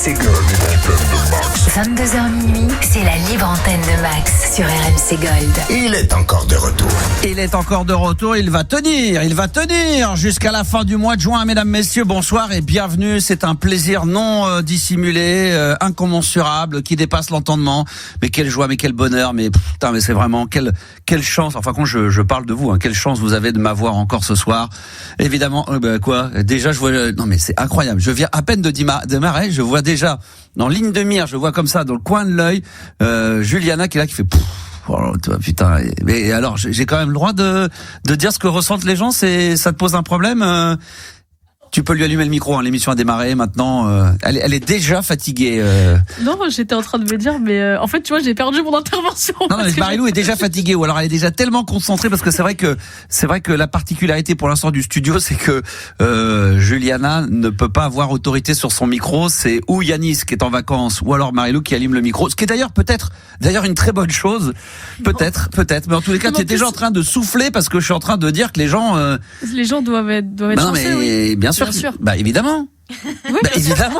RMC Gold. 22h minuit, c'est la libre antenne de Max sur RMC Gold. Il est encore de retour. Il est encore de retour, il va tenir jusqu'à la fin du mois de juin. Mesdames, messieurs, bonsoir et bienvenue. C'est un plaisir non dissimulé, incommensurable, qui dépasse l'entendement. Mais quelle joie, mais quel bonheur, mais putain, mais c'est vraiment quelle chance. Enfin, quand je parle de vous, quelle chance vous avez de m'avoir encore ce soir. Évidemment, déjà je vois, non mais c'est incroyable. Je viens à peine de démarrer, je vois déjà dans ligne de mire, je vois comme ça dans le coin de l'œil, Juliana qui est là, qui fait pouf. Oh, putain, mais alors j'ai quand même le droit de dire ce que ressentent les gens. Ça te pose un problème? Tu peux lui allumer le micro, l'émission a démarré maintenant. Elle est déjà fatiguée. Non, j'étais en train de me dire, mais en fait, tu vois, j'ai perdu mon intervention. Non, mais Marilou est déjà fatiguée, ou alors elle est déjà tellement concentrée, parce que c'est vrai que la particularité pour l'instant du studio, c'est que Juliana ne peut pas avoir autorité sur son micro. C'est ou Yanis qui est en vacances, ou alors Marilou qui allume le micro. Ce qui est d'ailleurs une très bonne chose, peut-être. Mais en tous les cas, tu es déjà en train de souffler parce que je suis en train de dire que les gens doivent être non, chanceux, mais oui. Bien sûr. Bah évidemment. Oui, évidemment.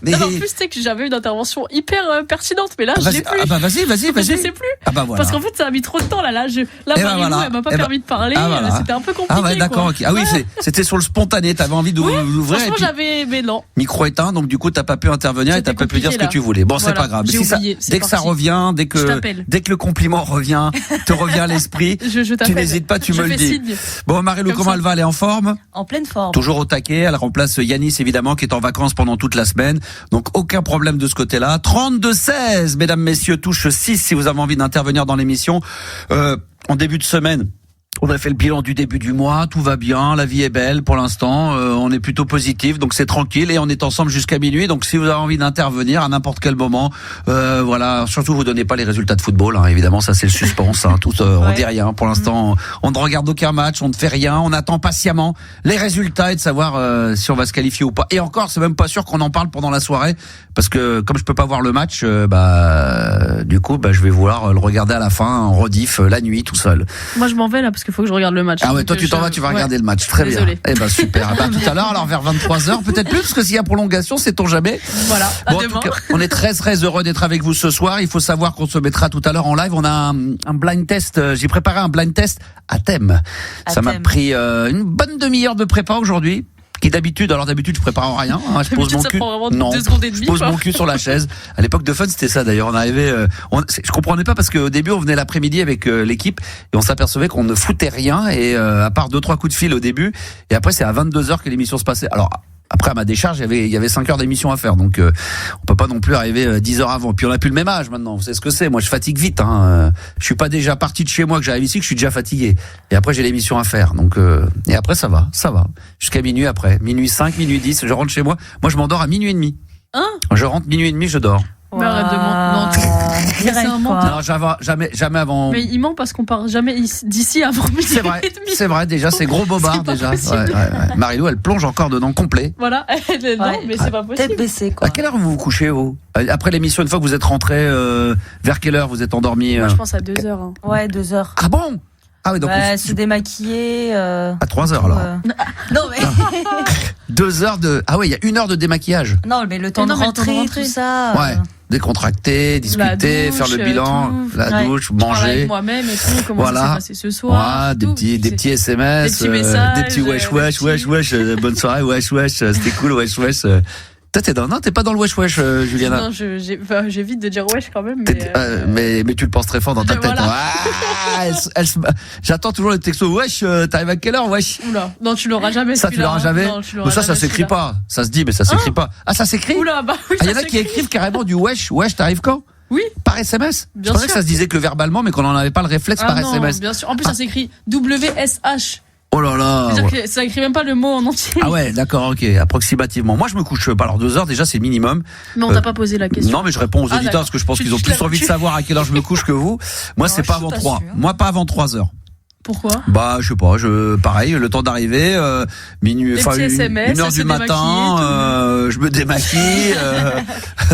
Mais... Non, en plus, tu sais que j'avais une intervention hyper pertinente, mais là, je l'ai plus. Ah bah vas-y. Je sais plus. Ah bah voilà. Parce qu'en fait, ça a mis trop de temps, là. Marilou, elle m'a pas permis de parler. Voilà. C'était un peu compliqué. Ah ouais, d'accord. Okay. Ah oui, c'était sur le spontané. T'avais envie d'ouvrir. Franchement, mais non. Micro éteint, donc du coup, t'as pas pu intervenir et t'as pas pu dire ce que tu voulais. Bon, c'est pas grave. Dès que ça revient, dès que le compliment te revient à l'esprit, tu n'hésites pas, tu me le dis. Bon, Marilou, comment elle va? Elle est en forme? En pleine forme. Toujours au taquet. Elle remplace Yanis, évidemment, qui est en vacances pendant toute la semaine. Donc, aucun problème de ce côté-là. 32-16, mesdames, messieurs, touche 6 si vous avez envie d'intervenir dans l'émission. En début de semaine, on a fait le bilan du début du mois, tout va bien, la vie est belle pour l'instant, on est plutôt positif, donc c'est tranquille et on est ensemble jusqu'à minuit. Donc si vous avez envie d'intervenir à n'importe quel moment, voilà, surtout vous donnez pas les résultats de football, évidemment, ça c'est le suspense, on dit rien pour l'instant, on ne regarde aucun match, on ne fait rien, on attend patiemment les résultats et de savoir si on va se qualifier ou pas. Et encore, c'est même pas sûr qu'on en parle pendant la soirée, parce que comme je peux pas voir le match, du coup, je vais vouloir le regarder à la fin en rediff la nuit tout seul. Moi je m'en vais là parce qu'il faut que je regarde le match. Ah ouais, toi tu t'en vas, tu vas regarder le match. Très bien. Eh ben super. Tout à l'heure, alors vers 23h, peut-être plus, parce que s'il y a prolongation, sait-on jamais. Voilà. Bon, en tout cas, on est très heureux d'être avec vous ce soir. Il faut savoir qu'on se mettra tout à l'heure en live. On a un blind test. J'ai préparé un blind test à thème. Ça m'a pris une bonne demi-heure de prépa aujourd'hui. Qui d'habitude je prépare rien. Je pose mon cul. Je pose mon cul sur la chaise. À l'époque de Fun, c'était ça d'ailleurs. On arrivait, je comprenais pas parce qu'au début on venait l'après-midi avec l'équipe et on s'apercevait qu'on ne foutait rien et à part 2-3 coups de fil au début et après c'est à 22h que l'émission se passait. Alors après à ma décharge, il y avait 5 heures d'émission à faire, donc on peut pas non plus arriver 10 heures avant. Puis on a plus le même âge maintenant. Vous savez ce que c'est? Moi, je fatigue vite. Je suis pas déjà parti de chez moi que j'arrive ici que je suis déjà fatigué. Et après j'ai l'émission à faire. Donc et après ça va jusqu'à minuit après, minuit 5, minuit 10, je rentre chez moi. Moi, je m'endors à minuit et demi. Je rentre minuit et demi, je dors. Mais arrête de mentir. C'est un menteur. Non, jamais avant. Mais il ment parce qu'on part jamais d'ici avant minuit. C'est vrai, déjà, c'est gros bobard, déjà. Ouais. Marilou, elle plonge encore dedans complet. Voilà, mais c'est pas possible. Tête baissée, quoi. À quelle heure vous vous couchez, vous? Après l'émission, une fois que vous êtes rentré, vers quelle heure vous êtes endormi? Moi, je pense à 2h. Ouais, 2h. Ah bon? Ah oui, donc se démaquiller. À 3h alors. Non mais 2 heures de. Ah ouais, il y a 1 heure de démaquillage. Non, mais le temps de rentrer, tout ça. Ouais. Décontracter, discuter, douche, faire le bilan, la douche, manger. Avec moi-même et tout, comment ça s'est passé ce soir. Des petits SMS, des petits messages, des petits wesh, bonne soirée, wesh, c'était cool, wesh. T'es pas dans le wesh, Juliana. Non, j'évite de dire wesh quand même. Mais tu le penses très fort dans ta tête. Voilà. J'attends toujours le texto, wesh, t'arrives à quelle heure, wesh? Oula, non, tu l'auras jamais. Ça, tu l'auras jamais? Mais ça s'écrit pas. Ça se dit, mais ça s'écrit pas. Ah, ça s'écrit? Oula, bah oui. Il y en a qui écrivent carrément du wesh, t'arrives quand? Oui. Par SMS? Je pensais que ça se disait que verbalement, mais qu'on n'en avait pas le réflexe par SMS. Bien sûr. En plus, ça s'écrit WSH. Oh là là. C'est-à-dire que ça écrit même pas le mot en entier. Ah ouais, d'accord, ok, approximativement. Moi, je me couche pas. Alors 2 heures, déjà, c'est le minimum. Mais on t'a pas posé la question. Non, mais je réponds aux auditeurs parce que je pense qu'ils ont plus envie de savoir à quelle heure je me couche que vous. Moi, c'est pas avant 3. Moi, pas avant 3 heures. Pourquoi? Je sais pas, pareil, le temps d'arriver, minuit, enfin 1h du matin, je me démaquille,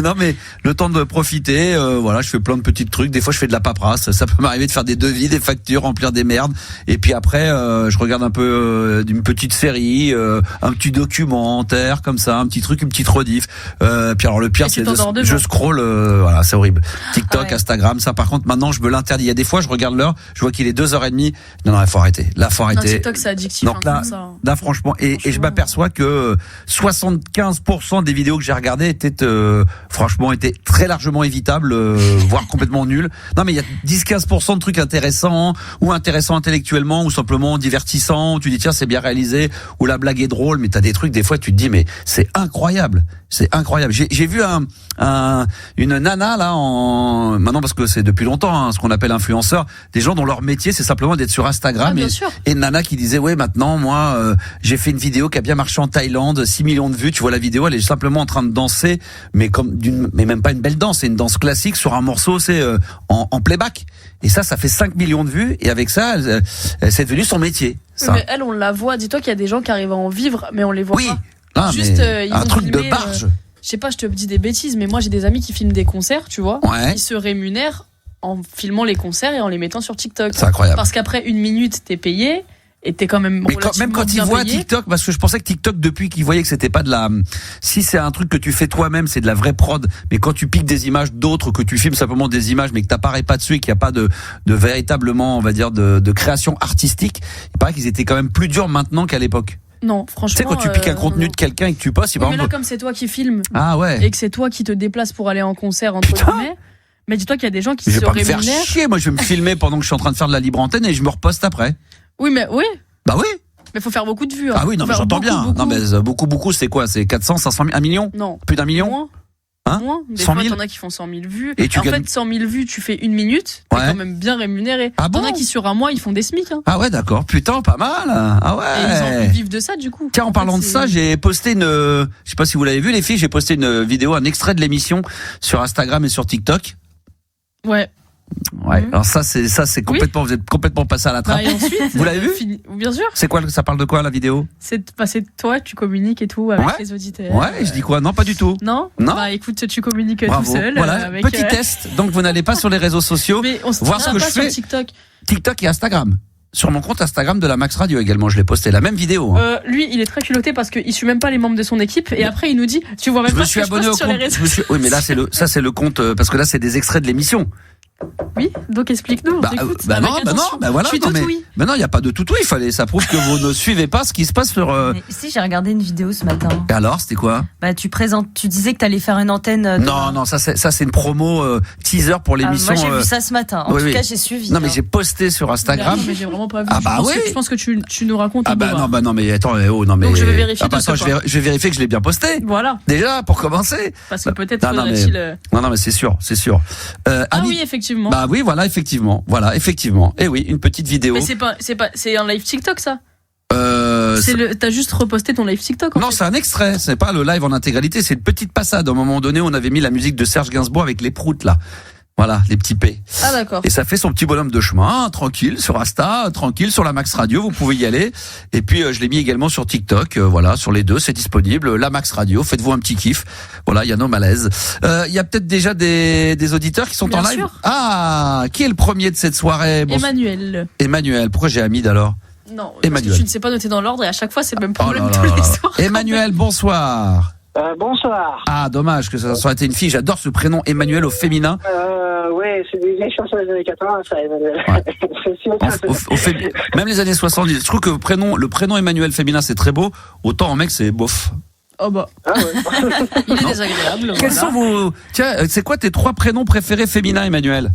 Non mais le temps de profiter, voilà, je fais plein de petits trucs. Des fois, je fais de la paperasse. Ça peut m'arriver de faire des devis, des factures, remplir des merdes. Et puis après, je regarde un peu d'une petite série, un petit documentaire comme ça, un petit truc, une petite rediff. Puis alors le pire, c'est je scroll, voilà, c'est horrible. TikTok, Instagram, ça par contre, maintenant, je me l'interdis. Il y a des fois, je regarde l'heure, je vois qu'il est 2h30. Non, il faut arrêter. Là, faut arrêter. Non, TikTok, c'est addictif. Donc là, franchement, et je m'aperçois que 75% des vidéos que j'ai regardées étaient très largement évitables, voire complètement nulles. Non, mais il y a 10-15% de trucs intéressants, ou intéressants intellectuellement, ou simplement divertissants, où tu dis tiens, c'est bien réalisé, ou la blague est drôle, mais t'as des trucs, des fois, tu te dis mais c'est incroyable. C'est incroyable. J'ai vu une nana là maintenant parce que c'est depuis longtemps ce qu'on appelle influenceur, des gens dont leur métier c'est simplement d'être sur Instagram et une nana qui disait ouais maintenant moi j'ai fait une vidéo qui a bien marché en Thaïlande, 6 millions de vues, tu vois la vidéo, elle est simplement en train de danser mais mais même pas une belle danse, c'est une danse classique sur un morceau c'est en playback et ça fait 5 millions de vues et avec ça c'est devenu son métier. Ça. Mais elle on la voit, dis-toi qu'il y a des gens qui arrivent à en vivre mais on les voit pas. Ah, juste ils un truc filmé, de barge. Je sais pas, je te dis des bêtises, mais moi j'ai des amis qui filment des concerts, tu vois. Ouais. Ils se rémunèrent en filmant les concerts et en les mettant sur TikTok. C'est incroyable. Parce qu'après 1 minute, t'es payé et t'es quand même. Mais même quand ils voient TikTok, parce que je pensais que TikTok, depuis qu'ils voyaient que c'était pas de la. Si c'est un truc que tu fais toi-même, c'est de la vraie prod. Mais quand tu piques des images d'autres, que tu filmes simplement des images, mais que t'apparais pas dessus et qu'il n'y a pas de véritablement, on va dire, de création artistique, il paraît qu'ils étaient quand même plus durs maintenant qu'à l'époque. Non, franchement. Tu sais, quand tu piques un contenu de quelqu'un et que tu postes, mais là, comme c'est toi qui filmes. Ah ouais. Et que c'est toi qui te déplaces pour aller en concert, entre guillemets. Mais dis-toi qu'il y a des gens qui se rémunèrent. Je vais pas me faire chier, moi je vais me filmer pendant que je suis en train de faire de la libre antenne et je me reposte après. Oui, mais oui. Bah oui. Mais faut faire beaucoup de vues. Ah oui, non, mais j'entends bien. Non, mais beaucoup, c'est quoi? C'est 400, 500 000, 1 million? Non. Plus d'1 million? Moins. Hein? Moins. Des 100 fois, 000? t'en as qui font 100 000 vues. Et en fait, 100 000 vues, tu fais 1 minute. T'es quand même bien rémunéré. Ah bon? T'en as qui, sur un mois, ils font des SMIC. Hein. Ah ouais, d'accord. Putain, pas mal. Ah ouais. Et ils vivent de ça, du coup. Tiens, en parlant de ça, j'ai posté je sais pas si vous l'avez vu, les filles, j'ai posté une vidéo, un extrait de l'émission sur Instagram et sur TikTok. Ouais. Ouais. Alors ça c'est complètement, vous êtes complètement passé à la trappe. Et ensuite, vous l'avez vu? Bien sûr. C'est quoi, ça parle de quoi la vidéo? C'est toi, tu communiques et tout avec les auditeurs. Ouais, je dis quoi? Non, pas du tout. Non. Bah écoute, tu communiques Bravo. tout seul. Voilà, petit test. Donc vous n'allez pas sur les réseaux sociaux. Mais on se voir ce que je fais. TikTok et Instagram. Sur mon compte Instagram de la Max Radio également, je l'ai posté la même vidéo. Lui, il est très culotté parce qu'il suit même pas les membres de son équipe et après il nous dit, tu vois même pas ce que je poste sur les réseaux sociaux. Oui, mais là c'est le compte parce que là c'est des extraits de l'émission. Oui, donc explique-nous. Non, voilà. Non, il y a pas de toutouille. Ça prouve que vous ne suivez pas ce qui se passe sur. Mais si, j'ai regardé une vidéo ce matin. Et alors, c'était quoi? Bah, tu disais que t'allais faire une antenne. Non, ça c'est une promo teaser pour l'émission. Moi, j'ai vu ça ce matin. En tout cas, j'ai suivi. Non, mais j'ai posté sur Instagram. Mais j'ai vraiment pas vu. Ah bah oui. Je pense que tu nous racontes. Ah bah non, mais attends, non mais. Donc je vais vérifier. Attends, je vais vérifier que je l'ai bien posté. Voilà. Déjà pour commencer. Parce que peut-être. Non, mais c'est sûr. Ah oui, effectivement. Bah oui, voilà, effectivement. Et oui, une petite vidéo. Mais c'est un live TikTok, ça? T'as juste reposté ton live TikTok. Non, c'est un extrait. C'est pas le live en intégralité. C'est une petite passade. À un moment donné, on avait mis la musique de Serge Gainsbourg avec les proutes, là. Voilà, les petits P. Ah d'accord. Et ça fait son petit bonhomme de chemin, tranquille, sur Insta, tranquille, sur la Max Radio, vous pouvez y aller. Et puis, je l'ai mis également sur TikTok, voilà, sur les deux, c'est disponible. La Max Radio, faites-vous un petit kiff. Voilà, il y a nos malaises. Il y a peut-être déjà des auditeurs qui sont en live. Sûr. Ah, qui est le premier de cette soirée? Emmanuel. Pourquoi j'ai Hamid alors? Non, parce que tu ne sais pas noter dans l'ordre et à chaque fois c'est le même problème tous les soirs. Emmanuel, bonsoir. Bonsoir. Ah, dommage que ça aurait été une fille. J'adore ce prénom Emmanuel au féminin. Ouais, c'est des vieilles chansons des années 80, ça, Emmanuel. Ouais. Même les années 70. Je trouve que le prénom Emmanuel féminin, c'est très beau. Autant en mec, c'est bof. Oh bah. Ah ouais. Il est désagréable. Quels sont vos... Tiens, c'est quoi tes 3 prénoms préférés féminins, Emmanuel?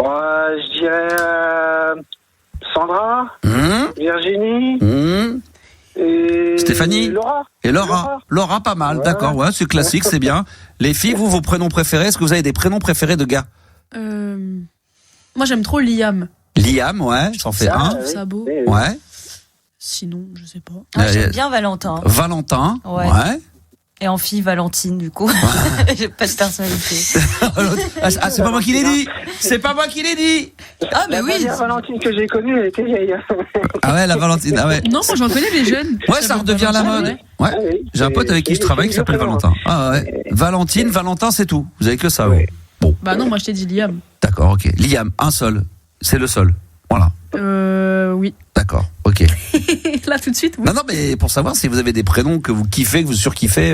Je dirais Sandra, Virginie, et Stéphanie, Laura. Et Laura, pas mal, d'accord, ouais, c'est classique, c'est bien. Les filles, vos prénoms préférés, est-ce que vous avez des prénoms préférés de gars? Moi, j'aime trop Liam. Liam, ouais, j'en fais un. Je trouve ça beau. Ouais. Sinon, je sais pas. J'aime bien Valentin. Valentin, ouais. Et en fille, Valentine, du coup. J'ai pas de personnalité. C'est pas moi qui l'ai dit. C'est pas moi qui l'ai dit. Ah, bah oui. La Valentine que j'ai connue, elle était vieille. Ah ouais, la Valentine. Ah ouais. Non, moi j'en connais des jeunes. Ouais, ça redevient la mode. Ouais. Ah oui. J'ai un pote avec qui je travaille qui s'appelle Valentin. Ah ouais. Valentine, Valentin, c'est tout. Vous avez que ça, oui. Bon. Bah non, moi je t'ai dit Liam. D'accord, ok. Liam, un seul. C'est le seul. Voilà. Oui. D'accord, ok. Là tout de suite, oui. Non, moi, pour savoir si vous avez des prénoms que vous kiffez, que vous surkiffez.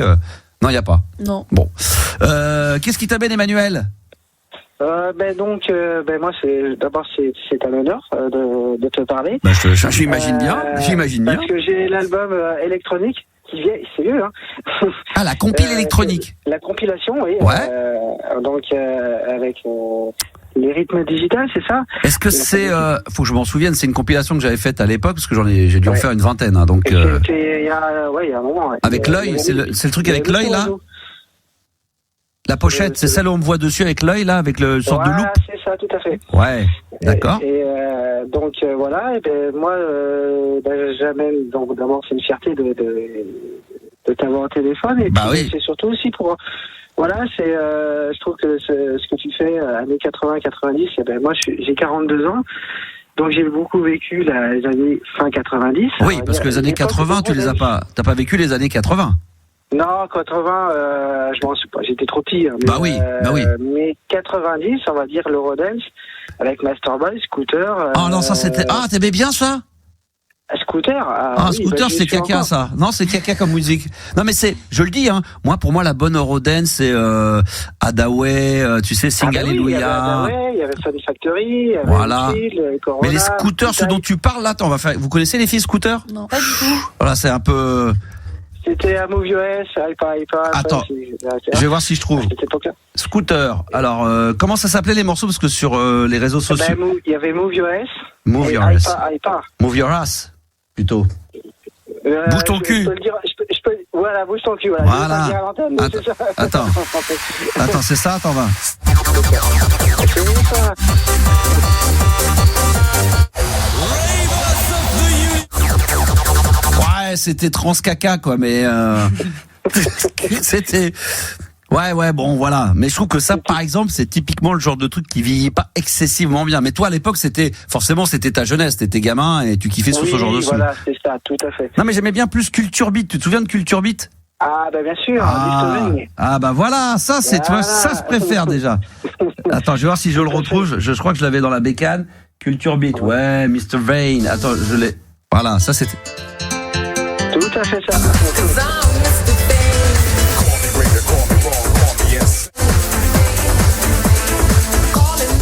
Non, il n'y a pas. Non. Bon. Qu'est-ce qui t'amène, Emmanuel? Moi, c'est un honneur de te parler. Bah, j'imagine bien. J'imagine bien. Parce que j'ai l'album électronique qui vient, c'est vieux, hein. Ah, la compile électronique. La compilation, oui. Ouais. Avec les rythmes digitales, c'est ça? Est-ce que c'est, faut que je m'en souvienne, c'est une compilation que j'avais faite à l'époque, parce que j'ai dû en faire une vingtaine, hein, donc. C'était il y a un moment. Ouais. Avec l'œil, c'est le truc avec l'œil là. La pochette, c'est celle où on me voit dessus avec l'œil là, avec le sorte de loupe. C'est ça, tout à fait. Ouais, d'accord. Voilà, et ben moi, j'amène, donc d'abord c'est une fierté de t'avoir au téléphone, et bah puis oui. c'est surtout aussi pour, voilà, je trouve que ce que tu fais années 80-90, et ben moi j'ai 42 ans. Donc j'ai beaucoup vécu les années fin 90. Oui, parce que les années 80, t'as pas vécu les années 80. Non, 80, je m'en suis pas, j'étais trop petit. Mais, bah oui. Mais 90, on va dire l'Eurodance, avec Masterboy, Scooter. Ah non, ça c'était. Ah, t'aimais bien ça? Scooter. Oui, Scooter, c'est caca encore. Ça. Non, c'est caca comme musique. Non, mais je le dis, hein. Pour moi, la bonne Eurodance, c'est Hadaway, tu sais, Sing Alléluia. Il y avait Fun Factory, il y avait voilà. Corona, mais les scooters, ceux dont tu parles là, vous connaissez les filles scooters? Non, pas du tout. Voilà, c'est un peu. C'était à Move US, iPad. Attends, je vais voir si je trouve. Scooter. Alors, comment ça s'appelait les morceaux? Parce que sur les réseaux sociaux. Il y avait Move US. Move Your Ass. Move Your Ass, plutôt. Bouge ton cul. Voilà, bouge ton cul. Voilà. Attends, c'est ça? Attends, va. Ouais, c'était Transcaca, quoi, mais c'était. Ouais, bon, voilà. Mais je trouve que ça, par exemple, c'est typiquement le genre de truc qui vieillit pas excessivement bien. Mais toi, à l'époque, c'était ta jeunesse, t'étais gamin et tu kiffais sur ce genre de son. Voilà, c'est ça, tout à fait. Non, mais j'aimais bien plus Culture Beat. Tu te souviens de Culture Beat? Ah, bah bien sûr. Bah voilà, ça, c'est, tu vois, ça se préfère déjà. Attends, je vais voir si je le retrouve. Je crois que je l'avais dans la bécane. Culture Beat, ouais, Mr. Vane. Attends, je l'ai. Voilà, ça c'était. Tout à fait ça.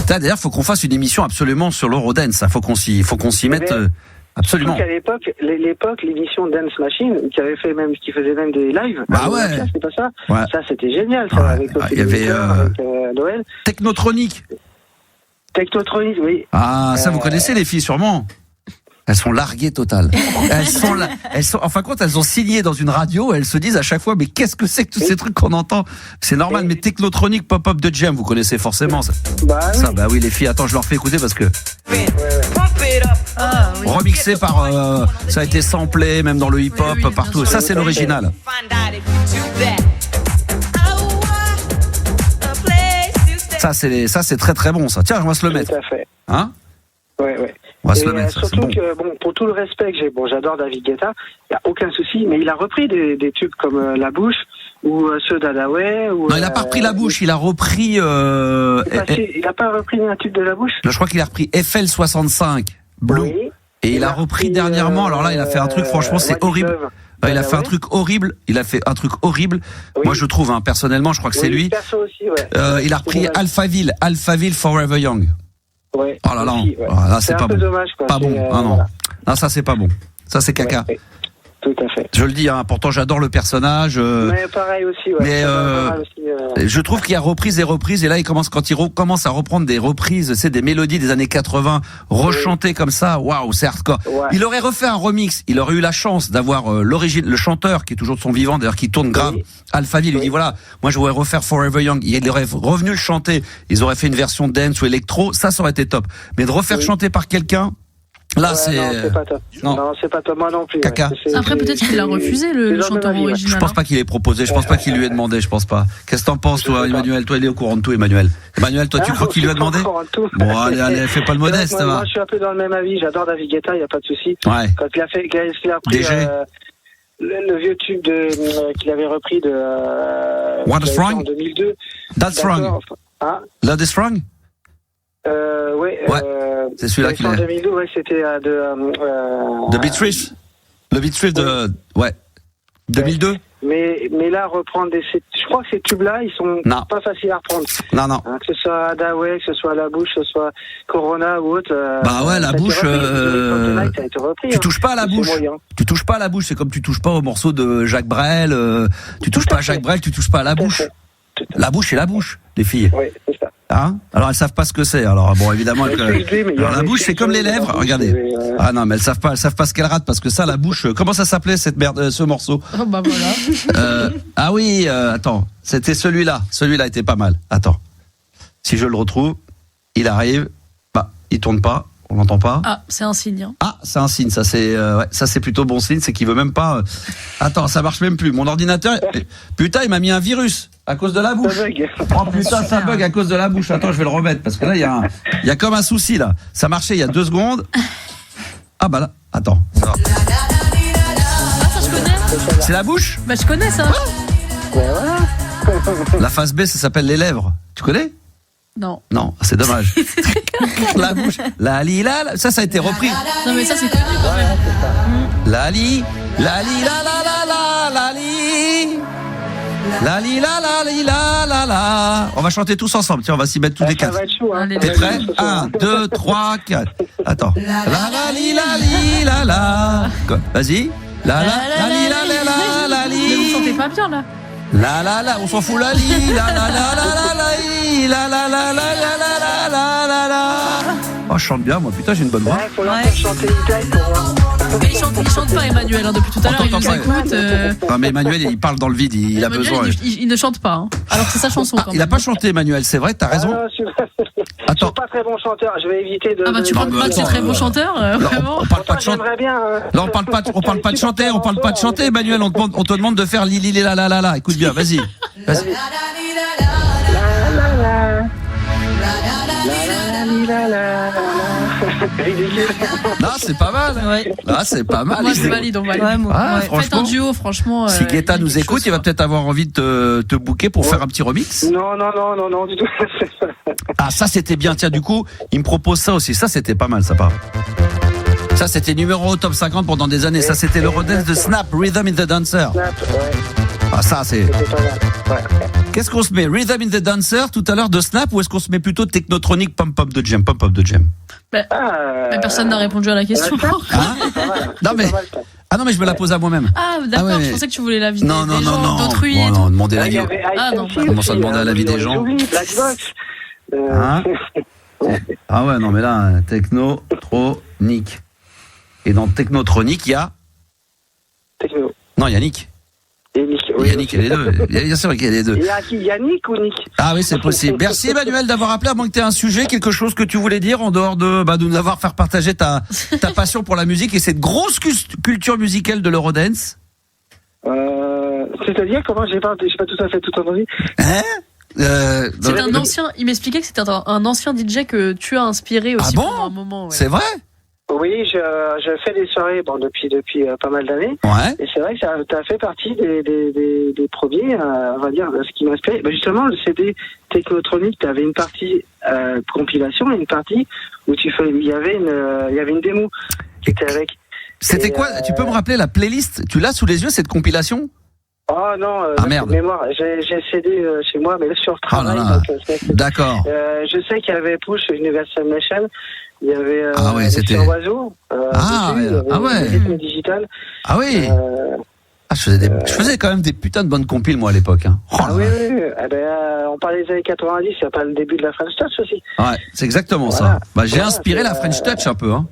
D'ailleurs, faut qu'on fasse une émission absolument sur l'Eurodance. Faut qu'on s'y mette absolument. À l'époque, l'émission Dance Machine, qui faisait même des lives. Bah ouais. C'était pas ça. Ouais. Ça, c'était génial. Ça, avec il y avait Noël. Technotronic, oui. Ah, ça vous connaissez les filles sûrement. Elles sont larguées totales. En fin de compte, elles ont signé dans une radio. Elles se disent à chaque fois, mais qu'est-ce que c'est que tous ces trucs qu'on entend? C'est normal, mais Technotronic, Pop-Up de Jam, vous connaissez forcément ça. Bah oui, les filles. Attends, je leur fais écouter parce que. Remixé par, ça a été samplé même dans le hip-hop partout. Ça, c'est l'original. Ça, c'est très très bon ça. Tiens, on va se le mettre. Tout à fait. Hein? Ouais. On va se le mettre, surtout bon. que, pour tout le respect que j'ai, j'adore David Guetta, il n'y a aucun souci, mais il a repris des tubes comme La Bouche, ou ceux d'Adaway, ou... Non, il n'a pas repris La Bouche, il a repris... il n'a pas repris un tube de La Bouche? Je crois qu'il a repris FL65, Blue, oui. Et il a repris dernièrement, alors là, il a fait un truc, franchement, c'est horrible. Il a fait un truc horrible. Oui. Moi, je trouve, personnellement, je crois que c'est lui. Perso aussi, ouais. Il a repris Alphaville Forever Young. Ouais. Oh là là, là c'est pas bon. Dommage, quoi. Pas bon. Ah non. Non, ça c'est pas bon. Ça c'est caca. Ouais. Tout à fait. Je le dis, pourtant j'adore le personnage. Mais pareil aussi, ouais. Mais je trouve qu'il y a reprises et reprises, et là quand il recommence à reprendre des reprises, c'est des mélodies des années 80, rechantées comme ça, waouh, c'est hardcore. Ouais. Il aurait refait un remix, il aurait eu la chance d'avoir l'origine, le chanteur qui est toujours de son vivant, d'ailleurs qui tourne grave, Alphaville, lui dit voilà, moi je voudrais refaire Forever Young, il aurait revenu le chanter, ils auraient fait une version dance ou électro, ça aurait été top. Mais de refaire chanter par quelqu'un, Là, Ouais, c'est. Non, c'est pas top. Non. Non, c'est pas top, moi non plus. Caca. Après, peut-être qu'il a refusé le chanteur Je original. Je pense pas qu'il ait proposé, je pense pas qu'il lui ait demandé, je pense pas. Qu'est-ce que t'en penses, toi, Emmanuel? Toi, il est au courant de tout, Emmanuel. Emmanuel, toi, tu crois qu'il lui a demandé? Bon, allez, fais pas le modeste, ça va. Moi, je suis un peu dans le même avis. J'adore David Guetta, il y a pas de souci. Ouais. Quand il a pris le vieux tube qu'il avait repris de. What is wrong? En 2002. That's wrong. Hein? Love is wrong? Ouais. C'est celui-là qu'il a. En 2002, ouais, c'était De Beatrice. Le Beatrice de. Ouais. 2002? Mais là, reprendre je crois que ces tubes-là, ils sont pas faciles à reprendre. Non. Hein, que ce soit Adaway, que ce soit La Bouche, que ce soit Corona ou autre. Bah ouais, La Bouche. Tu touches pas à La Bouche. Moyen. Tu touches pas à La Bouche. C'est comme tu touches pas au morceau de Jacques Brel. Tu touches pas à Jacques Brel, tu touches pas à La Bouche. La Bouche, c'est La Bouche, les filles. Oui, c'est ça. Hein? Alors elles savent pas ce que c'est. Alors bon, évidemment, alors, la bouche c'est comme les lèvres. Regardez. Ah non, mais elles savent pas ce qu'elles ratent parce que ça, la bouche. Comment ça s'appelait cette merde, ce morceau? Oh bah voilà. Ah oui, attends, c'était celui-là. Celui-là était pas mal. Attends, si je le retrouve, il arrive. Bah, il tourne pas. On l'entend pas. Ah, c'est un signe. Hein. Ah, c'est un signe. Ça c'est, ça c'est plutôt bon signe. C'est qu'il veut même pas. Attends, ça marche même plus. Mon ordinateur. Putain, il m'a mis un virus. À cause de la bouche. Oh putain, ça bug à cause de la bouche. Attends, je vais le remettre parce que là, il y a comme un souci là. Ça marchait il y a 2 secondes. Ah bah là, attends. Ah, ça je connais. C'est la bouche? Bah je connais ça. La phase B, ça s'appelle les lèvres. Tu connais? Non. Non, c'est dommage. La bouche. La li la. Ça a été repris. Non mais ça c'est connu quand même. La li la la li. La li la. On va chanter tous ensemble. Tiens, on va s'y mettre tous les 4. T'es prêt? 1, 2, 3, 4. Attends. La li la. Vas-y. La li la li. Mais vous sentez pas bien là? La, on s'en fout la li, la. Oh, je chante bien, moi, putain, j'ai une bonne voix. Ouais, faut l'entendre chanter Italie pour moi. Mais il chante pas, Emmanuel, hein, depuis tout à l'heure, il nous écoute. Non, mais Emmanuel, il parle dans le vide, il a besoin. Il ne chante pas, hein. Alors que c'est sa chanson. Quand il a pas chanté, Emmanuel, c'est vrai, t'as raison. Je suis pas très bon chanteur, je vais éviter de. Ah bah tu penses pas que c'est très bon chanteur, vraiment? On parle pas de chanter. J'aimerais bien. Là, on parle pas de chanter, Emmanuel, on te demande de faire li la. Écoute bien, vas-y. Non, c'est pas mal. Ouais. Là, c'est pas mal. Moi, je valide, on valide. Faites un duo, franchement. Si Guetta nous écoute, il va peut-être avoir envie de te booker pour faire un petit remix. Non, du tout. Ah, ça, c'était bien. Tiens, du coup, il me propose ça aussi. Ça, c'était pas mal, ça part. Ça, c'était numéro au top 50 pendant des années. Ça, c'était le Rodez de Snap, Rhythm in the Dancer. Snap, ouais. Ah, ça, c'est. C'était pas mal. Ouais. Qu'est-ce qu'on se met? Rhythm in the Dancer tout à l'heure de Snap ou est-ce qu'on se met plutôt Technotronic Pump Up de Jam? Mais personne n'a répondu à la question. Non, mais. Ah non, mais je me la pose à moi-même. Ah, d'accord, je pensais que tu voulais l'avis non, des gens, d'autrui. Bon, non, demander l'avis. Ah non, comment ça demander à l'avis des gens? Blackbox. Ah ouais, non, mais là, Technotronic. Et dans Technotronic, il y a. Techno. Non, il y a Nick. Yannick, il y a les deux. Bien sûr qu'il y a les deux. Il y a qui? Yannick ou Nick? Ah oui, c'est possible. Merci Emmanuel d'avoir appelé, à moins que tu aies un sujet, quelque chose que tu voulais dire en dehors de nous avoir fait partager ta passion pour la musique et cette grosse culture musicale de l'Eurodance. C'est-à-dire comment j'ai pas tout à fait tout entendu. C'est un ancien. Il m'expliquait que c'était un ancien DJ que tu as inspiré aussi pendant un moment. Ouais. C'est vrai? Oui, je fais des soirées depuis pas mal d'années. Ouais. Et c'est vrai que ça a fait partie des premiers, on va dire, ce qui m'a inspiré. Ben justement, le CD Technotronic, tu avais une partie compilation et une partie où il y avait une démo qui était avec. C'était quoi? Tu peux me rappeler la playlist? Tu l'as sous les yeux, cette compilation? Oh non, merde. Mémoire. J'ai CD chez moi, mais là sur le travail. Oh là là. D'accord. Je sais qu'il y avait Push Universal Nation. Il y avait c'était Oiseau. Rythme digital. Ah oui. Je faisais quand même des putains de bonnes compiles moi à l'époque. Hein. Oui. On parlait des années 90, il n'y a pas le début de la French Touch aussi. Ouais, c'est exactement ça. Bah, j'ai inspiré la French Touch un peu. Hein.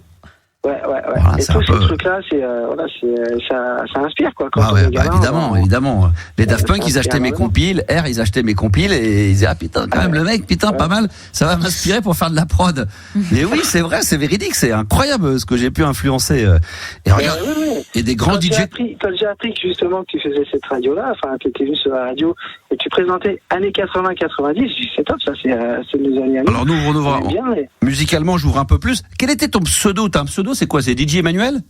Ouais. Voilà, et c'est tous un ces peu... trucs-là, ça inspire, quoi. Quand Ah on ouais, est gamin, évidemment. Les Daft Punk, ça ils achetaient inspire mes vraiment. compiles, ils achetaient mes compiles et ils disaient, ah putain, quand même, le mec, pas mal, ça va m'inspirer pour faire de la prod. Mais oui, c'est vrai, c'est véridique, c'est incroyable ce que j'ai pu influencer. Et regarde, et des grands DJ. Quand j'ai appris que justement que tu faisais cette radio-là, enfin, que tu étais venu sur la radio et que tu présentais années 80-90, j'ai dit, c'est top, ça, c'est nos années. Alors nous, on ouvre bien, mais... musicalement, j'ouvre un peu plus. Quel était ton pseudo? T'as un pseudo, c'est quoi? C'est DJ Emmanuel?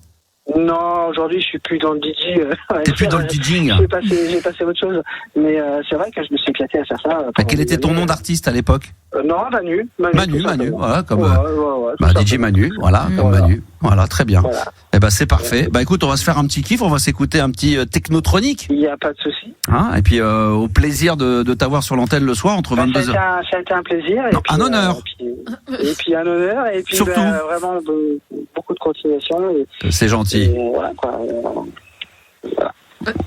Non, aujourd'hui, je suis plus dans le DJ. T'es plus dans le DJing. J'ai passé autre chose. Mais c'est vrai que je me suis éclaté à faire ça. Quel était ton nom d'artiste à l'époque? Non, Manu, voilà, comme ouais, DJ Manu, voilà, comme voilà. Manu. Voilà, très bien. Voilà. Eh ben c'est parfait. Bah écoute, on va se faire un petit kiff, on va s'écouter un petit technotronique. Il n'y a pas de souci. Hein, et puis au plaisir de t'avoir sur l'antenne le soir entre 22h. Ça a été un plaisir. Non, un honneur. Et puis un honneur. Et puis surtout. Vraiment beaucoup de continuation. C'est gentil. Et voilà, quoi. Voilà.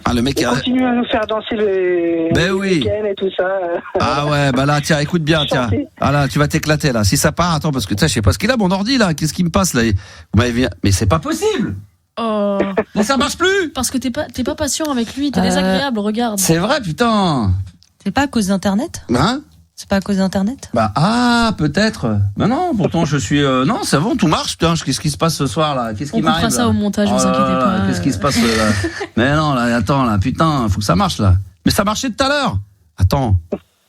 Ah, le mec Et continue à nous faire danser le week-end et tout ça. Ah ouais, bah là, tiens, écoute bien, tiens. Ah là, tu vas t'éclater là. Si ça part, attends, parce que tu sais, je sais pas ce qu'il a mon ordi là. Qu'est-ce qui me passe là? Vous m'avez... Mais c'est pas possible. Oh. Mais ça marche plus. Parce que t'es pas patient avec lui, t'es désagréable, regarde. C'est vrai, putain. C'est pas à cause d'Internet? Hein? C'est pas à cause d'Internet? Bah peut-être. Bah non, pourtant je suis non, c'est bon, tout marche. Putain, qu'est-ce qui se passe ce soir là? Qu'est-ce qui m'arrive? On fera ça au montage, vous inquiétez pas. Qu'est-ce qui se passe là? Mais non, là, attends là, putain, faut que ça marche là. Mais ça marchait tout à l'heure. Attends,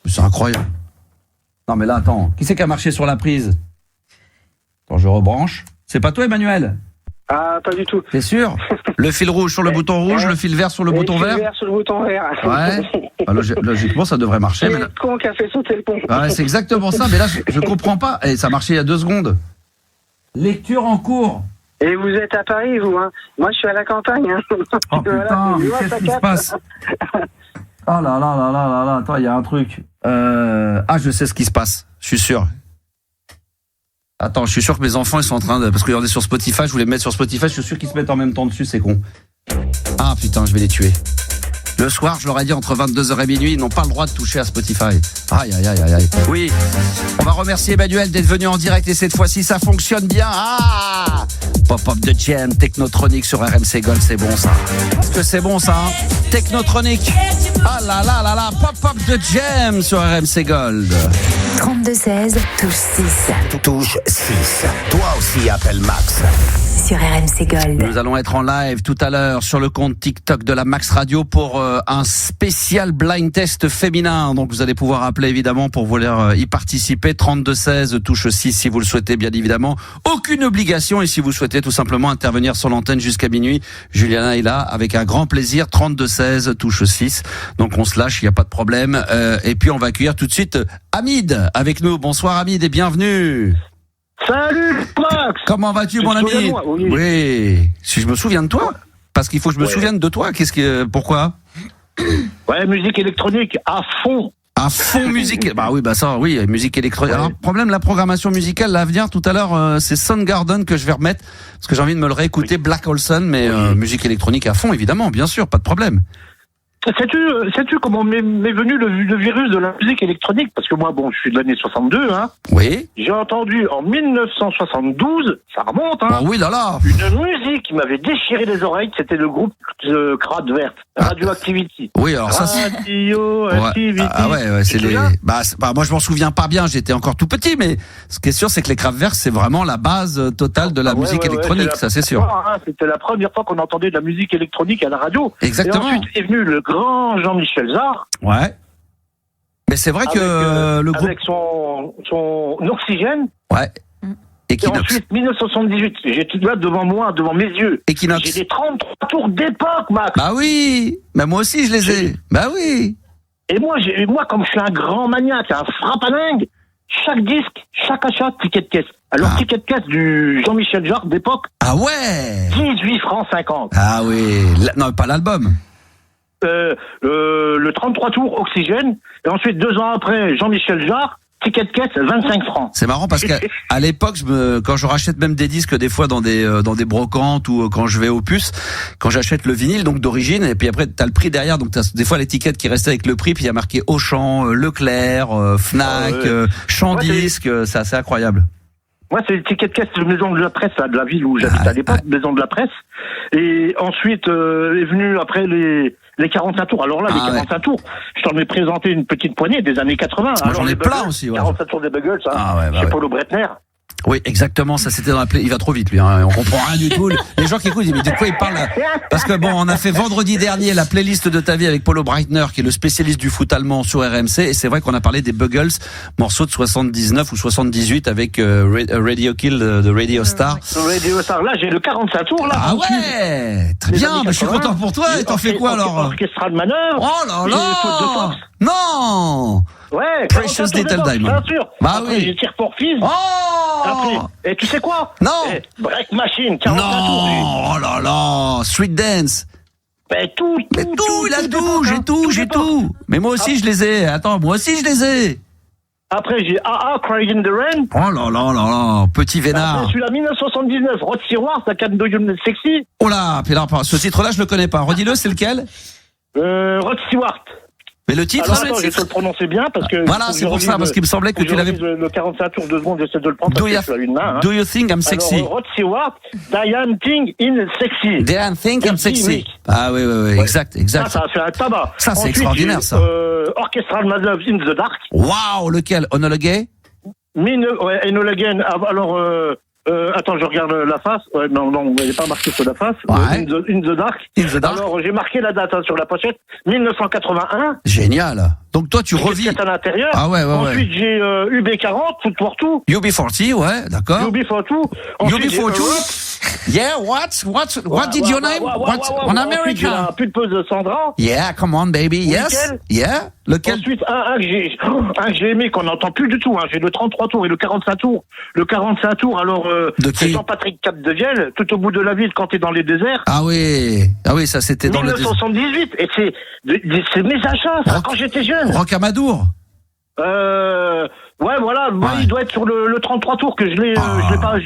c'est incroyable. Non mais là, attends, qui c'est qui a marché sur la prise? Attends, je rebranche. C'est pas toi, Emmanuel? Ah, pas du tout. T'es sûr? Le fil rouge sur le bouton rouge, le fil vert sur le bouton vert? Le fil vert sur le bouton vert. Ouais. Bah, logiquement, ça devrait marcher. C'est mais le con qui a fait sauter le pont. Ouais, c'est exactement ça. Mais là, je comprends pas. Et ça marchait il y a 2 secondes. Lecture en cours. Et vous êtes à Paris, vous, hein? Moi, je suis à la campagne, hein. Oh putain, mais qu'est-ce qui se passe? Oh là là là là là là. Attends, il y a un truc. Ah, je sais ce qui se passe. Je suis sûr. Attends, je suis sûr que mes enfants, ils sont en train de... Parce que on est sur Spotify, je voulais me mettre sur Spotify, je suis sûr qu'ils se mettent en même temps dessus, c'est con. Ah putain, je vais les tuer. Le soir, je leur ai dit entre 22h et minuit, ils n'ont pas le droit de toucher à Spotify. Aïe, aïe, aïe, aïe, aïe. Oui, on va remercier Emmanuel d'être venu en direct et cette fois-ci, ça fonctionne bien. Ah, Pop-up de Jam, Technotronic sur RMC Gold, c'est bon ça. Parce que c'est bon ça, hein. Technotronic. Ah là là là là, Pop-up de Jam sur RMC Gold. 32-16, touche 6. Touche 6. Toi aussi, appelle Max. Sur RMC Gold. Nous allons être en live tout à l'heure sur le compte TikTok de la Max Radio pour un spécial blind test féminin. Donc vous allez pouvoir appeler évidemment pour vouloir y participer. 32-16, touche 6 si vous le souhaitez bien évidemment. Aucune obligation et si vous souhaitez tout simplement intervenir sur l'antenne jusqu'à minuit, Juliana est là avec un grand plaisir. 32-16, touche 6. Donc on se lâche, il n'y a pas de problème. Et puis on va accueillir tout de suite Hamid avec nous. Bonsoir Hamid et bienvenue. Salut, Max! Comment vas-tu, mon ami? Oui. Si je me souviens de toi? Parce qu'il faut que je me souvienne de toi. Pourquoi? Ouais, musique électronique, à fond. À fond musique. Bah oui, bah ça, oui, musique électronique. Alors, problème, la programmation musicale, l'avenir, tout à l'heure, c'est Soundgarden que je vais remettre. Parce que j'ai envie de me le réécouter, Black Olson, mais musique électronique à fond, évidemment, bien sûr, pas de problème. Sais-tu comment m'est venu le virus de la musique électronique? Parce que moi, bon, je suis de l'année 62, hein. Oui. J'ai entendu en 1972, ça remonte, hein. Oh oui, là là. Une musique qui m'avait déchiré les oreilles, c'était le groupe Crade Verte, Radioactivity. Oui, alors ça, c'est... Radioactivity. Ah ouais, c'est les... Bah, moi, je m'en souviens pas bien, j'étais encore tout petit, mais ce qui est sûr, c'est que les Crade Verts, c'est vraiment la base totale de la musique électronique, ça, c'est sûr. Hein, c'était la première fois qu'on entendait de la musique électronique à la radio. Exactement. Et ensuite est venu le grand Jean-Michel Jarre. Ouais. Mais c'est vrai que le groupe... Avec son Oxygène. Ouais. Equinox. Et ensuite, 1978, j'ai tout là devant moi, devant mes yeux. Equinox. J'ai des 33 tours d'époque, Max. Bah oui. Mais moi aussi, je les ai. Bah oui. Et moi, comme je suis un grand maniaque, un frappadingue, chaque disque, chaque achat, ticket de caisse. Alors, ticket de caisse du Jean-Michel Jarre d'époque. Ah ouais. 18 francs 50. Ah oui. Non, pas l'album. Le 33 tours Oxygène, et ensuite 2 ans après Jean-Michel Jarre, ticket de caisse 25 francs. C'est marrant parce qu'à l'époque, quand je rachète même des disques des fois dans des brocantes ou quand je vais au Puce, quand j'achète le vinyle donc d'origine et puis après t'as le prix derrière, donc t'as des fois l'étiquette qui restait avec le prix, puis il y a marqué Auchan, Leclerc, Fnac, Champ Disque, c'est assez incroyable. Moi, c'est le ticket de caisse de Maison de la Presse, là, de la ville où j'habite à l'époque, Maison de la Presse. Et ensuite, est venu après les 45 tours. Alors là, les 45 tours, je t'en ai présenté une petite poignée des années 80. Moi, j'en ai plein aussi, ouais. 45 tours des Buggles, chez Polo Bretner. Oui, exactement, ça c'était dans la playlist. Il va trop vite, lui, hein. On comprend rien du tout. Les gens qui écoutent, ils disent, mais de quoi il parle là? Parce que bon, on a fait vendredi dernier la playlist de ta vie avec Polo Breitner, qui est le spécialiste du foot allemand sur RMC, et c'est vrai qu'on a parlé des Buggles, morceau de 79 ou 78 avec Radio Kill de Radio Star. Radio Star, là, j'ai le 45 tours, là. Ah ouais! Très bien, je suis content pour toi, et t'en fais quoi alors? Orchestral Manœuvre. Oh là là! Non! Ouais, Precious Little Diamond. Bien sûr. Bah après, oui. j'ai Tire pour Fils. Oh! Après, et tu sais quoi? Non! Break Machine, 45 tours. Non! Oh là là! Street Dance. Mais tout, il a tout, j'ai tout. Mais moi aussi je les ai. Attends, moi aussi je les ai. Après, j'ai AA, Crying in the Rain. Oh là là là là, petit vénard. Après, celui-là, 1979, Rod Stewart, I Can't Do You Sexy. Oh là, puis là, ce titre-là, je le connais pas. Redis-le, c'est lequel? Rod Stewart. Mais le titre, alors, attends, je vais te le prononcer bien parce que. Voilà, c'est pour ça, parce qu'il me semblait que tu l'avais. Le 45 tours, 2 secondes, j'essaie de le prendre. Do you think I'm sexy? Alors, Rod Stewart, Diane Think in Sexy. Diane Think I'm sexy. Ah oui, exact. Ça a fait un tabac. Ça, c'est extraordinaire, ça. Orchestral Manœuvre in the Dark. Waouh, lequel? Enola Gay? Enola Gay. Alors, attends, je regarde la face. Ouais, non, il n'est pas marqué sur la face. Ouais. In the Dark. Alors, j'ai marqué la date sur la pochette. 1981. Génial. Donc toi, tu revis. À l'intérieur. Ah ouais. Ensuite, j'ai UB40, tout pour tout. UB40, ouais, d'accord. UB40. UB40. Yeah, what did you name? On America. Un pulpeuse de Sandra. Yeah, come on, baby. Yes. Yeah. Lequel? Ensuite, un que j'ai aimé, qu'on n'entend plus du tout, J'ai le 33 tours et le 45 tours. Le 45 tours, alors, c'est Jean-Patrick Capdevielle, tout au bout de la ville, quand t'es dans les déserts. Ah oui, ça c'était dans 1978, et c'est mes achats, ça, quand j'étais jeune. Rocamadour. Ouais, voilà, il doit être sur le 33 tours que je l'ai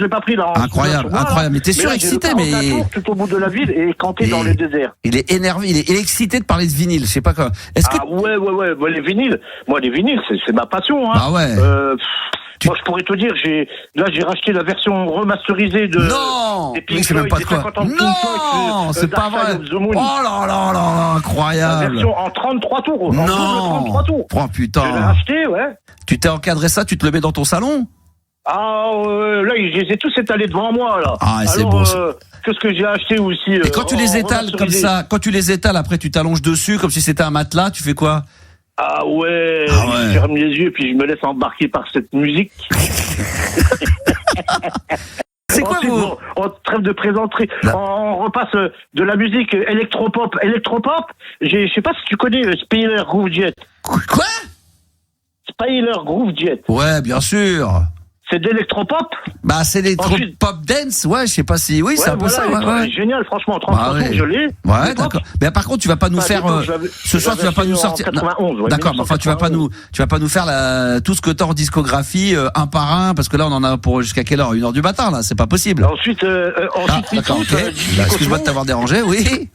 pas pris là. Incroyable. Mais t'es surexcité, mais. Tours, tout au bout de la ville et quand t'es dans les déserts. Il est énervé, il est excité de parler de vinyle, je sais pas quoi. Ouais, les vinyles, c'est ma passion, Ah ouais. Moi, je pourrais te dire, j'ai racheté la version remasterisée de. Non! Oui, c'est même pas de quoi. Non! C'est pas vrai. Oh là là là, incroyable. La version en 33 tours. Non! 33 tours. Oh putain. Je l'ai acheté, ouais. Tu t'es encadré ça, tu te le mets dans ton salon? Là, je les ai tous étalés devant moi, là. Ah, c'est beau. Qu'est-ce que j'ai acheté aussi? Et quand tu les étales comme ça, après tu t'allonges dessus comme si c'était un matelas, tu fais quoi? Ah ouais, je ferme les yeux puis je me laisse embarquer par cette musique. C'est quoi vous? On trêve de présenter. On repasse de la musique électropop. Je sais pas si tu connais Spyler Groove Jet. Quoi? Spyler Groove Jet. Ouais, bien sûr. C'est d'électropop. Bah, c'est l'électropop dance. Ouais, je sais pas si. Oui, c'est un peu ça. Ouais. Génial, franchement. 33 tours, je l'ai. Ouais, d'accord. Mais par contre, tu vas pas nous faire. Ce soir, tu vas pas nous sortir. 91, d'accord, mais enfin, tu vas pas nous faire tout ce que t'as en discographie un par un, parce que là, on en a pour jusqu'à quelle heure? 1h du matin, là. C'est pas possible. Ensuite, d'accord, ok. Excuse-moi de t'avoir dérangé. Oui.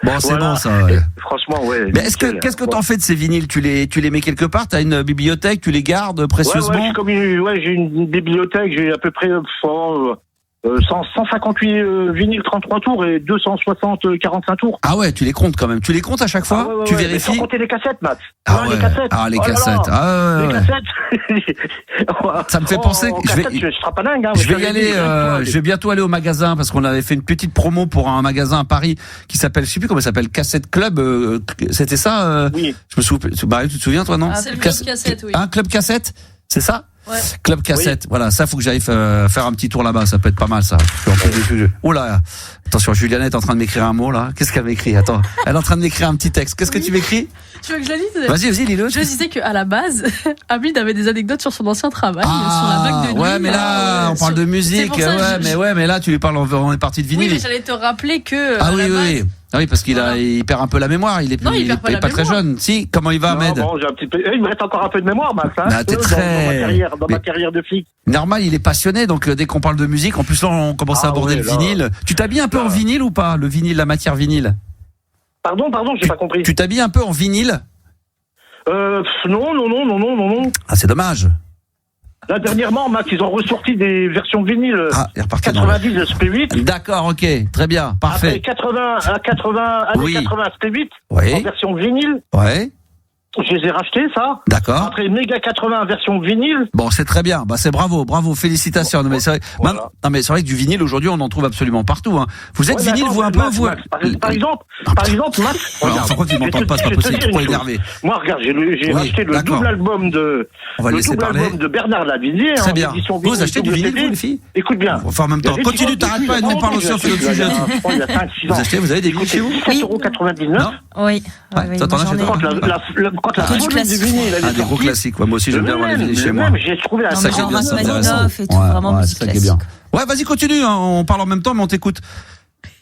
Bon, c'est bon, ça. Ouais. Franchement, ouais. Mais qu'est-ce que t'en fais de ces vinyles? Tu les mets quelque part? T'as une bibliothèque? Tu les gardes précieusement? J'ai une bibliothèque, j'ai à peu près 158 vinyles 33 tours et 260 45 tours. Ah ouais, tu les comptes quand même. Tu les comptes à chaque fois? Tu vérifies? Sans compter les cassettes, Max. Les cassettes. Les cassettes. Les cassettes. Ça me fait penser que je vais y aller. Je vais bientôt aller au magasin parce qu'on avait fait une petite promo pour un magasin à Paris qui s'appelle, je sais plus comment ça s'appelle, Cassette Club. C'était ça? Oui. Je me souviens. Bah, tu te souviens toi, non? C'est le Club Cassette, oui. Un Club Cassette, c'est ça? Ouais. Club Cassette, voilà, ça faut que j'aille faire un petit tour là-bas, ça peut être pas mal ça. Oh là, attention, Juliane est en train de m'écrire un mot là. Qu'est-ce qu'elle m'écrit? Attends, elle est en train de m'écrire un petit texte. Qu'est-ce que tu m'écris? Tu veux que je la lise? Vas-y, lis-le. Je disais qu'à la base, Abid avait des anecdotes sur son ancien travail, sur la vague de nuit. Ouais, mais là, on parle de musique. Mais là, tu lui parles, on est parti de vinyle. Oui, mais j'allais te rappeler que. Oui. Ah oui, parce qu'il il perd un peu la mémoire. Il est pas très jeune. Si, comment il va, Ahmed? Bon, il me reste encore un peu de mémoire, Max. Dans ma carrière de flic. Normal, il est passionné, donc dès qu'on parle de musique, en plus là, on commence à aborder le vinyle. Tu t'habilles un peu en vinyle ou pas? Le vinyle, la matière vinyle. Pardon, j'ai pas compris. Tu t'habilles un peu en vinyle? Non. Ah, c'est dommage. Là, dernièrement, Max, ils ont ressorti des versions vinyles. Ah, il est reparti 90 le SP8. D'accord, ok, très bien, parfait. Après 80, années 80 SP8. Oui. En version vinyle. Ouais. Je les ai rachetés, ça. D'accord. Après Méga 80 version vinyle. Bon, c'est très bien. Bah, c'est bravo, félicitations. Non, mais c'est vrai, Voilà. non, mais c'est vrai que du vinyle aujourd'hui, on en trouve absolument partout. Hein. Vous êtes vinyle, vous un peu, Max, vous. Par exemple, Max. Alors, par contre, il m'entend pas, c'est pas possible. Trop énervé. Moi, regarde, j'ai racheté le double album de. On va laisser parler. Album de Bernard Lavilliers. Très bien. Vous achetez du vinyle, vous, les filles? Écoute bien. Enfin, en même temps, continue, t'arrêtes pas, nous parlons sur le sujet. Vous avez des vinyles chez vous? 7,99 €. Oui. Toi, t'en achètes Quand la folie du vinyle, elle est des gros classiques. Moi aussi, j'aime bien avoir les vinyles chez moi. J'ai trouvé la Ça qui est bien, c'est intéressant. et tout, vraiment musique classique. Ouais, vas-y, continue. On parle en même temps, mais on t'écoute.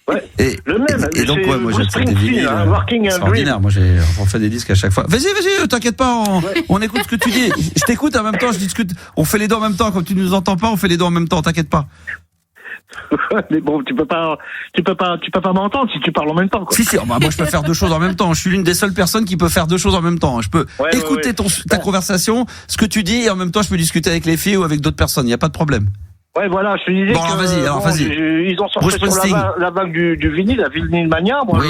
Ouais. Et donc, ouais, moi, j'achète des vinyles. C'est ordinaire. Moi, on fait des disques à chaque fois. Vas-y, t'inquiète pas. On écoute ce que tu dis. Je t'écoute en même temps, je discute. On fait les deux en même temps. Quand tu nous entends pas, on fait les deux en même temps. T'inquiète pas. Mais bon, tu peux pas m'entendre si tu parles en même temps, quoi. Si, moi je peux faire deux choses en même temps. Je suis l'une des seules personnes qui peut faire deux choses en même temps. Je peux écouter ta conversation, ce que tu dis, et en même temps je peux discuter avec les filles ou avec d'autres personnes. Il n'y a pas de problème. Ouais, voilà, je te disais. Bon, alors vas-y. Ils ont sorti sur la vague du vinyle, la Vinyle Mania. Moi,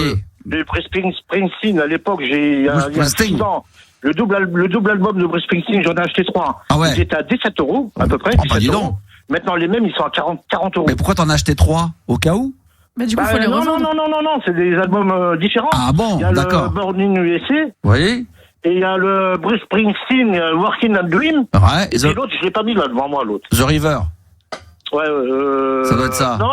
le Bruce Springsteen, à l'époque, il y a 6 ans. Le double album de Bruce Springsteen, j'en ai acheté 3. Ah ouais. Ils étaient à 17 € à peu près. Bah, dis donc. Maintenant, les mêmes, ils sont à 40 €. Mais pourquoi t'en as acheté 3 au cas où? Mais du coup, faut les revendre. Non, c'est des albums différents. Ah bon, d'accord. Il y a le Born in USA. Oui. Et il y a le Bruce Springsteen, Working on Dream. Ouais. Et l'autre, je l'ai pas mis là devant moi, l'autre. The River. Ouais, ça doit être ça. Non,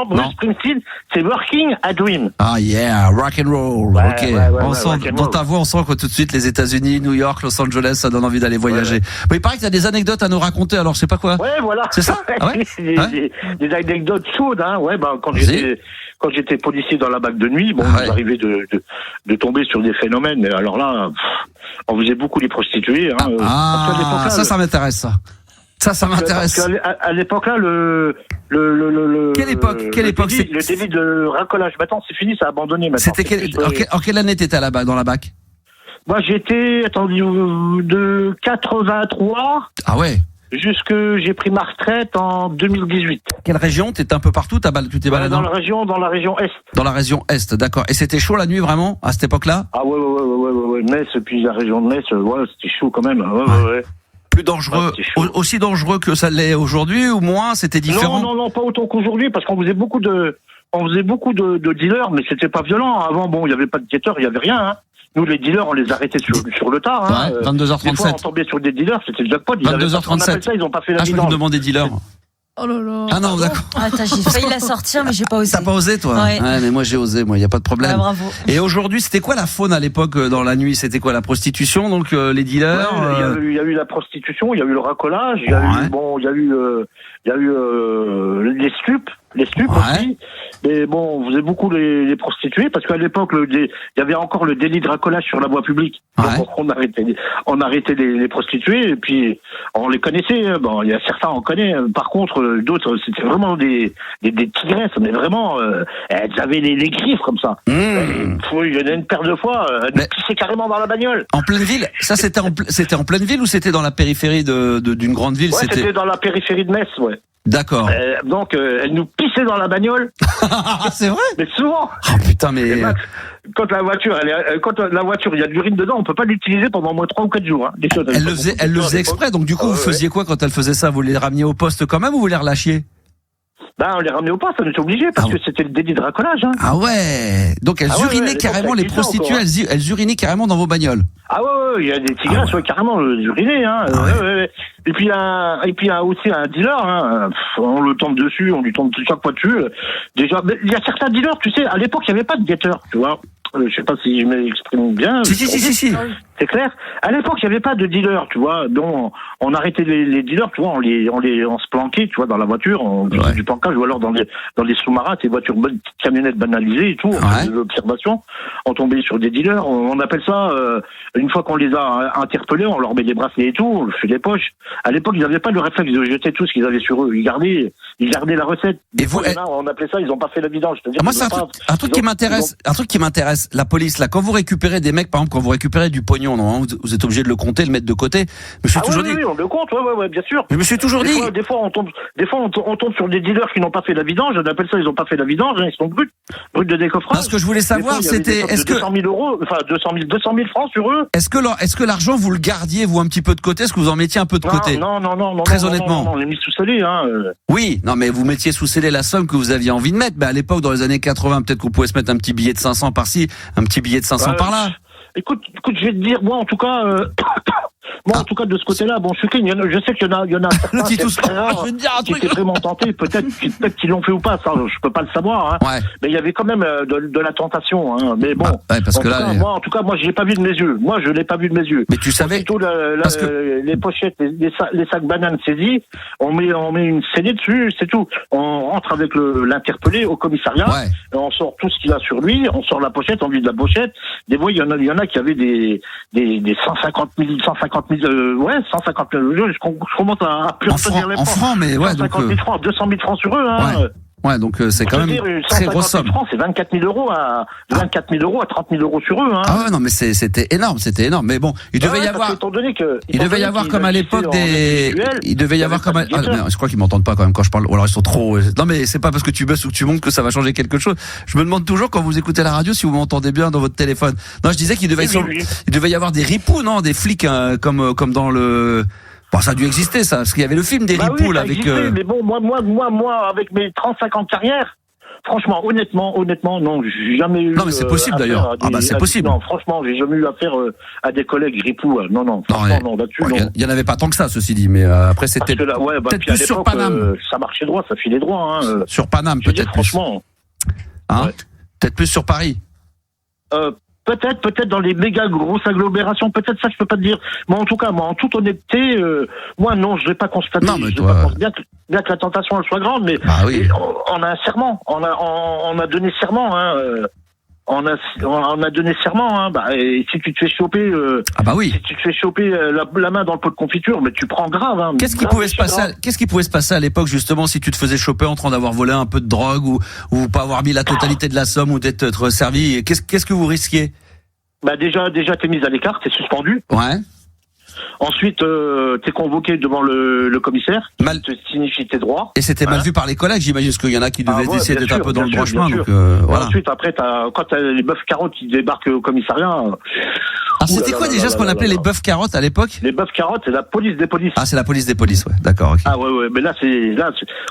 Bruce Springsteen, c'est Working a Dream. Ah yeah, rock and roll. Ouais, ok. On sent dans ta voix, on sent que tout de suite les États-Unis, New York, Los Angeles, ça donne envie d'aller voyager. Ouais. Mais il paraît que t'as des anecdotes à nous raconter. Alors, je sais pas quoi. Ouais, voilà. C'est ça. Ah ouais des anecdotes chaudes, hein. Ouais, quand j'étais policier dans la BAC de nuit, bon, il m'arrivait de tomber sur des phénomènes. Mais alors là, on faisait beaucoup les prostituées. Hein, ça m'intéresse, ça. Ça m'intéresse. Parce qu'à l'époque-là, Quelle époque le délit de racolage. Maintenant, c'est fini, c'est abandonné. En quelle année t'étais dans la BAC? Moi, j'étais, de 83. Ah ouais. J'ai pris ma retraite en 2018. Quelle région? T'étais un peu partout, tu t'es baladé dans la région Est. Dans la région Est, d'accord. Et c'était chaud la nuit vraiment, à cette époque-là? Ah ouais, Metz, puis la région de Metz, c'était chaud quand même. Ouais. Plus dangereux, aussi dangereux que ça l'est aujourd'hui ou moins? C'était différent? Non, pas autant qu'aujourd'hui, parce qu'on faisait beaucoup de dealers, mais c'était pas violent. Avant, bon, il y avait pas de guetteurs, il y avait rien. Hein. Nous, les dealers, on les arrêtait sur le tard. Hein. Ouais, 22h37. Des fois, on tombait sur des dealers, c'était le jackpot. 22h37. Ils ont pas fait la je me demandais dealer. Oh là là. Ah non, d'accord. Attends, j'ai failli la sortir, mais j'ai pas osé. T'as pas osé, toi? Ouais, mais moi, j'ai osé, y a pas de problème. Ouais, bravo. Et aujourd'hui, c'était quoi la faune à l'époque dans la nuit? C'était quoi, la prostitution, donc, les dealers? Il y a eu la prostitution, il y a eu le racolage, il y a eu les stupes aussi. Mais bon, on faisait beaucoup les prostituées parce qu'à l'époque, il y avait encore le délit de racolage sur la voie publique. Donc on arrêtait les prostituées et puis on les connaissait. Bon, il y a certains on connaît. Par contre, d'autres, c'était vraiment des tigresses. Mais vraiment, elles avaient les griffes comme ça. Il y en a une paire de fois, elles pissaient carrément dans la bagnole. En pleine ville? Ça, c'était en pleine ville ou c'était dans la périphérie d'une grande ville? Ouais, c'était dans la périphérie de Metz, ouais. D'accord. Donc, elle nous pissait dans la bagnole. C'est vrai? Mais souvent. Oh putain, mais. Max, quand la voiture, il y a de l'urine dedans, on peut pas l'utiliser pendant au moins 3 ou 4 jours. Hein. Elle le faisait exprès. Donc, du coup, vous faisiez quoi quand elle faisait ça? Vous les rameniez au poste quand même ou vous les relâchiez? On les ramenait au poste, on était obligé parce que c'était le délit de racolage. Hein. Ah ouais. Donc elles urinaient carrément, les prostituées, elles urinaient carrément dans vos bagnoles. Ah ouais, il y a des tigresses, carrément urinaient. Hein. Et puis il y a aussi un dealer. Hein. On le tombe dessus, on lui tombe chaque fois dessus. Déjà, il y a certains dealers, tu sais, à l'époque il n'y avait pas de guetteurs, tu vois. Je sais pas si je m'exprime bien. Si. C'est clair. À l'époque, il n'y avait pas de dealers, tu vois. Donc, on arrêtait les dealers, tu vois. On se planquait, tu vois, dans la voiture. On faisait du planquage ou alors dans les sous-marins, ces voitures, camionnettes banalisées et tout. On faisait des observations. On tombait sur des dealers. On appelle ça, une fois qu'on les a interpellés, on leur met des bracelets et tout. On leur fait des poches. À l'époque, ils n'avaient pas le réflexe de jeter tout ce qu'ils avaient sur eux. Ils gardaient la recette. Et vous, on appelait ça, ils n'ont pas fait la vidange. Moi, c'est un truc qui m'intéresse. La police, là, quand vous récupérez des mecs, par exemple, quand vous récupérez du pognon, millions. Non, vous êtes obligé de le compter, le mettre de côté. Je me suis toujours dit. Oui, on le compte, ouais, bien sûr. Je me suis toujours dit. Des fois, on tombe sur des dealers qui n'ont pas fait la vidange. On appelle ça, ils n'ont pas fait la vidange. Ils sont bruts de décoffrage. Ce que je voulais savoir, c'était, est-ce que 200 000 francs sur eux. Est-ce que l'argent vous le gardiez vous un petit peu de côté? Est-ce que vous en mettiez un peu de côté? Non. Très honnêtement. Non, on l'a mis sous scellé, hein. Oui, non, mais vous mettiez sous scellé la somme que vous aviez envie de mettre. À l'époque, dans les années 80, peut-être qu'on pouvait se mettre un petit billet de 500 par-ci, un petit billet de 500 par-là. Écoute, je vais te dire, moi, en tout cas, en tout cas, de ce côté-là, bon, je sais qu'il y en a certains qui étaient vraiment tentés, peut-être qu'ils l'ont fait ou pas, ça, je peux pas le savoir, hein. Ouais. Mais il y avait quand même de la tentation, hein. Mais bon, parce que là, moi, je l'ai pas vu de mes yeux. Moi, je l'ai pas vu de mes yeux. Mais tu savais plutôt les pochettes, les sacs bananes saisis, on met une scellée dessus, c'est tout. On rentre avec l'interpellé au commissariat, et on sort tout ce qu'il a sur lui, on sort la pochette, on vide la pochette. Des fois, il y en a qui avaient des 150 000, 150 000 je commence à plus retenir les francs. En francs, mais ouais, 150 000 francs, 200 000 francs sur eux, hein. Ouais, donc c'est quand même très grosse somme. 150 000 francs, c'est 24 000 euros à 30 000 euros sur eux, hein. Ah ouais, non, mais c'était énorme. Mais bon, il devait y avoir comme à l'époque je crois qu'ils m'entendent pas quand même quand je parle, ou alors ils sont trop, non mais c'est pas parce que tu baisses ou que tu montes que ça va changer quelque chose. Je me demande toujours quand vous écoutez la radio si vous m'entendez bien dans votre téléphone. Non, je disais qu'il devait y avoir des ripoux, non, des flics, comme dans le, bon, ça a dû exister, ça, parce qu'il y avait le film des ripoux, là, avec. Mais bon, moi, avec mes 35 ans de carrière, franchement, honnêtement, non, j'ai jamais eu. Non, mais c'est possible d'ailleurs. C'est possible. Non, franchement, j'ai jamais eu affaire à des collègues ripoux. Non, franchement, là-dessus, non. Il y en avait pas tant que ça, ceci dit, mais après c'était. Peut-être plus sur Paname. Ça marchait droit, ça filait droit, hein. Sur Paname, peut-être plus. Franchement. Hein? Ouais. Peut-être plus sur Paris. Peut-être dans les méga grosses agglomérations, peut-être ça je peux pas te dire. Mais en tout cas, moi, en toute honnêteté, moi non, je l'ai pas constaté. Non, mais bien que la tentation elle soit grande, mais on a un serment, on a donné serment, hein. On a donné serment, hein. Et si tu te fais choper, si tu te fais choper la main dans le pot de confiture, mais tu prends grave, hein. Qu'est-ce qui pouvait se passer à l'époque, justement, si tu te faisais choper en train d'avoir volé un peu de drogue ou pas avoir mis la totalité de la somme ou d'être servi? Qu'est-ce que vous risquiez? Déjà, t'es mis à l'écart, t'es suspendu. Ouais. Ensuite, t'es convoqué devant le commissaire. Te signifie tes droits. Et c'était mal vu par les collègues, j'imagine, parce qu'il y en a qui devaient essayer d'être un peu dans le droit chemin. Donc, voilà. Ensuite, après, quand t'as les bœufs carottes qui débarquent au commissariat. C'était quoi déjà ce qu'on appelait les bœufs carottes à l'époque? Les bœufs carottes, c'est la police des polices. Ah, c'est la police des polices, ouais. D'accord, ok. Ah ouais, mais là,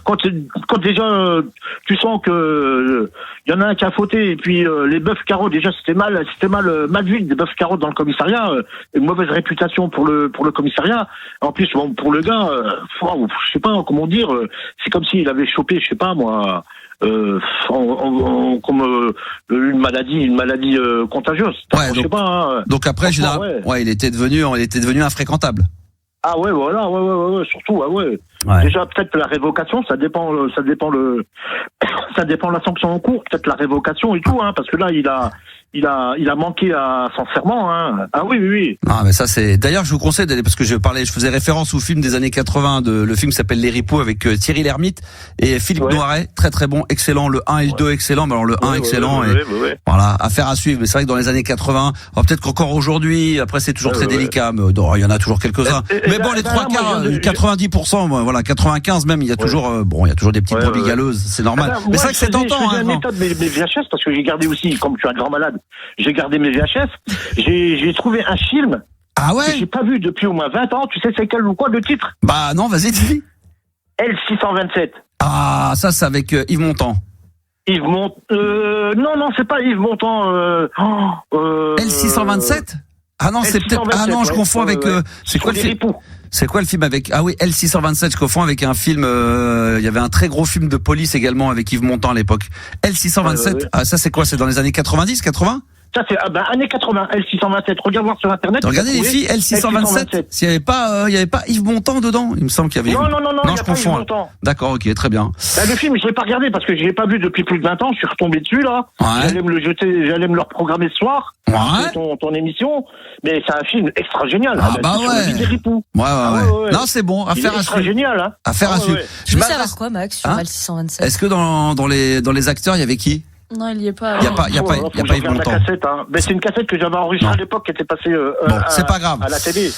quand déjà, tu sens que il y en a un qui a fauté, et puis les bœufs carottes, déjà, c'était mal vu, des bœufs carottes dans le commissariat, une mauvaise réputation pour le commissariat. En plus, bon, pour le gars, je sais pas comment dire, c'est comme s'il avait chopé, je sais pas moi, comme une maladie contagieuse. Ouais, je sais pas. Hein. Donc après, il était devenu infréquentable. Ah ouais, voilà, ouais, surtout, ouais. Déjà, peut-être la révocation, ça dépend la sanction en cours, peut-être la révocation et tout, hein, parce que là, il a manqué à son serment, hein. Ah oui. Ah, mais ça, c'est, d'ailleurs, je vous conseille d'aller, parce que je faisais référence au film des années 80, le film s'appelle Les Ripoux avec Thierry Lhermitte et Philippe Noiret, très très bon, excellent, le 1 et le 2 excellent, mais alors le 1 excellent, voilà, affaire à suivre, mais c'est vrai que dans les années 80, peut-être qu'encore aujourd'hui, après c'est toujours très délicat, mais il y en a toujours quelques-uns, mais bon, les trois quarts, 90%, voilà, 95 même, il y a toujours, il y a toujours des petites brebis galeuses, c'est normal. Mais c'est vrai que c'est tentant, hein. J'ai un état de mes VHS, parce que j'ai gardé aussi, comme tu es un grand malade, j'ai gardé mes VHS, j'ai trouvé un film. Ah ouais? Que j'ai pas vu depuis au moins 20 ans, tu sais c'est quel ou quoi le titre? Non, vas-y, dis. L627. Ah, ça c'est avec Yves Montand. Non, c'est pas Yves Montand. L627? Ah non, c'est peut-être. Ah non, je confonds avec. C'est quoi le film? C'est quoi le film avec? Ah oui, L627, je confonds avec un film. Il y avait un très gros film de police également avec Yves Montand à l'époque. L627. Ah, ça c'est quoi? C'est dans les années 90, 80? Ça c'est années 80. L627. Regarde voir sur internet. Regardez les filles. L627. S'il y avait pas, Yves Montand dedans. Il me semble qu'il y avait. Non, je confonds. D'accord, ok, très bien. Le film, je l'ai pas regardé parce que je l'ai pas vu depuis plus de 20 ans. Je suis retombé dessus là. Ouais. J'allais me le jeter, j'allais me le reprogrammer ce soir. Ouais. Ton émission. Mais c'est un film extra génial. Ouais. Non, c'est bon. Affaire à suivre. Génial, hein. Affaire à suivre. Je veux savoir quoi, Max, sur L627? Est-ce que dans les acteurs, il y avait qui? Non, il n'y est pas. Il n'y a pas eu longtemps. Mais c'est une cassette que j'avais enregistrée à l'époque qui était passée c'est pas grave. À la télé.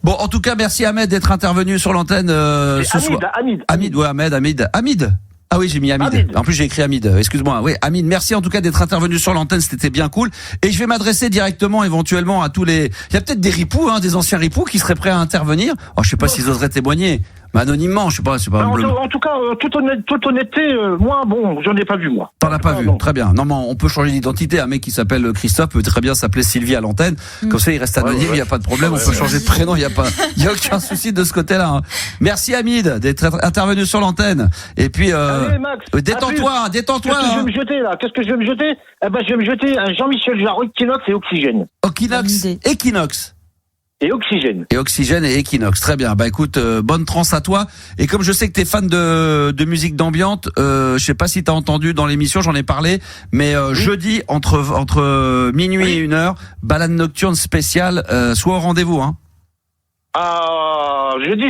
Bon, en tout cas, merci Ahmed d'être intervenu sur l'antenne ce soir. Hamid. Ah oui, j'ai mis Hamid. En plus, j'ai écrit Hamid. Excuse-moi. Oui, Hamid, merci en tout cas d'être intervenu sur l'antenne. C'était bien cool. Et je vais m'adresser directement, éventuellement, à tous les... Il y a peut-être des ripoux, des anciens ripoux qui seraient prêts à intervenir. Oh, je sais pas s'ils oseraient témoigner. Mais anonymement, je sais pas, c'est pas. En tout cas, toute honnêteté, moi, j'en ai pas vu, moi. T'en as pas vu, très bien. Non, mais on peut changer d'identité. Un mec qui s'appelle Christophe peut très bien s'appeler Sylvie à l'antenne. Comme ça, il reste anonyme, il y a pas de problème. On peut changer de prénom, il y a aucun souci de ce côté-là. Merci Hamid d'être intervenu sur l'antenne. Et puis, allez, Max, détends-toi. Qu'est-ce que je vais me jeter là ? Qu'est-ce que je vais me jeter ? Je vais me jeter un Jean-Michel Jarre, Equinox et Oxygène. Equinox. Et Oxygène. Et Equinox. Très bien. Bah écoute, bonne transe à toi. Et comme je sais que t'es fan de musique d'ambiante, je sais pas si t'as entendu dans l'émission, j'en ai parlé, mais jeudi entre minuit et 1h, balade nocturne spéciale, sois au rendez-vous, hein.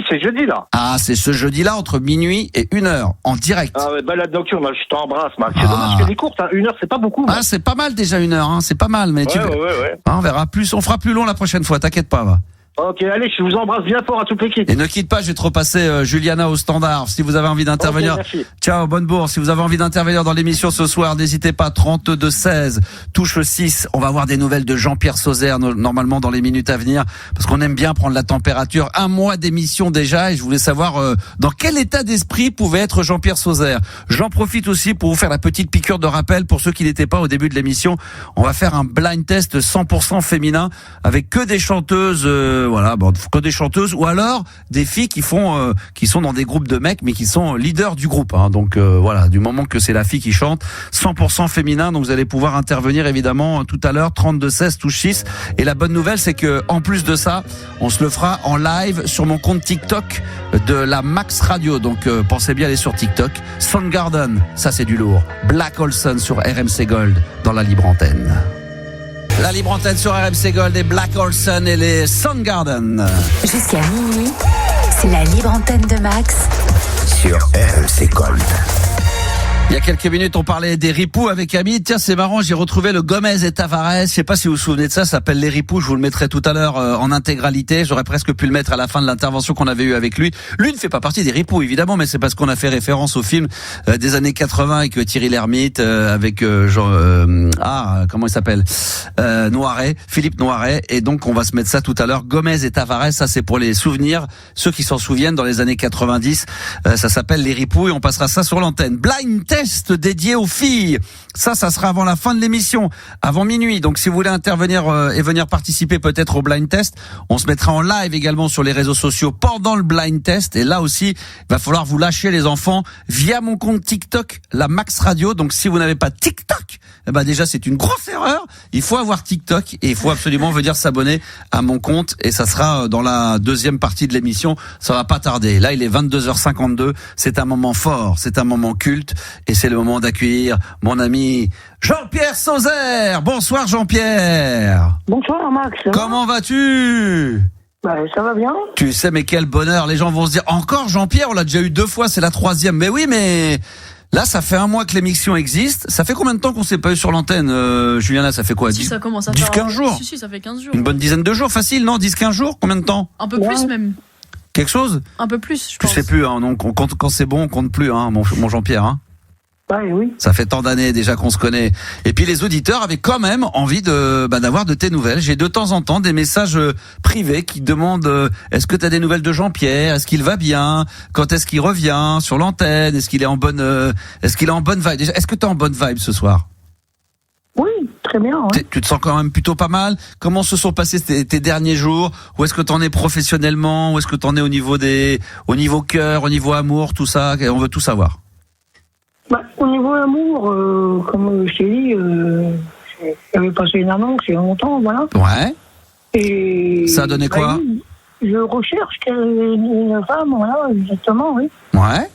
C'est jeudi là. Ah, c'est ce jeudi-là entre minuit et 1h en direct. Ah ouais, balade nocturne, je t'embrasse, Max. C'est dommage qu'elle est courte, 1 heure, c'est pas beaucoup. Ah, c'est pas mal déjà 1h, c'est pas mal, mais ouais. On verra plus, on fera plus long la prochaine fois, t'inquiète pas, va. Ok, allez, je vous embrasse bien fort à toute l'équipe. Et ne quitte pas, je vais te repasser Juliana au standard. Si vous avez envie d'intervenir. Okay, ciao, bonne bourse. Si vous avez envie d'intervenir dans l'émission ce soir, n'hésitez pas, 32-16, touche 6. On va avoir des nouvelles de Jean-Pierre Sauzère, normalement dans les minutes à venir, parce qu'on aime bien prendre la température. 1 mois d'émission déjà, et je voulais savoir dans quel état d'esprit pouvait être Jean-Pierre Sauzère. J'en profite aussi pour vous faire la petite piqûre de rappel pour ceux qui n'étaient pas au début de l'émission. On va faire un blind test 100% féminin avec que des chanteuses, que des chanteuses ou alors des filles qui sont dans des groupes de mecs mais qui sont leaders du groupe, hein. Donc voilà, du moment que c'est la fille qui chante, 100% féminin, donc vous allez pouvoir intervenir évidemment tout à l'heure, 32-16 touche 6. Et la bonne nouvelle, c'est que en plus de ça, on se le fera en live sur mon compte TikTok de la Max Radio. Donc pensez bien aller sur TikTok. Soundgarden, ça c'est du lourd. Black Olson sur RMC Gold dans la libre antenne. La libre antenne sur RMC Gold et Black Olson et les Soundgarden. Jusqu'à minuit, c'est la libre antenne de Max sur RMC Gold. Il y a quelques minutes, on parlait des ripoux avec Hamid. Tiens, c'est marrant, j'ai retrouvé le Gomez et Tavares. Je sais pas si vous vous souvenez de ça, ça s'appelle Les Ripoux. Je vous le mettrai tout à l'heure en intégralité. J'aurais presque pu le mettre à la fin de l'intervention qu'on avait eue avec lui. Lui ne fait pas partie des ripoux, évidemment, mais c'est parce qu'on a fait référence au film des années 80 avec Thierry Lhermitte, avec comment il s'appelle, Noiret, Philippe Noiret. Et donc, on va se mettre ça tout à l'heure. Gomez et Tavares, ça c'est pour les souvenirs. Ceux qui s'en souviennent dans les années 90, ça s'appelle Les Ripoux et on passera ça sur l'antenne. Blind test dédié aux filles. Ça sera avant la fin de l'émission, avant minuit. Donc si vous voulez intervenir et venir participer peut-être au blind test, on se mettra en live également sur les réseaux sociaux pendant le blind test. Et là aussi, il va falloir vous lâcher les enfants via mon compte TikTok, la Max Radio. Donc si vous n'avez pas TikTok, déjà c'est une grosse erreur. Il faut avoir TikTok et il faut absolument venir s'abonner à mon compte. Et ça sera dans la deuxième partie de l'émission. Ça va pas tarder. Là, il est 22h52. C'est un moment fort, c'est un moment culte. Et c'est le moment d'accueillir mon ami Jean-Pierre Sauzère. Bonsoir Jean-Pierre. Bonsoir Max. Comment vas-tu ? Ça va bien. Tu sais, mais quel bonheur. Les gens vont se dire, encore Jean-Pierre, on l'a déjà eu 2 fois, c'est la 3e. Mais oui, mais là, ça fait 1 mois que l'émission existe. Ça fait combien de temps qu'on s'est pas eu sur l'antenne, Juliana? Ça fait quoi? Ça commence à 10-15 jours. Si, ça fait 15 jours. Une bonne dizaine de jours, facile, non? 10-15 jours? Combien de temps? Un peu plus même. Quelque chose? Un peu plus, je pense. Tu sais plus, hein. Donc, quand c'est bon, on compte plus, hein, mon Jean-Pierre, hein. Oui. Ça fait tant d'années déjà qu'on se connaît. Et puis les auditeurs avaient quand même envie d'avoir de tes nouvelles. J'ai de temps en temps des messages privés qui demandent est-ce que tu as des nouvelles de Jean-Pierre? Est-ce qu'il va bien? Quand est-ce qu'il revient sur l'antenne? Est-ce qu'il est en bonne vibe? Déjà, est-ce que tu es en bonne vibe ce soir? Oui, très bien. Ouais. Tu te sens quand même plutôt pas mal. Comment se sont passés tes derniers jours? Où est-ce que tu en es professionnellement? Où est-ce que tu en es au niveau cœur, au niveau amour, tout ça? On veut tout savoir. Au niveau amour, comme je t'ai dit, j'avais passé une annonce il y a longtemps, voilà. Ouais. Et ça a donné quoi? Je recherche une femme, voilà, exactement, oui. Ouais.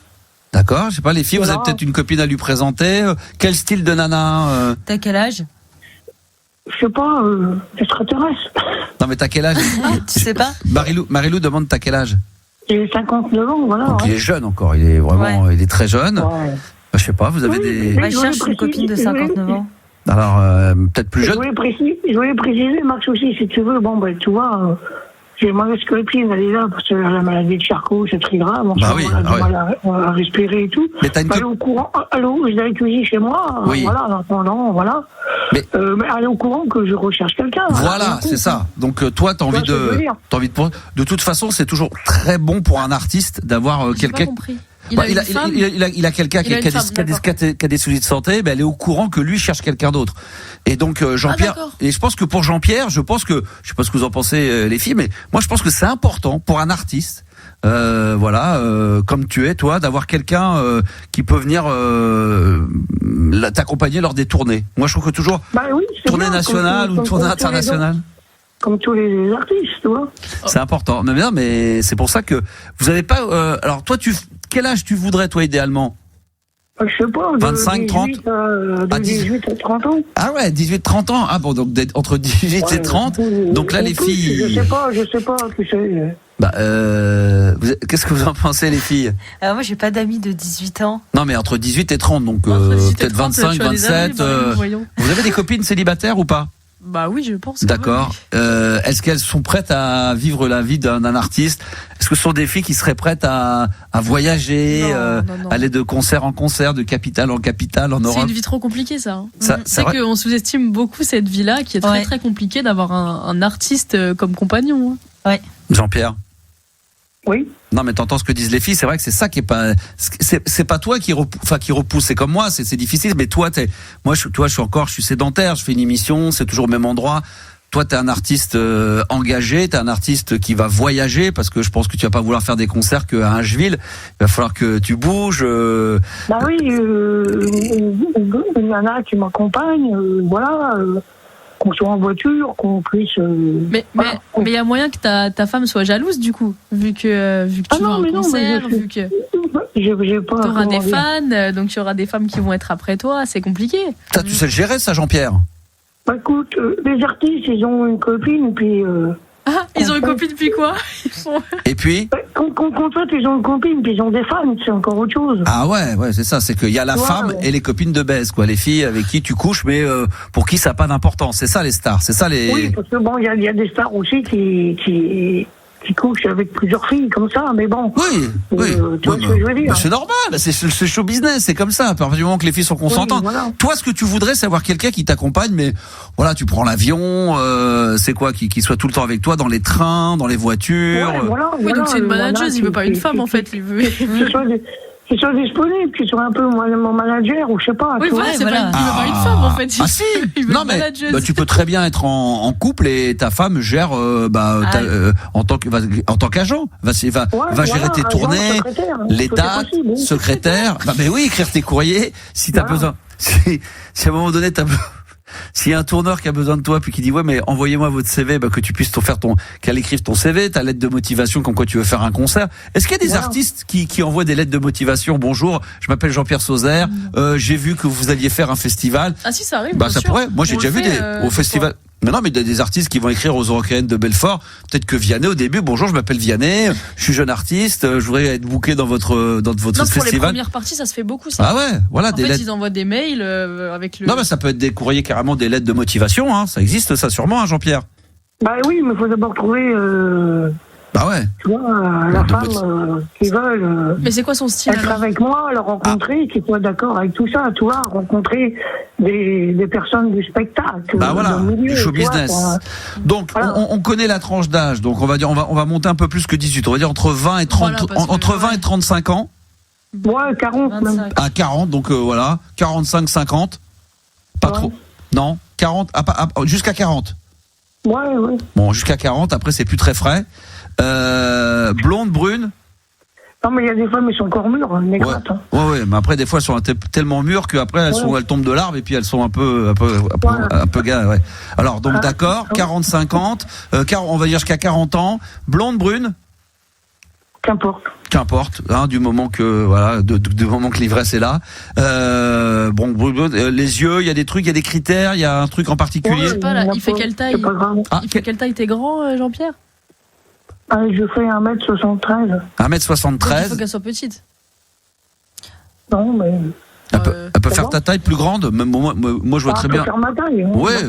D'accord, je sais pas, les filles, voilà. Vous avez peut-être une copine à lui présenter. Quel style de nana T'as quel âge? Je sais pas, extraterrestre. Non mais t'as quel âge? Tu sais pas? Marilou demande t'as quel âge? J'ai 59 ans, voilà. Donc ouais. Il est jeune encore, il est vraiment, il est très jeune. Ouais. Je sais pas, vous avez des... Bah, je cherche une copine de 59 ans. Alors, peut-être plus jeune. Je voulais préciser, Max, aussi, si tu veux. Bon, tu vois, j'ai mauvaise copine, elle est là, parce que la maladie de Charcot, c'est très grave. On a du mal à respirer et tout. Mais t'as une elle est au courant. Allô, je l'ai cuisine chez moi. Oui. Voilà, en attendant, voilà. Mais elle est au courant que je recherche quelqu'un. Voilà, c'est ça. Donc, toi, t'as envie de toute façon, c'est toujours très bon pour un artiste d'avoir quelqu'un. Il a quelqu'un qui a des soucis de santé, elle est au courant que lui cherche quelqu'un d'autre. Et donc Jean-Pierre, et je pense que pour Jean-Pierre, je sais pas ce que vous en pensez les filles, mais moi je pense que c'est important pour un artiste, comme tu es toi, d'avoir quelqu'un qui peut venir t'accompagner lors des tournées. Moi je trouve que toujours tournée nationale ou tournée internationale. Comme tous les artistes, tu vois. C'est important. Mais c'est pour ça que vous avez pas. Alors toi, quel âge tu voudrais toi idéalement? Je sais pas. 25, 30 18 et 30 ans. Ah ouais, 18, 30 ans. Ah bon, donc entre 18 et 30. Donc là, les filles. Je sais pas, tu sais. Qu'est-ce que vous en pensez, les filles? Moi, j'ai pas d'amis de 18 ans. Non, mais entre 18 et 30, donc peut-être 25, 27. Vous avez des copines célibataires ou pas? Bah oui, je pense. D'accord. Est-ce qu'elles sont prêtes à vivre la vie d'un artiste? Est-ce que ce sont des filles qui seraient prêtes à voyager, non. aller de concert en concert, de capitale en capitale en Europe? C'est une vie trop compliquée, ça. C'est qu'on sous-estime beaucoup cette vie-là, qui est très très compliquée d'avoir un artiste comme compagnon. Ouais. Jean-Pierre. Oui. Non, mais t'entends ce que disent les filles. C'est vrai que c'est ça qui est pas, c'est pas toi qui repousse. C'est comme moi, c'est difficile. Mais toi, je suis sédentaire. Je fais une émission, c'est toujours au même endroit. Toi, t'es un artiste engagé. T'es un artiste qui va voyager parce que je pense que tu vas pas vouloir faire des concerts qu'à Ingeville. Il va falloir que tu bouges. Bah oui, une nana qui m'accompagne, voilà. Qu'on soit en voiture, qu'on puisse. Mais il y a moyen que ta femme soit jalouse du coup, vu que tu vas en concert, vu que tu auras des fans, donc il y aura des femmes qui vont être après toi, c'est compliqué. Ça, tu sais le gérer, ça, Jean-Pierre? Bah écoute, les artistes, ils ont une copine, puis. Ils ont une copine, puis quoi? Et puis qu'en fait, ils ont une copine, puis ils ont des fans, c'est encore autre chose. Ah ouais, c'est ça, c'est qu'il y a la femme et les copines de baise, quoi. Les filles avec qui tu couches, mais pour qui ça n'a pas d'importance. C'est ça les stars, c'est ça les. Oui, parce que bon, il y a des stars aussi qui couchent avec plusieurs filles comme ça, mais bon. Oui. Tu vois ce que je veux dire. C'est normal, c'est show business, c'est comme ça. À partir du moment que les filles sont consentantes. Oui, voilà. Toi, ce que tu voudrais, c'est avoir quelqu'un qui t'accompagne, mais voilà, tu prends l'avion, c'est quoi, qui soit tout le temps avec toi dans les trains, dans les voitures. Oui, donc c'est une manageuse, il veut pas une femme en fait, il veut. Qu'ils soient disponibles, qu'ils soient un peu mon manager ou je sais pas. Oui, voilà, il veut pas une femme en fait. Ah si. Non mais tu peux très bien être en couple et ta femme gère en tant qu'agent va gérer tes tournées, les dates, secrétaire. Mais oui, écrire tes courriers si t'as besoin. Si à un moment donné s'il y a un tourneur qui a besoin de toi puis qui dit mais envoyez-moi votre CV, que tu puisses qu'elle écrive ton CV, ta lettre de motivation comme quoi tu veux faire un concert. Est-ce qu'il y a des artistes qui envoient des lettres de motivation? Bonjour, je m'appelle Jean-Pierre Sauzère, j'ai vu que vous alliez faire un festival. Ah si, ça arrive. Ça pourrait. Moi j'ai déjà vu au festival. Mais non, mais des artistes qui vont écrire aux Européennes de Belfort. Peut-être que Vianney au début. Bonjour, je m'appelle Vianney. Je suis jeune artiste. Je voudrais être booké dans votre festival. Pour les premières parties, ça se fait beaucoup. Ça. Ah ouais, voilà. En fait, ils envoient des mails avec le. Non, mais ça peut être des courriers carrément, des lettres de motivation. Hein. Ça existe, ça sûrement, hein, Jean-Pierre. Bah oui, mais il faut d'abord trouver. Bah ouais. Tu vois, la femme qui veulent. Mais c'est quoi son style être avec moi, le rencontrer, qui soit d'accord avec tout ça, tu vois, rencontrer des personnes du spectacle. Bah voilà, milieu, du show business. Donc on connaît la tranche d'âge, donc on va dire on va monter un peu plus que 18, on va dire entre 20 et 30 entre 20 et 35 ans. Ouais, 40 25. Même. À 40, donc voilà, 45 50. Pas trop. Non, 40 jusqu'à 40. Ouais. Bon, jusqu'à 40, après c'est plus très frais. Blonde, brune. Non, mais il y a des femmes qui sont encore mûres, négrates. Ouais, mais après des fois elles sont tellement mûres qu'après elles tombent de l'arbre et puis elles sont un peu gars, ouais. Alors donc d'accord, 40 50, on va dire jusqu'à 40 ans, blonde, brune. Qu'importe, hein, du moment que du moment que l'ivresse est là. Les yeux, il y a des trucs, il y a des critères, il y a un truc en particulier. Je sais pas là, il fait quelle taille? Quelle taille? T'es grand, Jean-Pierre? Je fais 1m73. 1m73. Il faut qu'elle soit petite. Non, mais. Elle peut faire ta taille plus grande. Même moi, je vois très bien. Elle peut faire ma taille. Ouais.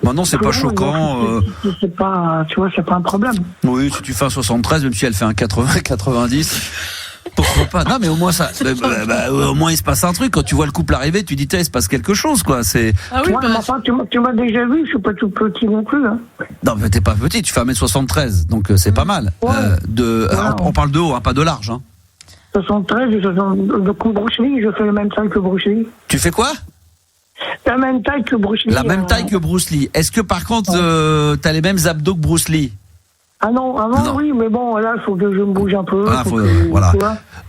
Maintenant, c'est pas choquant. C'est pas, tu vois, c'est pas un problème. Oui, si tu fais un 73, même si elle fait un 80, 90. Pourquoi pas? Non, mais au moins ça, au moins il se passe un truc. Quand tu vois le couple arriver, tu dis, il se passe quelque chose, quoi. C'est. Ah oui, enfin, tu m'as déjà vu, je suis pas tout petit non plus. Hein. Non, mais t'es pas petit, tu fais 1m73, donc c'est pas mal. Ouais. On parle de haut, hein, pas de large. Hein. 73, donc Bruce Lee, je fais la même taille que Bruce Lee. Tu fais quoi? La même taille que Bruce Lee. La même taille que Bruce Lee. Est-ce que par contre, t'as les mêmes abdos que Bruce Lee? Ah non, avant oui, mais bon, là, il faut que je me bouge un peu. Voilà.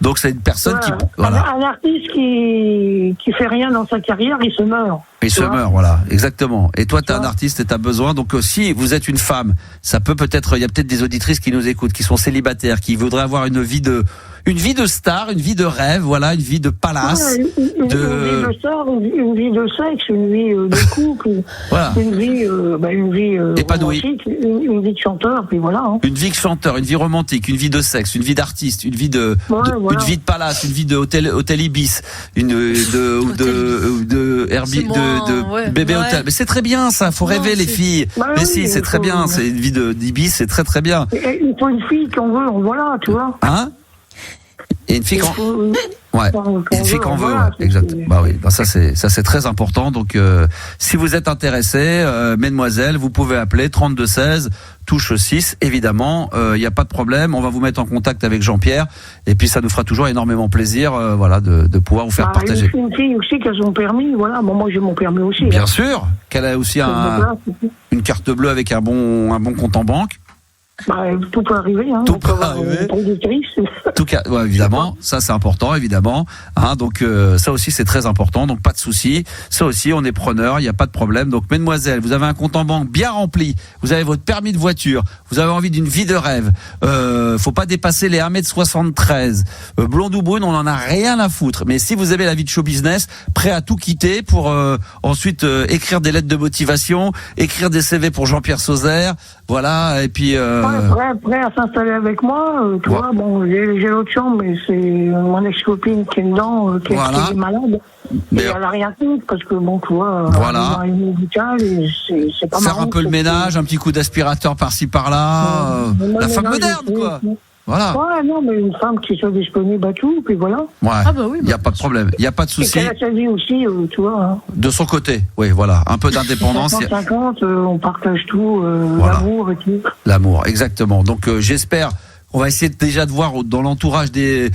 Donc c'est une personne qui... Voilà. Un artiste qui fait rien dans sa carrière, il se meurt. Il se meurt, voilà, exactement. Et toi, t'es un artiste et t'as besoin. Donc si vous êtes une femme, ça peut peut-être... Il y a peut-être des auditrices qui nous écoutent, qui sont célibataires, qui voudraient avoir une vie de star, une vie de rêve, voilà, une vie de palace. Une vie de star, une vie de sexe, une vie de couple, voilà. une vie épanouie, une vie de chanteur, puis voilà. Hein. Une vie de chanteur, une vie romantique, une vie de sexe, une vie d'artiste, une vie de vie de palace, une vie de hôtel Ibis, bébé hôtel. Mais c'est très bien ça, faut rêver les filles. Mais si, c'est très bien, c'est une vie d'Ibis, c'est très très bien. Il faut une fille qu'on veut, voilà, tu vois. Hein? Et une fille une fille qu'on veut, exactement. Bah oui, ça c'est très important. Donc si vous êtes intéressé, mesdemoiselles, vous pouvez appeler 32 16 touche 6. Évidemment, il y a pas de problème. On va vous mettre en contact avec Jean-Pierre, et puis ça nous fera toujours énormément plaisir, de pouvoir vous faire partager. Une fille aussi qui a son permis, voilà. Bon, moi j'ai mon permis aussi. Bien sûr, qu'elle a aussi une carte bleue avec un bon compte en banque. Tout peut arriver, hein. Tout peut arriver. Tout cas, évidemment, ça c'est important, évidemment. Hein, donc ça aussi c'est très important. Donc pas de souci. Ça aussi on est preneur, il n'y a pas de problème. Donc mesdemoiselles, vous avez un compte en banque bien rempli, vous avez votre permis de voiture, vous avez envie d'une vie de rêve. Faut pas dépasser les 1m73. Blonde ou brune, on en a rien à foutre. Mais si vous avez la vie de show business, prêt à tout quitter pour ensuite écrire des lettres de motivation, écrire des CV pour Jean-Pierre Sauzère, voilà. Et puis prêt à s'installer avec moi, tu vois, bon, j'ai l'autre chambre, mais c'est mon ex-copine qui est dedans, qui est malade. Mais elle a rien contre, parce que bon, tu vois, voilà. C'est pas faire un peu le ménage, un petit coup d'aspirateur par-ci par-là, la femme moderne, quoi. Voilà. Ouais, non, mais une femme qui soit disponible à tout, puis voilà. Ouais. Ah bah oui, il n'y a pas de problème, il n'y a pas de souci. Et qu'elle a sa vie aussi, tu vois. Hein. De son côté, oui, voilà, un peu d'indépendance. 50-50, on partage tout, l'amour et tout. L'amour, exactement. Donc j'espère. On va essayer déjà de voir dans l'entourage de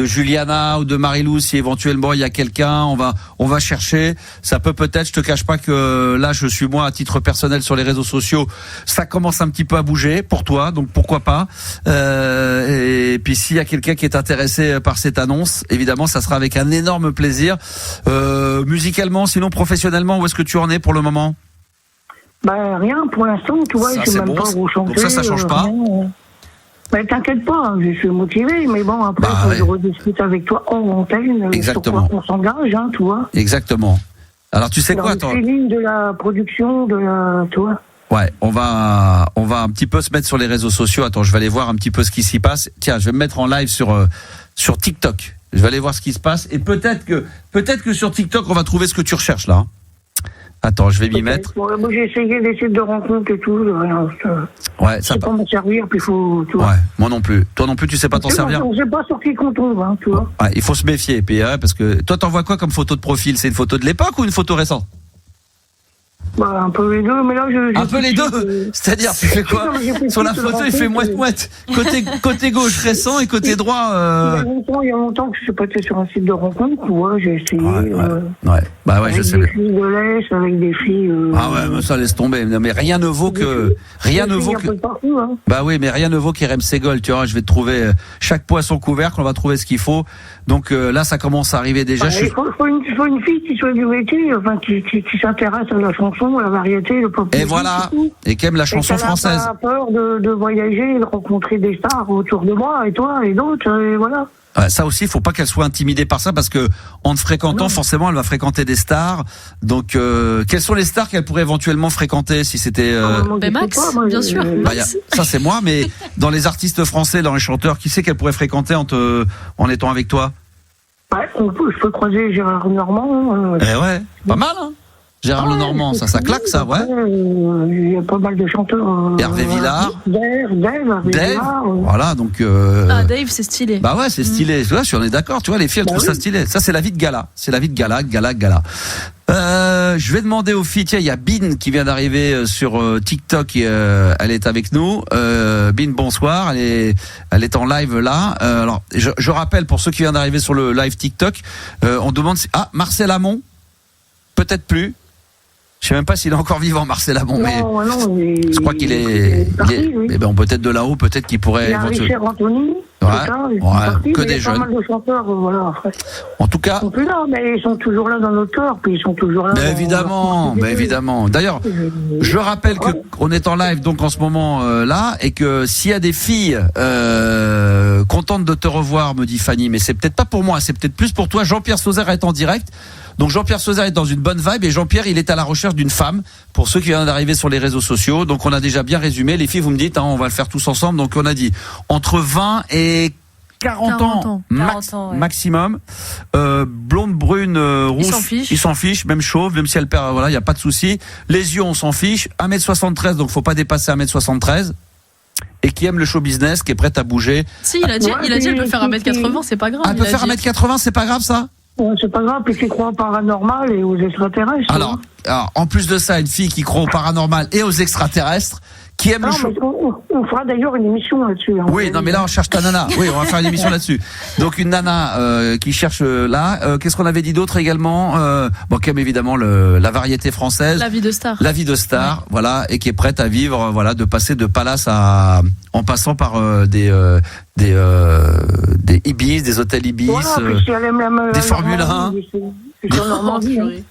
Juliana ou de Marilou si éventuellement il y a quelqu'un. On va chercher. Ça peut-être. Je te cache pas que là je suis moi à titre personnel sur les réseaux sociaux. Ça commence un petit peu à bouger pour toi, donc pourquoi pas. Et puis s'il y a quelqu'un qui est intéressé par cette annonce, évidemment ça sera avec un énorme plaisir. Musicalement, sinon professionnellement, où est-ce que tu en es pour le moment? Rien pour l'instant. Tu vois, je sais même pas où changer. Donc ça change pas. Mais t'inquiète pas, je suis motivé, mais bon, après, je rediscute avec toi en antenne. Exactement. On s'engage, hein, tu vois. Exactement. Alors, tu sais quoi, toi? De la production, tu vois. Ouais, on va un petit peu se mettre sur les réseaux sociaux. Attends, je vais aller voir un petit peu ce qui s'y passe. Tiens, je vais me mettre en live sur TikTok. Je vais aller voir ce qui se passe. Et peut-être que sur TikTok, on va trouver ce que tu recherches, là. Attends, je vais m'y mettre. Moi, j'ai essayé des sites de rencontres et tout. Ça pas m'en servir, puis faut. Tu vois. Ouais, moi non plus. Toi non plus, tu sais pas t'en servir. On sait pas sur qui qu'on tombe, hein, tu vois. Ouais, il faut se méfier, puis parce que toi, t'envoies quoi comme photo de profil? C'est une photo de l'époque ou une photo récente? Un peu les deux, mais là un peu les deux. C'est-à-dire, tu fais quoi? Sur la photo, il fait moite-moite. Côté gauche récent et côté droit. Il y a longtemps que je suis pas été sur un site de rencontre, tu vois, j'ai essayé. Ouais, je sais. Avec des filles de l'Est, avec des filles. Ah ouais, mais ça laisse tomber. Non, mais rien ne vaut que. Partout, hein. Bah oui, mais rien ne vaut qu'RMC Gold. Tu vois, je vais te trouver chaque poisson couvercle, on va trouver ce qu'il faut. Donc là, ça commence à arriver déjà. Il faut une fille qui soit du métier, enfin, qui s'intéresse à la chanson, à la variété, le pop. Et voilà. Et qui aime la chanson française. J'ai pas peur de voyager, de rencontrer des stars autour de moi, et toi, et d'autres, et voilà. Ça aussi, il faut pas qu'elle soit intimidée par ça, parce que en te fréquentant, forcément, elle va fréquenter des stars. Donc, quelles sont les stars qu'elle pourrait éventuellement fréquenter si c'était Max, bien sûr. Ça c'est moi, mais dans les artistes français, dans les chanteurs, qui c'est qu'elle pourrait fréquenter en étant avec toi? Ouais, je peux croiser Gérard Normand. Ouais, pas mal, hein. Gérard Lenormand, ça claque, ça, ouais. Il y a pas mal de chanteurs. Hervé Villard. Dave. Voilà, donc. Dave, c'est stylé. Bah ouais, c'est stylé. Tu vois, on est d'accord. Tu vois, les filles, elles trouvent ça stylé. Ça, c'est la vie de gala. C'est la vie de gala. Je vais demander aux filles. Tiens, il y a Bin qui vient d'arriver sur TikTok. Elle est avec nous. Bin, bonsoir. Elle est en live là. Alors, je rappelle pour ceux qui viennent d'arriver sur le live TikTok, on demande si Marcel Amont. Peut-être plus. Je sais même pas s'il est encore vivant, Marcel Amont, mais je crois qu'il est. Mais bon, peut-être de là-haut, peut-être qu'il pourrait. Il y a Richard Anthony. Que des jeunes. Pas mal de chanteurs, voilà. Après. En tout cas. Ils sont plus là, mais ils sont toujours là dans notre cœur, puis ils sont toujours là. Mais évidemment. D'ailleurs, je rappelle qu'on est en live donc en ce moment là, et que s'il y a des filles contentes de te revoir, me dit Fanny, mais c'est peut-être pas pour moi, c'est peut-être plus pour toi. Jean-Pierre Sauzère est en direct. Donc Jean-Pierre Sauzère est dans une bonne vibe et Jean-Pierre il est à la recherche d'une femme pour ceux qui viennent d'arriver sur les réseaux sociaux. Donc on a déjà bien résumé. Les filles, vous me dites, on va le faire tous ensemble. Donc on a dit entre 20 et 40 ans. Maximum. Blonde, brune, rousse. Ils s'en fichent. Même chauve, même si elle perd, voilà, il y a pas de souci. Les yeux, on s'en fiche. 1m73, donc faut pas dépasser 1m73. Et qui aime le show business, qui est prête à bouger. Si, il a dit, elle peut faire 1m80, c'est pas grave. Elle peut faire 1m80, c'est pas grave ça? C'est pas grave, puis qui croit au paranormal et aux extraterrestres. Alors, en plus de ça, une fille qui croit au paranormal et aux extraterrestres, qui aime le show. On fera d'ailleurs une émission là-dessus. Oui, non, mais là, on cherche ta nana. Oui, on va faire une émission là-dessus. Donc, une nana qui cherche là. Qu'est-ce qu'on avait dit d'autre également? Bon, qui aime évidemment la variété française. La vie de star. La vie de star, ouais. Voilà, et qui est prête à vivre, voilà, de passer de palace en passant par des Ibis, des hôtels Ibis, des Formule 1.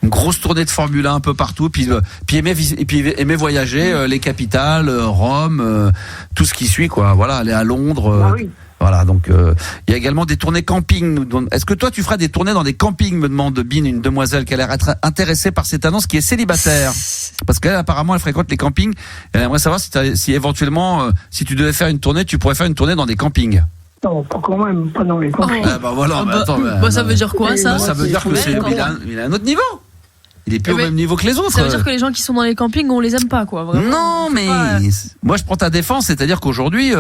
Une grosse tournée de Formule 1 un peu partout, puis aimer voyager, les capitales, Rome, tout ce qui suit, quoi. Voilà, aller à Londres. Voilà, donc il y a également des tournées camping. Est-ce que toi tu feras des tournées dans des campings, me demande Bin, une demoiselle qui a l'air être intéressée par cette annonce, qui est célibataire, parce qu'elle apparemment elle fréquente les campings. Elle aimerait savoir si éventuellement, si tu devais faire une tournée, tu pourrais faire une tournée dans des campings. Non, pas quand même, pas dans les campings. Ça veut dire quoi ça? Ça veut dire que il a un autre niveau. Il est plus au même niveau que les autres. Ça veut dire que les gens qui sont dans les campings, on les aime pas, quoi. Vraiment. Non, mais moi je prends ta défense, c'est-à-dire qu'aujourd'hui,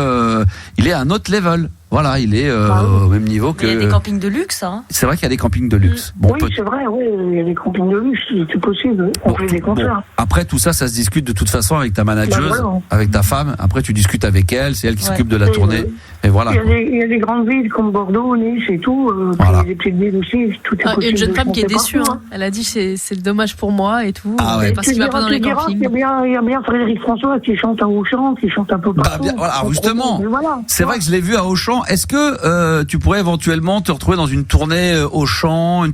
il est à un autre level. Voilà, il est au même niveau que. Il y a des campings de luxe, hein. C'est vrai qu'il y a des campings de luxe. Bon, oui, c'est vrai, oui, il y a des campings de luxe, c'est possible. On fait des concerts. Bon. Après, tout ça, ça se discute de toute façon avec ta manageuse, avec ta femme. Après, tu discutes avec elle, c'est elle qui s'occupe de la tournée. Et voilà. Il y a des grandes villes comme Bordeaux, Nice et tout. Voilà. Il y a des petites villes aussi, tout est possible. Il y a une jeune femme qui est déçue. Hein. Elle a dit c'est dommage pour moi et tout. Parce qu'il va pas dans les campings. Il y a bien Frédéric François qui chante à Auchan, qui chante un peu partout. Voilà, justement. C'est vrai que je l'ai vu à Auchan. Est-ce que tu pourrais éventuellement te retrouver dans une tournée Auchan,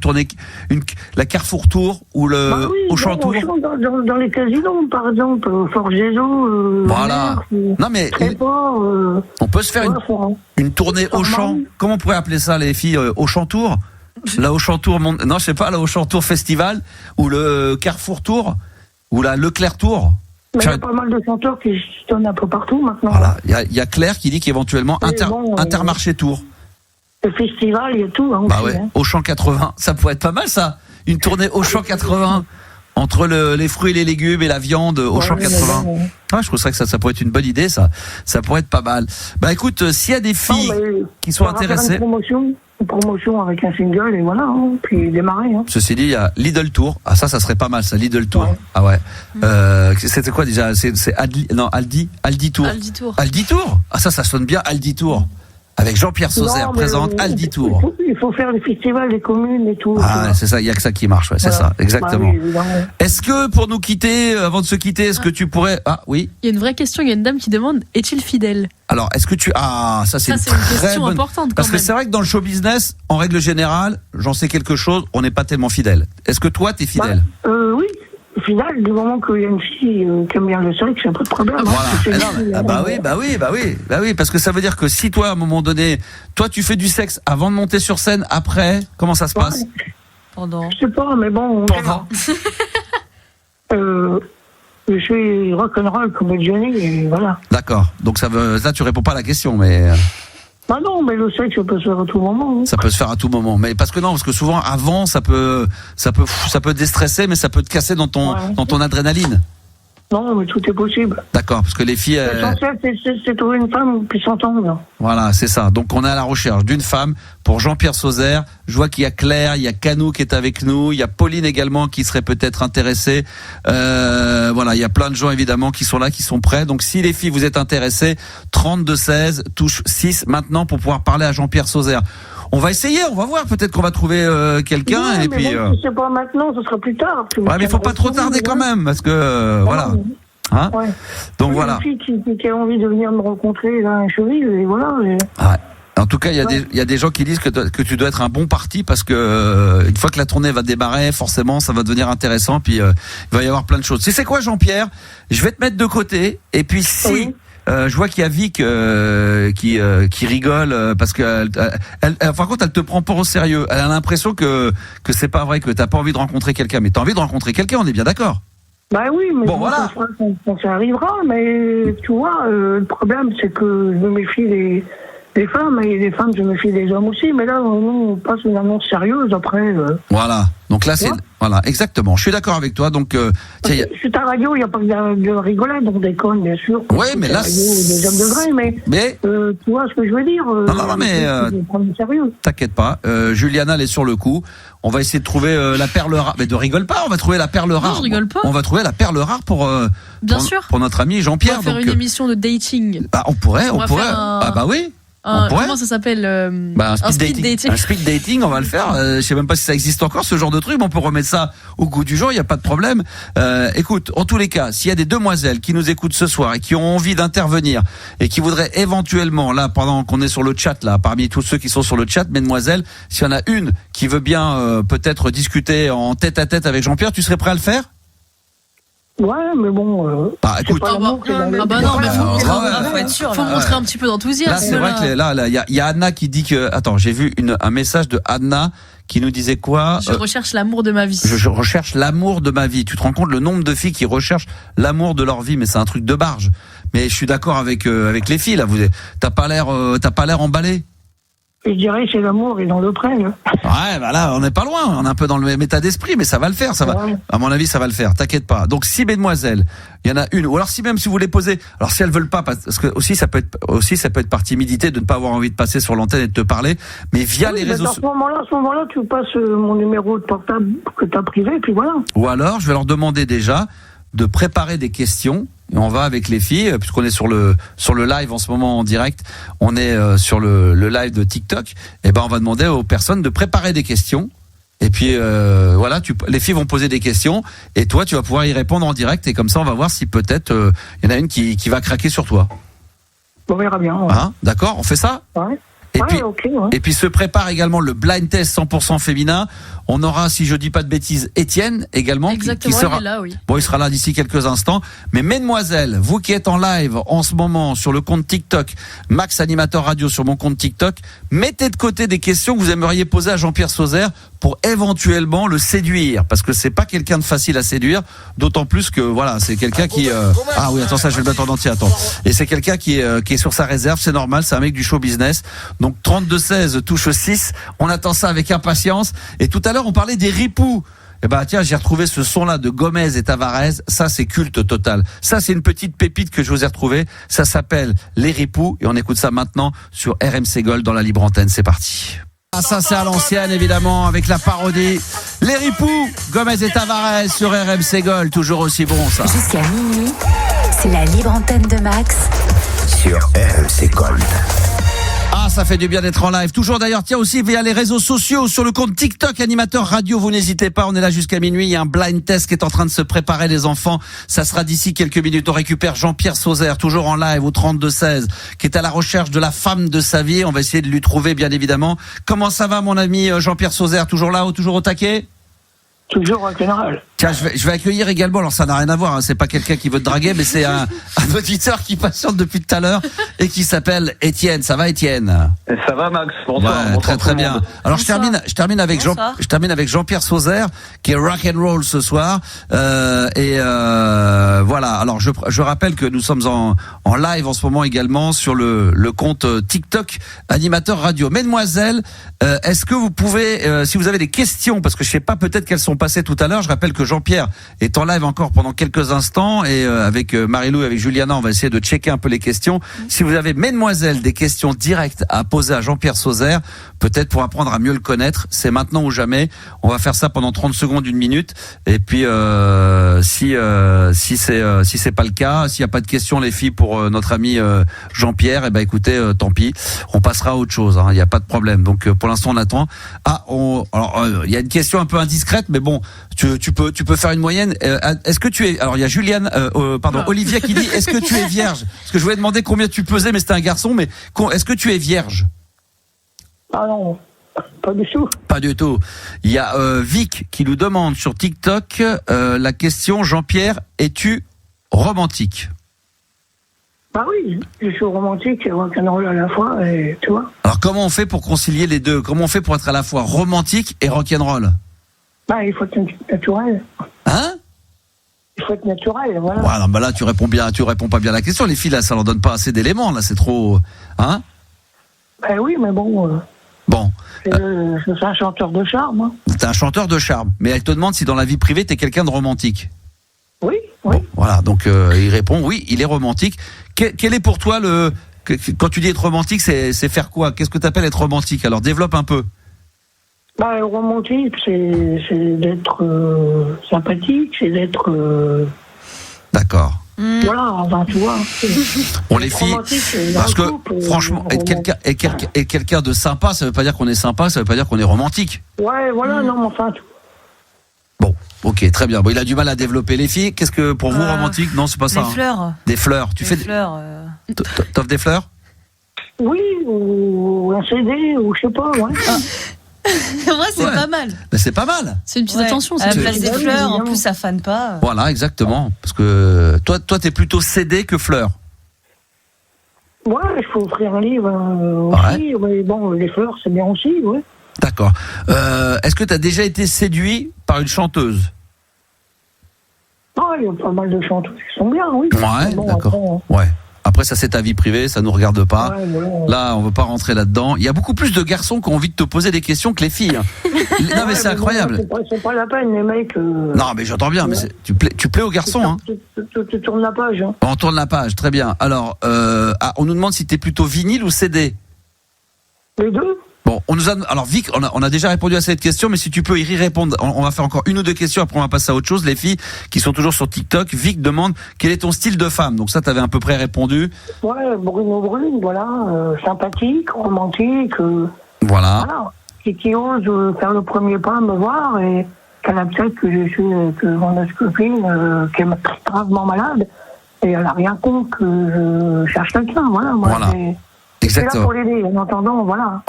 la Carrefour Tour ou le Auchan Tour? Dans les casinos, par exemple, Forgeso. Voilà. Non mais on peut se faire une tournée Auchan. Comment on pourrait appeler ça, les filles? Auchan Tour? La Auchan Tour, non, je sais pas, la Auchan Tour Festival ou le Carrefour Tour ou la Leclerc Tour. Mais il y a pas mal de chanteurs qui se donnent un peu partout maintenant. Voilà, il y a Claire qui dit qu'éventuellement Intermarché Tour. Le festival, il y a tout. Hein, bah ouais, Auchan 80, ça pourrait être pas mal ça. Une tournée Auchan 80 entre les fruits et les légumes et la viande Auchan 80. Ah, je trouve que ça pourrait être une bonne idée, ça pourrait être pas mal. Bah écoute, s'il y a des filles qui sont intéressées. Une promotion avec un single et voilà, puis démarrer. Ceci dit, il y a Lidl Tour. Ah ça serait pas mal, ça, Lidl Tour. Ouais. Ah ouais. C'était quoi déjà? C'est Aldi Tour. Aldi Tour. Ah ça sonne bien, Aldi Tour. Avec Jean-Pierre Sauzère présente Aldi Tour. Il faut faire les festivals, les communes et tout. Ah, c'est ça, il y a que ça qui marche, ouais, c'est ça, exactement. Bah oui, est-ce que pour nous quitter, avant de se quitter, est-ce que tu pourrais... Ah oui. Il y a une vraie question, il y a une dame qui demande, est-il fidèle? Alors, est-ce que tu... Ah, ça c'est une question importante. Parce que c'est vrai que dans le show business, en règle générale, j'en sais quelque chose, on n'est pas tellement fidèle. Est-ce que toi, t'es fidèle? Oui. Au final, du moment qu'il y a une fille qui aime bien le sexe, c'est un peu de problème. Voilà. Bah oui, parce que ça veut dire que si toi, à un moment donné, toi, tu fais du sexe avant de monter sur scène, après, comment ça se passe? Pendant. Je sais pas, mais bon. Pendant. Je suis rock'n'roll comme Johnny, et voilà. D'accord. Donc là, tu réponds pas à la question, mais. Bah non, mais le sexe, ça peut se faire à tout moment. Hein. Ça peut se faire à tout moment. Mais parce que souvent, avant, ça peut déstresser, mais ça peut te casser dans ton adrénaline. Non, mais tout est possible. D'accord, parce que les filles... L'essentiel, c'est trouver une femme qui s'entende. Voilà, c'est ça. Donc, on est à la recherche d'une femme pour Jean-Pierre Sauzère. Je vois qu'il y a Claire, il y a Canou qui est avec nous, il y a Pauline également qui serait peut-être intéressée. Voilà, il y a plein de gens évidemment qui sont là, qui sont prêts. Donc, si les filles, vous êtes intéressées, 32-16, touche 6 maintenant pour pouvoir parler à Jean-Pierre Sauzère. On va essayer, on va voir, peut-être qu'on va trouver quelqu'un ouais, et puis. Bon, c'est pas maintenant, ce sera plus tard. Ouais, mais il faut pas trop tarder quand même, parce que voilà. Hein ouais. Donc voilà. Une fille qui a envie de venir me rencontrer là, un cheville, et voilà. Ouais. En tout cas, il y a des gens qui disent que tu dois être un bon parti parce que une fois que la tournée va démarrer, forcément, ça va devenir intéressant. Puis il va y avoir plein de choses. Tu sais quoi, Jean-Pierre, je vais te mettre de côté. Et puis si. Oui. Je vois qu'il y a Vic qui rigole parce que par contre elle te prend pas au sérieux. Elle a l'impression que c'est pas vrai, que t'as pas envie de rencontrer quelqu'un, mais t'as envie de rencontrer quelqu'un, on est bien d'accord. Bah oui, mais bon, voilà. Ça arrivera, mais tu vois, le problème c'est que je me méfie des femmes, et les femmes je me méfie des hommes aussi, mais là on passe une annonce sérieuse après. Voilà. Donc là, c'est voilà, exactement. Je suis d'accord avec toi. Donc, sur ta radio, il n'y a pas de rigolade, on déconne, bien sûr. Oui, mais là, des hommes de gré, mais tu vois ce que je veux dire. Non, mais t'inquiète pas. Juliana, elle est sur le coup. On va essayer de trouver la perle rare. Mais ne rigole pas, on va trouver la perle rare. Non, je rigole pas. On va trouver la perle rare pour notre ami Jean-Pierre. On va faire une émission de dating. Bah, on pourrait. Ah bah oui. Comment ça s'appelle un speed dating. Un speed dating, on va le faire. Je sais même pas si ça existe encore ce genre de truc, mais on peut remettre ça au goût du jour, il y a pas de problème. Écoute, en tous les cas, s'il y a des demoiselles qui nous écoutent ce soir et qui ont envie d'intervenir et qui voudraient éventuellement, là, pendant qu'on est sur le chat, là, parmi tous ceux qui sont sur le chat, mesdemoiselles, s'il y en a une qui veut bien peut-être discuter en tête à tête avec Jean-Pierre, tu serais prêt à le faire? Ouais, mais bon. Bah écoute. Non, mais faut être sûr. Faut montrer un petit peu d'enthousiasme. Là, c'est vrai que là, il y a Anna qui dit que. Attends, j'ai vu un message de Anna qui nous disait quoi? Je recherche l'amour de ma vie. Je recherche l'amour de ma vie. Tu te rends compte le nombre de filles qui recherchent l'amour de leur vie, mais c'est un truc de barge. Mais je suis d'accord avec les filles là. T'as pas l'air emballé. Je dirais c'est l'amour et dans le prêt. Ouais, bah là, on n'est pas loin. On est un peu dans le même état d'esprit, mais ça va le faire. Ça va. À mon avis, ça va le faire. T'inquiète pas. Donc, si mesdemoiselles, il y en a une, ou alors si vous voulez poser, alors si elles veulent pas, parce que aussi ça peut être par timidité de ne pas avoir envie de passer sur l'antenne et de te parler, mais via les réseaux sociaux. À ce moment-là, tu passes mon numéro de portable que t'as privé, et puis voilà. Ou alors, je vais leur demander déjà de préparer des questions. Et on va avec les filles, puisqu'on est sur le live en ce moment en direct, on est sur le live de TikTok, et ben on va demander aux personnes de préparer des questions. Et puis voilà, les filles vont poser des questions et toi tu vas pouvoir y répondre en direct, et comme ça on va voir si peut-être il y en a une qui va craquer sur toi. On verra bien. Ouais. Hein, d'accord, on fait ça? Ouais. Et puis se prépare également le blind test 100% féminin. On aura, si je dis pas de bêtises, Étienne également. Exactement, qui sera il est là, oui. Bon, il sera là d'ici quelques instants. Mais mesdemoiselles, vous qui êtes en live en ce moment sur le compte TikTok, Max Animateur Radio sur mon compte TikTok, mettez de côté des questions que vous aimeriez poser à Jean-Pierre Sauzère pour éventuellement le séduire, parce que c'est pas quelqu'un de facile à séduire, d'autant plus que voilà, c'est quelqu'un qui ah oui, attends, ça je vais le mettre en entier, attends. Et c'est quelqu'un qui est sur sa réserve, c'est normal, c'est un mec du show business. Donc 32-16 touche 6, on attend ça avec impatience. Et tout à l'heure on parlait des ripoux. Eh ben tiens, j'ai retrouvé ce son-là de Gomez et Tavares. Ça, c'est culte total. Ça, c'est une petite pépite que je vous ai retrouvée. Ça s'appelle Les Ripoux, et on écoute ça maintenant sur RMC Gold dans la libre antenne. C'est parti. Ah, ça, c'est à l'ancienne, évidemment, avec la parodie. Les Ripoux, Gomez et Tavares sur RMC Gold, toujours aussi bon, ça. Jusqu'à minuit, c'est la libre antenne de Max sur RMC Gold. Ah, ça fait du bien d'être en live. Toujours d'ailleurs, tiens aussi via les réseaux sociaux, sur le compte TikTok Animateur Radio, vous n'hésitez pas, on est là jusqu'à minuit. Il y a un blind test qui est en train de se préparer, les enfants. Ça sera d'ici quelques minutes. On récupère Jean-Pierre Sauzère, toujours en live au 32-16, qui est à la recherche de la femme de sa vie. On va essayer de lui trouver, bien évidemment. Comment ça va, mon ami Jean-Pierre Sauzère? Toujours là, toujours au taquet? Toujours en général. Tiens, je vais accueillir également, alors ça n'a rien à voir, hein, c'est pas quelqu'un qui veut te draguer, mais c'est un auditeur qui patiente depuis tout à l'heure et qui s'appelle Étienne. Ça va, Étienne? Ça va, Max? Bonsoir. Ouais, bonsoir très bien. Alors je termine avec Jean-Pierre Sauzère qui est rock and roll ce soir. Voilà. Alors je rappelle que nous sommes en live en ce moment également sur le compte TikTok Animateur Radio. Mesdemoiselles, est-ce que vous pouvez, si vous avez des questions, parce que je sais pas, peut-être qu'elles sont passées tout à l'heure. Je rappelle que Jean-Pierre est en live encore pendant quelques instants et avec Marie-Lou et avec Juliana, on va essayer de checker un peu les questions. Si vous avez, mesdemoiselles, des questions directes à poser à Jean-Pierre Sauzère, peut-être pour apprendre à mieux le connaître, c'est maintenant ou jamais. On va faire ça pendant 30 secondes, 1 minute. Et puis si c'est pas le cas, s'il y a pas de questions, les filles, pour notre ami Jean-Pierre, eh ben écoutez, tant pis, on passera à autre chose. Il n'y a pas de problème. Donc pour l'instant, on attend. Il y a une question un peu indiscrète, mais bon, tu peux faire une moyenne. Est-ce que tu es... Alors il y a Olivia qui dit, est-ce que tu es vierge? Parce que je voulais demander combien tu pesais, mais c'était un garçon. Mais est-ce que tu es vierge? Ah non, pas du tout. Pas du tout. Il y a Vic qui nous demande sur TikTok la question, Jean-Pierre, es-tu romantique? Bah oui, je suis romantique et rock'n'roll à la fois, et tu vois. Alors comment on fait pour concilier les deux? Comment on fait pour être à la fois romantique et rock'n'roll? Bah il faut être naturel. Hein? Il faut être naturel, voilà. Ouais, non, bah là tu réponds pas bien à la question. Les filles là, ça leur donne pas assez d'éléments là, c'est trop, hein? Bah oui, mais bon. Bon. C'est un chanteur de charme. Hein. T'es un chanteur de charme, mais elle te demande si dans la vie privée t'es quelqu'un de romantique. Oui. Bon, voilà, donc il répond oui, il est romantique. Quel est pour toi quand tu dis être romantique, c'est faire quoi? Qu'est-ce que t'appelles être romantique? Alors développe un peu. Bah romantique, c'est d'être sympathique, c'est d'être. D'accord. Voilà, enfin tu vois. On les filles, parce que franchement, être quelqu'un de sympa, ça veut pas dire qu'on est sympa, ça veut pas dire qu'on est romantique. Ouais, voilà, non, mais enfin. Bon, ok, très bien. Bon, il a du mal à développer les filles. Qu'est-ce que pour vous romantique? Non, c'est pas ça. Des fleurs. Des fleurs. Tu fais des fleurs. T'offres des fleurs? Oui, ou un CD, ou je sais pas, ouais. En vrai, c'est pas mal. Mais c'est pas mal. C'est une petite attention. À la place des fleurs, en plus, ça fane pas. Voilà, exactement. Parce que toi, t'es plutôt CD que fleurs. Ouais, il faut offrir un livre aussi. Mais bon, les fleurs, c'est bien aussi, ouais. D'accord. Est-ce que t'as déjà été séduit par une chanteuse? Ah, il y a pas mal de chanteuses qui sont bien, oui. Ouais, bon, d'accord. Après, ça, c'est ta vie privée, ça nous regarde pas. Ouais, voilà. Là, on veut pas rentrer là-dedans. Il y a beaucoup plus de garçons qui ont envie de te poser des questions que les filles. Non, mais c'est incroyable. C'est pas la peine, les mecs. Non, mais j'entends bien. Mais tu plais aux garçons, hein. Tu tournes la page. Hein. On tourne la page, très bien. Alors, on nous demande si t'es plutôt vinyle ou CD. Les deux. Bon, alors Vic, on a déjà répondu à cette question, mais si tu peux y répondre, on va faire encore 1 ou 2 questions, après on va passer à autre chose. Les filles qui sont toujours sur TikTok, Vic demande quel est ton style de femme. Donc ça, t'avais à peu près répondu. Ouais, brune, voilà, sympathique, romantique. Voilà. Qui ose faire le premier pas, me voir et qu'elle accepte que mon ex-copine, qui est gravement malade, et elle a rien contre que je cherche quelqu'un, voilà. Voilà. Exactement. C'est là pour l'aider, en attendant, voilà.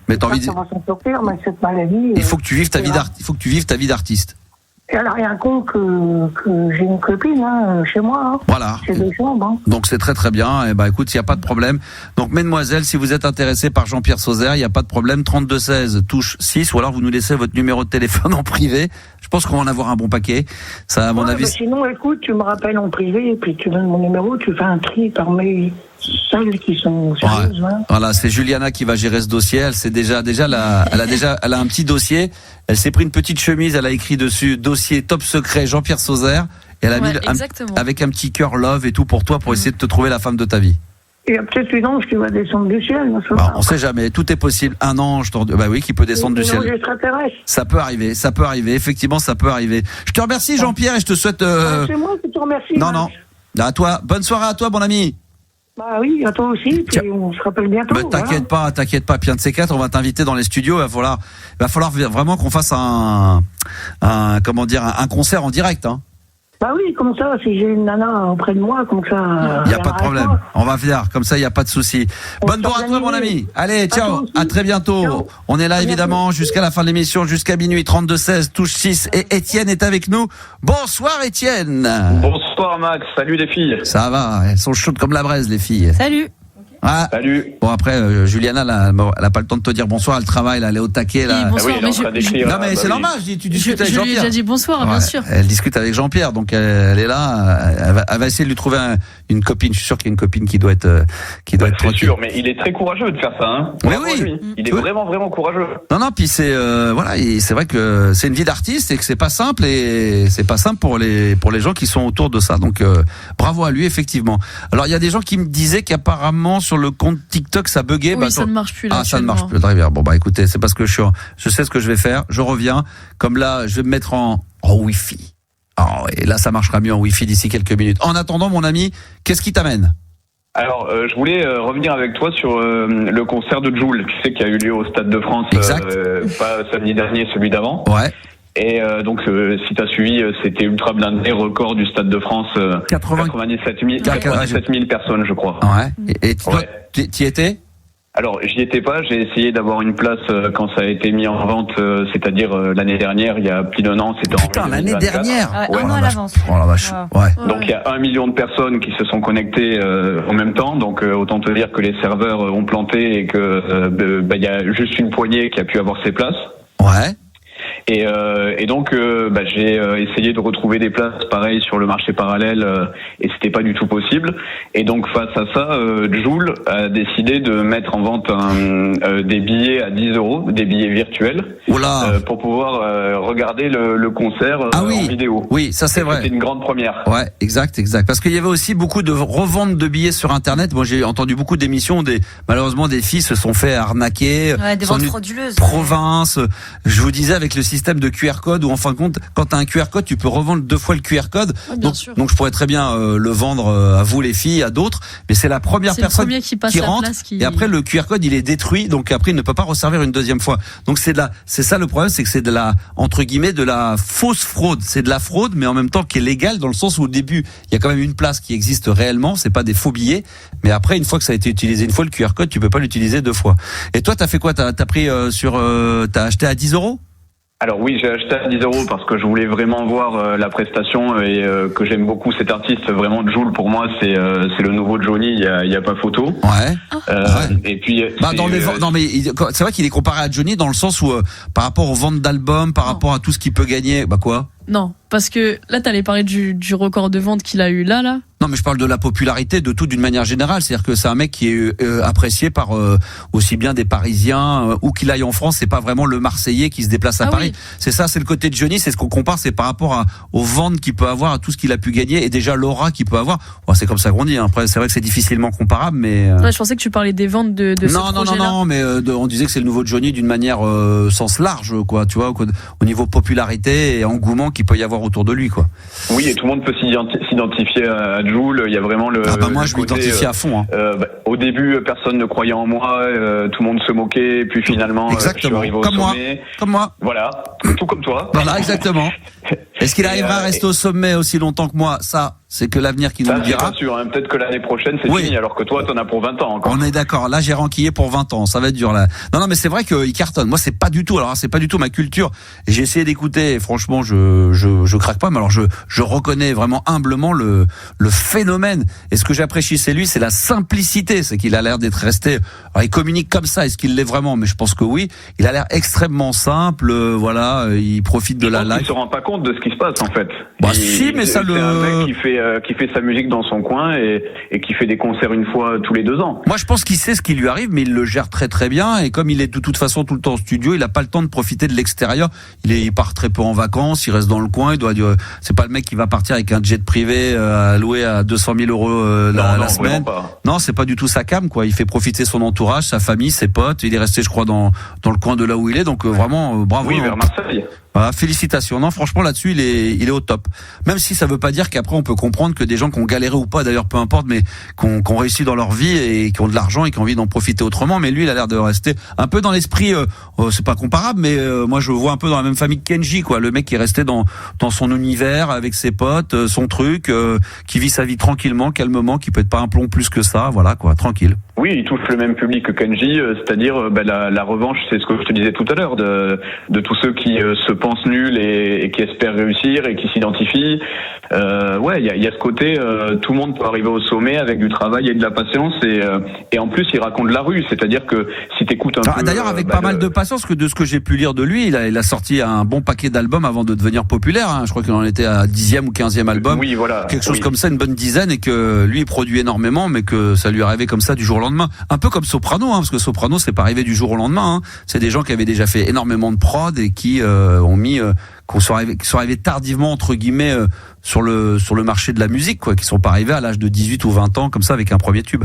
Mais t'as envie de... Ça va s'en sortir, mais cette maladie... Il faut que tu vives ta vie d'artiste. Et elle n'a rien contre que j'ai une copine, chez moi. Voilà. C'est 2 chambres. Donc c'est très très bien. Et écoute, il n'y a pas de problème. Donc mesdemoiselles, si vous êtes intéressées par Jean-Pierre Sauzère, il n'y a pas de problème. 32 16 touche 6, ou alors vous nous laissez votre numéro de téléphone en privé. Je pense qu'on va en avoir un bon paquet. Ça, à mon avis. Sinon, écoute, tu me rappelles en privé, et puis tu donnes mon numéro, tu fais un tri parmi celles qui sont sérieuses. Voilà, c'est Juliana qui va gérer ce dossier. Elle a un petit dossier. Elle s'est pris une petite chemise, elle a écrit dessus dossier top secret Jean-Pierre Sauzère, et elle a mis avec un petit cœur love et tout pour toi, pour essayer de te trouver la femme de ta vie. Il y a peut-être une ange qui va descendre du ciel. On sait jamais, tout est possible. Un ange, qui peut descendre du ciel. Ça peut arriver, effectivement, ça peut arriver. Je te remercie Jean-Pierre et je te souhaite... C'est moi qui te remercie. Non. À toi, bonne soirée à toi, mon ami. Bah oui, à toi aussi, puis on se rappelle bientôt. T'inquiète pas, puis un de ces 4, on va t'inviter dans les studios, il va falloir vraiment qu'on fasse un concert en direct, hein. Bah oui, comme ça, si j'ai une nana auprès de moi, comme ça. Il n'y a pas de problème. On va faire, comme ça, il n'y a pas de souci. Bonne bourre à toi, mon ami. Allez, ciao. À très bientôt. Ciao. On est là, évidemment, jusqu'à la fin de l'émission, jusqu'à minuit, 32-16, touche 6. Et Étienne est avec nous. Bonsoir, Étienne. Bonsoir, Max. Salut, les filles. Ça va. Elles sont chaudes comme la braise, les filles. Salut. Ah. Salut. Bon, après, Juliana, elle a pas le temps de te dire bonsoir, elle travaille, là, elle est au taquet, là. Oui, bonsoir, non, mais c'est normal, tu discutes avec Jean-Pierre. Je lui ai déjà dit bonsoir, bien sûr. Elle discute avec Jean-Pierre, donc elle est là, elle va essayer de lui trouver une copine. Je suis sûr qu'il y a une copine qui doit être c'est sûr, mais il est très courageux de faire ça, hein. Oui. Il est vraiment, vraiment courageux. Non, puis c'est, voilà, c'est vrai que c'est une vie d'artiste et que c'est pas simple pour les gens qui sont autour de ça. Donc, bravo à lui, effectivement. Alors, il y a des gens qui me disaient qu'apparemment, sur le compte TikTok, ça buguait. Oui, ça ne marche plus là. Ah, ça ne marche plus. Très bien. Bon, écoutez, c'est parce que je sais ce que je vais faire. Je reviens. Comme là, je vais me mettre en Wi-Fi. Oh, et là, ça marchera mieux en Wi-Fi d'ici quelques minutes. En attendant, mon ami, qu'est-ce qui t'amène? Alors, je voulais revenir avec toi sur le concert de Jul, tu sais, qui a eu lieu au Stade de France. Exact. Pas samedi dernier, celui d'avant. Ouais. Et donc, si t'as suivi, c'était ultra blindé, record du Stade de France, 97 000 personnes, je crois. Ouais. Et toi, t'y étais? Alors, j'y étais pas, j'ai essayé d'avoir une place quand ça a été mis en vente, c'est-à-dire l'année dernière, il y a plus d'1 an, c'était en Putain, l'année dernière? Ouais, un an à l'avance. Oh la vache. Ouais. Donc, il y a 1 million de personnes qui se sont connectées en même temps, donc autant te dire que les serveurs ont planté et que il y a juste une poignée qui a pu avoir ses places. Ouais. Et donc j'ai essayé de retrouver des places pareilles sur le marché parallèle et c'était pas du tout possible. Et donc face à ça, Jul a décidé de mettre en vente des billets à 10 €, des billets virtuels, pour pouvoir regarder le concert en vidéo. Oui, ça c'est vrai. C'était une grande première. Ouais, exact. Parce qu'il y avait aussi beaucoup de reventes de billets sur Internet. Moi, j'ai entendu beaucoup d'émissions où malheureusement des filles se sont fait arnaquer. Ouais, des ventes frauduleuses. Province. Je vous disais avec le système de QR code où en fin de compte, quand tu as un QR code, tu peux revendre 2 fois le QR code. Ouais, donc je pourrais très bien le vendre à vous les filles, à d'autres, mais c'est la première personne qui rentre et après le QR code il est détruit, donc après il ne peut pas resservir une deuxième fois. Donc c'est ça le problème, c'est que c'est de la, entre guillemets, de la fausse fraude. C'est de la fraude, mais en même temps qui est légale dans le sens où au début il y a quand même une place qui existe réellement, c'est pas des faux billets, mais après une fois que ça a été utilisé une fois le QR code, tu peux pas l'utiliser 2 fois. Et toi t'as fait quoi? T'as pris t'as acheté à 10 €? Alors oui, j'ai acheté à 10 € parce que je voulais vraiment voir la prestation et que j'aime beaucoup cet artiste. Vraiment, Jul pour moi c'est le nouveau Johnny. Il y a pas photo. Ouais. Et puis non mais c'est vrai qu'il est comparé à Johnny dans le sens où par rapport aux ventes d'albums, par rapport à tout ce qu'il peut gagner, quoi? Non, parce que là t'allais parler du record de vente qu'il a eu là. Non, mais je parle de la popularité de tout d'une manière générale. C'est-à-dire que c'est un mec qui est apprécié par aussi bien des Parisiens où qu'il aille en France. C'est pas vraiment le Marseillais qui se déplace à Paris. Oui. C'est ça, c'est le côté de Johnny. C'est ce qu'on compare. C'est par rapport aux ventes qu'il peut avoir, à tout ce qu'il a pu gagner et déjà l'aura qu'il peut avoir. Bon, c'est comme ça qu'on dit. Après, c'est vrai que c'est difficilement comparable, mais. Ouais, je pensais que tu parlais des ventes de ce projet-là. Non, mais on disait que c'est le nouveau Johnny d'une manière sens large, quoi. Tu vois, au niveau popularité et engouement qu'il peut y avoir autour de lui, quoi. Oui, et tout le monde peut s'identifier à Jul. Il y a vraiment le. Ah bah moi, je m'identifie à fond. Au début, personne ne croyait en moi, tout le monde se moquait, et puis finalement, je suis arrivé au sommet. Comme moi. Voilà, tout comme toi. Voilà, exactement. Est-ce qu'il arrivera à rester au sommet aussi longtemps que moi? Ça, c'est que l'avenir qui nous le dira. C'est pas sûr, hein. Peut-être que l'année prochaine c'est fini, alors que toi t'en as pour 20 ans encore. On est d'accord, là j'ai ranquillé pour 20 ans, ça va être dur là. Non mais c'est vrai qu'il cartonne. Moi c'est pas du tout ma culture. Et j'ai essayé d'écouter et franchement je craque pas, mais alors je reconnais vraiment humblement le phénomène. Et ce que j'apprécie chez lui, c'est la simplicité, c'est qu'il a l'air d'être resté. Alors il communique comme ça, est-ce qu'il l'est vraiment? Mais je pense que oui, il a l'air extrêmement simple, il profite de la live. Il se rend pas compte de ce qui se passe en fait. Mais ça c'est un mec qui fait sa musique dans son coin et qui fait des concerts une fois tous les 2 ans. Moi, je pense qu'il sait ce qui lui arrive, mais il le gère très très bien. Et comme il est de toute façon tout le temps au studio, il n'a pas le temps de profiter de l'extérieur. Il part très peu en vacances, il reste dans le coin. C'est pas le mec qui va partir avec un jet privé à louer à 200 000 € la semaine. Non, c'est pas du tout sa cam, quoi. Il fait profiter son entourage, sa famille, ses potes. Il est resté, je crois, dans le coin de là où il est. Donc vraiment, bravo. Oui, vers Marseille. Voilà, félicitations. Non, franchement, là-dessus, il est au top. Même si ça veut pas dire qu'après, on peut comprendre que des gens qui ont galéré ou pas, d'ailleurs, peu importe, mais qui ont réussi dans leur vie et qui ont de l'argent et qui ont envie d'en profiter autrement. Mais lui, il a l'air de rester un peu dans l'esprit, c'est pas comparable, mais moi, je le vois un peu dans la même famille que Kenji, quoi. Le mec qui est resté dans son univers, avec ses potes, son truc, qui vit sa vie tranquillement, calmement, qui peut être pas un plomb plus que ça, voilà, quoi, tranquille. Oui, il touche le même public que Kenji, c'est-à-dire la revanche, c'est ce que je te disais tout à l'heure, de tous ceux qui se pensent nuls et qui espèrent réussir et qui s'identifient. Il y a ce côté, tout le monde peut arriver au sommet avec du travail et de la patience, et en plus il raconte la rue, c'est-à-dire que si t'écoutes un peu... D'ailleurs avec pas mal de patience, que de ce que j'ai pu lire de lui, il a sorti un bon paquet d'albums avant de devenir populaire, hein. Je crois qu'il en était à 10e ou 15e album, oui, voilà, quelque chose comme ça, une bonne dizaine, et que lui il produit énormément, mais que ça lui est arrivé comme ça du jour au lendemain, un peu comme Soprano, hein, parce que Soprano c'est pas arrivé du jour au lendemain, hein. C'est des gens qui avaient déjà fait énormément de prod et qui sont arrivés tardivement entre guillemets sur le marché de la musique, quoi, qui sont pas arrivés à l'âge de 18 ou 20 ans comme ça avec un premier tube.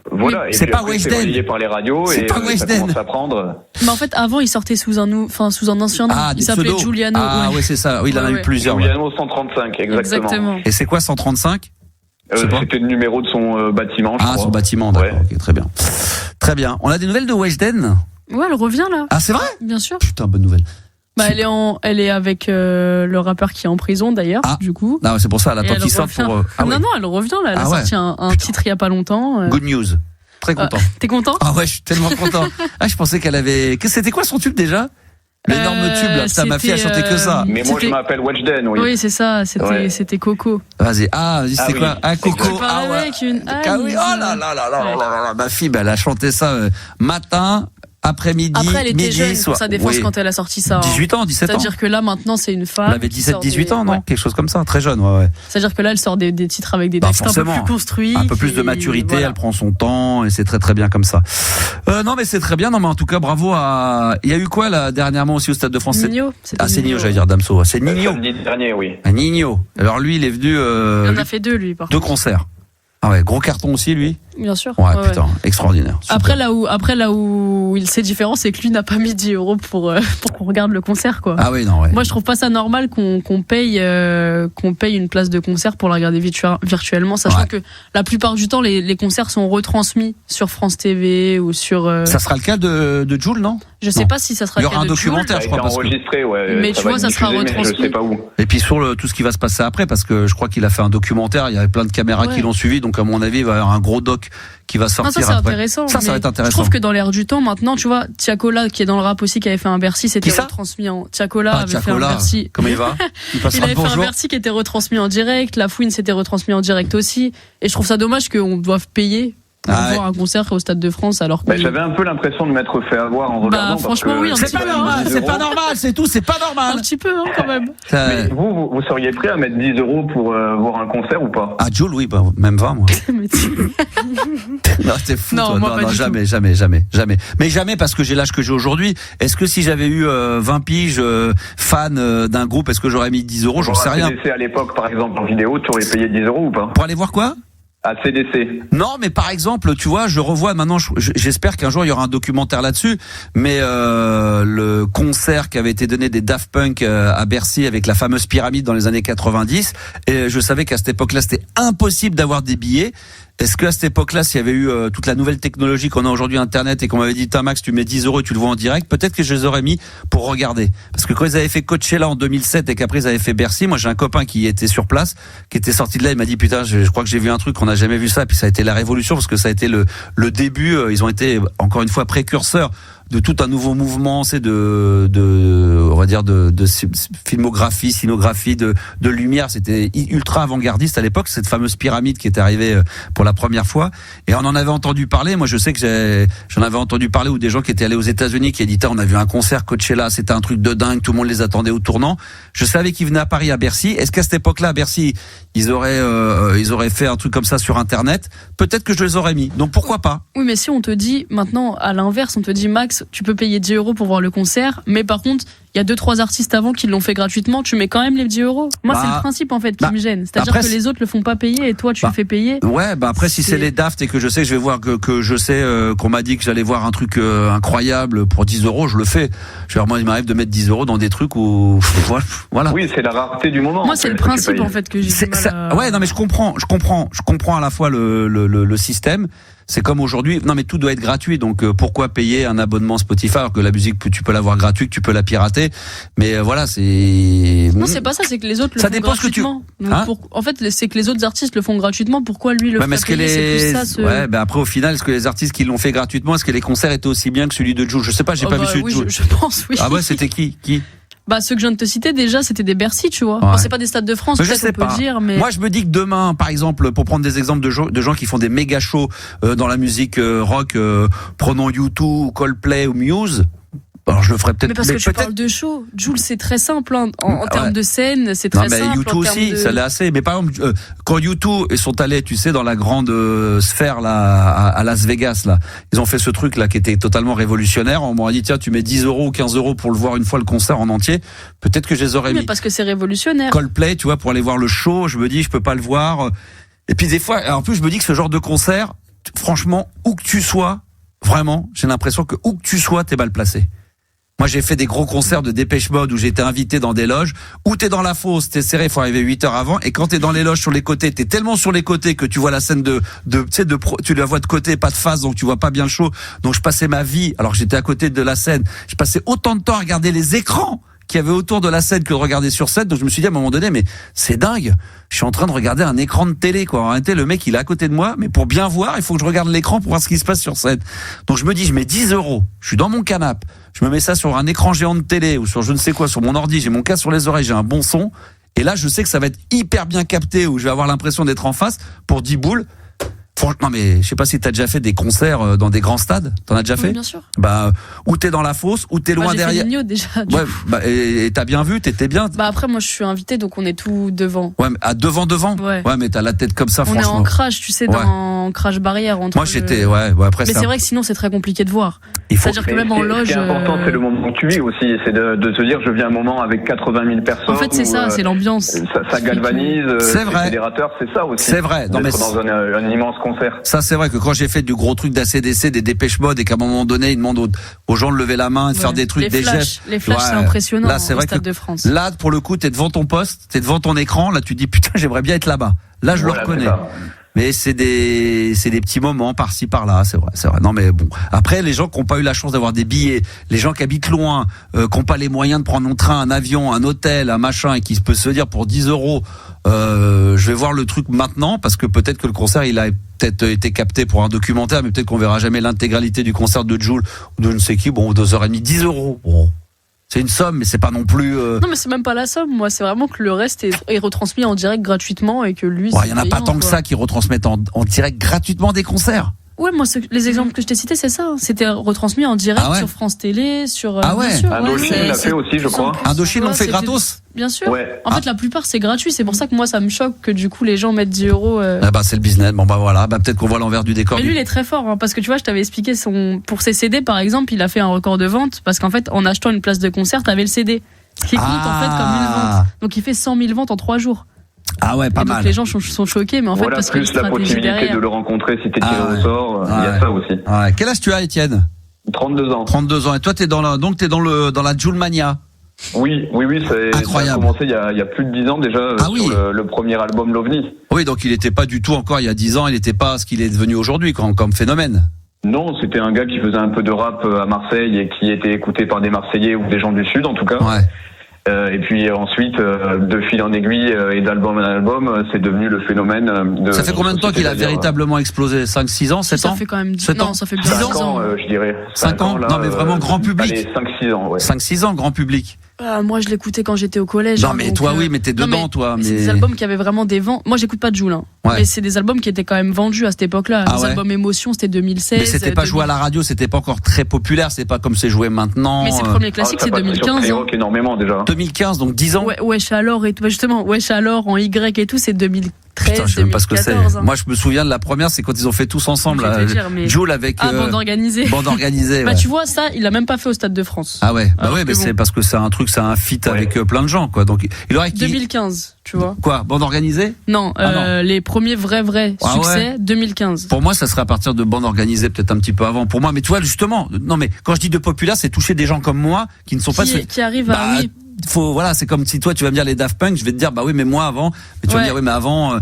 Voilà, et c'est puis pas après, c'est relayé par les radios et ça commence à prendre. Mais en fait, avant, il sortait sous un ancien nom. Il s'appelait Giuliano. Ah ouais, c'est ça. Oui, il en a eu plusieurs. Giuliano 135, exactement. Et c'est quoi 135 ? C'était le numéro de son bâtiment, je crois. Son bâtiment, d'accord. Ouais. Okay, très bien. Très bien. On a des nouvelles de Weshden ? Ouais, elle revient là. Ah, c'est vrai ? Bien sûr. Putain, bonne nouvelle. Elle est avec le rappeur qui est en prison d'ailleurs, du coup. Non, c'est pour ça, elle attend qu'il sorte pour. Non, elle revient là. Elle a sorti un titre il y a pas longtemps. Good news. Très content. T'es content ? Ah ouais, je suis tellement content. Je pensais qu'elle avait. C'était quoi son tube déjà ? L'énorme tube là. Putain, ma fille a chanté que ça. Mais moi je m'appelle Weshden, oui. Oui, c'est ça. C'était Coco. Vas-y. C'est quoi ? Coco. Ah ouais. Oui. Oh là. Ma fille, elle a chanté ça matin. Après-midi, après, elle était jeune soir. Pour sa défense quand elle a sorti ça. 18 ans, 17 ans. C'est-à-dire que là, maintenant, c'est une femme. Elle avait 17-18 ans, non ? Quelque chose comme ça, très jeune, ouais. C'est-à-dire que là, elle sort des titres avec des textes un peu plus construits. Un peu plus de maturité, elle prend son temps, et c'est très très bien comme ça. Non, mais c'est très bien, non, mais en tout cas, bravo à... Il y a eu quoi, là, dernièrement aussi au Stade de France ? Nino. C'est Nino, j'allais dire Damso. C'est Nino. Samedi dernier, oui. Nino. Alors lui, il est venu... Il en a fait 2, lui, par contre. 2 concerts. Ah ouais, gros carton aussi, lui. Bien sûr. Ouais, putain, extraordinaire. Super. Après là où c'est différent, c'est que lui n'a pas mis 10 € pour qu'on regarde le concert, quoi. Ah oui, non, ouais. Moi, je trouve pas ça normal qu'on paye une place de concert pour la regarder virtuellement, sachant que la plupart du temps, les concerts sont retransmis sur France TV ou sur. Ça sera le cas de Jul, non ? Je sais pas si ça sera le cas de Jul. Il y aura un documentaire, je crois. Enregistré, ouais. Mais tu vois, ça sera retransmis. Je sais pas où. Et puis sur tout ce qui va se passer après, parce que je crois qu'il a fait un documentaire, il y avait plein de caméras qui l'ont suivi, donc à mon avis, il va y avoir un gros doc qui va sortir. Non, ça c'est intéressant. Ça va être intéressant. Je trouve que dans l'air du temps, maintenant, tu vois, Tiakola, qui est dans le rap aussi, qui avait fait un Bercy, c'était retransmis en. Tiakola avait fait un Bercy. Comment il va ? Il avait fait un Bercy qui était retransmis en direct. La Fouine s'était retransmis en direct aussi. Et je trouve ça dommage qu'on doive payer pour voir un concert au Stade de France, alors que. J'avais un peu l'impression de m'être fait avoir en regardant. Franchement, oui. C'est pas normal, c'est tout, c'est pas normal. Un petit peu, quand même. Mais vous seriez prêt à mettre 10 € pour voir un concert ou pas ? Ah, Jul, oui, même 20, moi. Non, t'es fou, non, toi. Moi, non, jamais. Mais jamais parce que j'ai l'âge que j'ai aujourd'hui. Est-ce que si j'avais eu 20 piges, fan d'un groupe, est-ce que j'aurais mis 10 €? J'en sais rien. À l'époque, par exemple, en vidéo, tu aurais payé 10 € ou pas ? Pour aller voir quoi ? À CDC. Non, mais par exemple, tu vois, je revois maintenant, j'espère qu'un jour il y aura un documentaire là-dessus, mais le concert qui avait été donné des Daft Punk à Bercy avec la fameuse pyramide dans les années 90, et je savais qu'à cette époque-là, c'était impossible d'avoir des billets. Est-ce qu'à cette époque-là, s'il y avait eu toute la nouvelle technologie qu'on a aujourd'hui, Internet, et qu'on m'avait dit, Max, tu mets 10 € et tu le vois en direct, peut-être que je les aurais mis pour regarder. Parce que quand ils avaient fait Coachella en 2007 et qu'après ils avaient fait Bercy, moi j'ai un copain qui était sur place, qui était sorti de là, il m'a dit, putain, je crois que j'ai vu un truc, on n'a jamais vu ça, puis ça a été la révolution, parce que ça a été le début, ils ont été, encore une fois, précurseurs de tout un nouveau mouvement, c'est on va dire de filmographie, scénographie, de lumière. C'était ultra avant-gardiste à l'époque, cette fameuse pyramide qui était arrivée pour la première fois. Et on en avait entendu parler. Moi, je sais que j'en avais entendu parler, ou des gens qui étaient allés aux États-Unis qui disaient, on a vu un concert Coachella, c'était un truc de dingue, tout le monde les attendait au tournant. Je savais qu'ils venaient à Paris, à Bercy. Est-ce qu'à cette époque-là, à Bercy, ils auraient fait un truc comme ça sur Internet? Peut-être que je les aurais mis. Donc pourquoi pas? Oui, mais si on te dit maintenant, à l'inverse, on te dit, Max, tu peux payer 10 € pour voir le concert, mais par contre, il y a 2-3 artistes avant qui l'ont fait gratuitement, tu mets quand même les 10 €. Moi, c'est le principe, en fait, qui me gêne. C'est-à-dire que les autres le font pas payer et toi, tu le fais payer. Ouais, après, si c'est les Daft et que je sais que je vais voir, que je sais, qu'on m'a dit que j'allais voir un truc incroyable pour 10 €, je le fais. Moi, il m'arrive de mettre 10 € dans des trucs où, voilà. Oui, c'est la rareté du moment. Moi, c'est le principe, en fait, que j'ai du mal Ouais, non, mais je comprends à la fois le système. C'est comme aujourd'hui, non mais tout doit être gratuit, donc pourquoi payer un abonnement Spotify alors que la musique tu peux l'avoir gratuite, tu peux la pirater, mais voilà, c'est... Non, c'est pas ça, c'est que les autres le font gratuitement. En fait, c'est que les autres artistes le font gratuitement, pourquoi lui le fait payer, c'est plus ça. Ouais, après au final, est-ce que les artistes qui l'ont fait gratuitement, est-ce que les concerts étaient aussi bien que celui de Jul? Je sais pas, j'ai pas vu celui de Jul. Je pense, oui. Ah ouais, c'était qui ceux que je viens de te citer, déjà, c'était des Bercy, tu vois. Bon, c'est pas des stades de France, peut-être on peut dire, mais... Moi, je me dis que demain, par exemple, pour prendre des exemples de gens qui font des méga shows dans la musique rock, prenons U2 ou Coldplay ou Muse... Alors je le ferai peut-être. Mais parce que tu parles de show, Jul, c'est très simple en termes de scène, c'est très simple. U2 aussi, ça l'est assez. Mais par exemple, quand U2 sont allés, tu sais, dans la grande sphère là à Las Vegas là, ils ont fait ce truc là qui était totalement révolutionnaire. On m'a dit tiens, tu mets 10 € ou 15 € pour le voir une fois le concert en entier. Peut-être que je les aurais mis. Mais parce que c'est révolutionnaire. Coldplay, tu vois, pour aller voir le show, je me dis je peux pas le voir. Et puis des fois, en plus je me dis que ce genre de concert, franchement, où que tu sois, vraiment, j'ai l'impression que où que tu sois, t'es mal placé. Moi, j'ai fait des gros concerts de Dépêche Mode où j'ai été invité dans des loges où t'es dans la fosse, t'es serré, faut arriver 8 heures avant. Et quand t'es dans les loges sur les côtés, t'es tellement sur les côtés que tu vois la scène tu la vois de côté, pas de face, donc tu vois pas bien le show. Donc, je passais ma vie, alors que j'étais à côté de la scène, je passais autant de temps à regarder les écrans qu'il y avait autour de la scène que de regarder sur scène. Donc, je me suis dit à un moment donné, mais c'est dingue. Je suis en train de regarder un écran de télé, quoi. En réalité, le mec, il est à côté de moi, mais pour bien voir, il faut que je regarde l'écran pour voir ce qui se passe sur scène. Donc, je me dis, je mets 10 €. Je suis dans mon canapé. Je me mets ça sur un écran géant de télé ou sur je ne sais quoi, sur mon ordi. J'ai mon casque sur les oreilles, j'ai un bon son. Et là, je sais que ça va être hyper bien capté où je vais avoir l'impression d'être en face pour 10 boules. Non mais je sais pas si t'as déjà fait des concerts dans des grands stades. T'en as déjà fait? Oui, bien sûr. Où t'es dans la fosse, où t'es loin derrière. J'ai fait déjà. Et t'as bien vu, t'étais bien. Après moi je suis invité donc on est tout devant. Ouais, devant. Ouais, mais t'as la tête comme ça, franchement. On est en crash, tu sais, dans crash barrière entre. Moi j'étais, après. Mais c'est vrai que sinon c'est très compliqué de voir. C'est-à-dire que même en loge. Ce qui est important, c'est le moment que tu vis aussi, c'est de se dire je vis un moment avec 80 000 personnes. En fait c'est ça, c'est l'ambiance. Ça galvanise. C'est vrai. Les fédérateurs, c'est ça aussi. C'est vrai. Dans un immense concert. Ça c'est vrai que quand j'ai fait du gros truc d'ACDC, des Dépêche Mode et qu'à un moment donné ils demandent aux gens de lever la main et de faire des trucs, des gestes. Les flashs c'est impressionnant. Là c'est vrai que de France. Là pour le coup t'es devant ton poste, t'es devant ton écran, là tu te dis putain j'aimerais bien être là-bas. Là je le reconnais. Mais c'est des petits moments par-ci par-là, c'est vrai. Non mais bon. Après les gens qui n'ont pas eu la chance d'avoir des billets, les gens qui habitent loin, qui n'ont pas les moyens de prendre un train, un avion, un hôtel, un machin et qui peut se dire pour 10 €, je vais voir le truc maintenant parce que peut-être que le concert il a peut-être été capté pour un documentaire, mais peut-être qu'on verra jamais l'intégralité du concert de Jul ou de je ne sais qui. Bon, 2h30, 10 €. Bon. C'est une somme, mais c'est pas non plus. Non, mais c'est même pas la somme. Moi, c'est vraiment que le reste est retransmis en direct gratuitement et que lui. Il y en a pas tant que ça qui retransmettent en direct gratuitement des concerts. Ouais, moi, les exemples que je t'ai cités, c'est ça. C'était retransmis en direct sur France Télé, sur. Ah ouais. Bien sûr, Indochine l'a fait aussi, je crois. Indochine l'ont fait gratos. Bien sûr. Ouais. En fait, la plupart c'est gratuit. C'est pour ça que moi, ça me choque que du coup les gens mettent 10 €. C'est le business. Bon voilà. Peut-être qu'on voit l'envers du décor. Mais lui, il est très fort, hein, parce que tu vois, je t'avais expliqué pour ses CD par exemple, il a fait un record de vente parce qu'en fait, en achetant une place de concert, t'avais le CD qui compte en fait comme une vente. Donc il fait 100 000 ventes en 3 jours. Ah ouais, pas mal. Donc les gens sont choqués, mais en fait parce que plus la possibilité derrière. De le rencontrer si t'es tiré au sort, il y a ça aussi. Ouais. Quel âge tu as, Étienne? 32 ans. 32 ans. Et toi, t'es dans la Julmania. Oui, ça a commencé il y a plus de 10 ans déjà sur le premier album L'OVNI. Oui, donc il n'était pas du tout encore il y a 10 ans, il n'était pas ce qu'il est devenu aujourd'hui comme phénomène. Non, c'était un gars qui faisait un peu de rap à Marseille et qui était écouté par des Marseillais ou des gens du Sud en tout cas. Ouais. Et puis ensuite, de fil en aiguille et d'album en album, c'est devenu le phénomène de... Ça fait combien de temps qu'il a véritablement explosé? 5, 6 ans, 7 ans? Ça fait quand même 7 ans, ça fait bien 5 ans, je dirais. 5 ans? Non mais vraiment grand public. Allez, 5-6 ans, ouais. 5-6 ans, grand public. Moi je l'écoutais quand j'étais au collège. Non mais toi oui, mais t'es dedans toi. C'est des albums qui avaient vraiment des ventes. Moi j'écoute pas de Jul, mais c'est des albums qui étaient quand même vendus à cette époque-là. Les albums Émotion, c'était 2016. Mais c'était pas joué à la radio, c'était pas encore très populaire, c'est pas comme c'est joué maintenant. Mais c'est le premier classique, c'est 2015. Énormément déjà. 2015, donc 10 ans. Wesh alors et tout, justement, Wesh alors en Y et tout, c'est 2015. Putain, je sais même pas ce que c'est. Hein. Moi, je me souviens de la première, c'est quand ils ont fait tous ensemble. Jul avec. Bande organisée. Bande organisée. Bah, tu vois, ça, il a même pas fait au Stade de France. Ah ouais. Bah ouais, mais c'est parce que c'est un truc, c'est un feat avec plein de gens, quoi. Donc, il aurait 2015, tu vois. Quoi, bande organisée? Non, les premiers vrais succès, 2015. Pour moi, ça serait à partir de bande organisée, peut-être un petit peu avant. Pour moi, mais tu vois, justement, non, mais quand je dis de populaire, c'est toucher des gens comme moi qui ne sont pas. Qui arrivent à. Oui. Voilà, c'est comme si toi tu vas me dire les Daft Punk, je vais te dire bah oui mais moi avant, mais tu vas me dire oui mais avant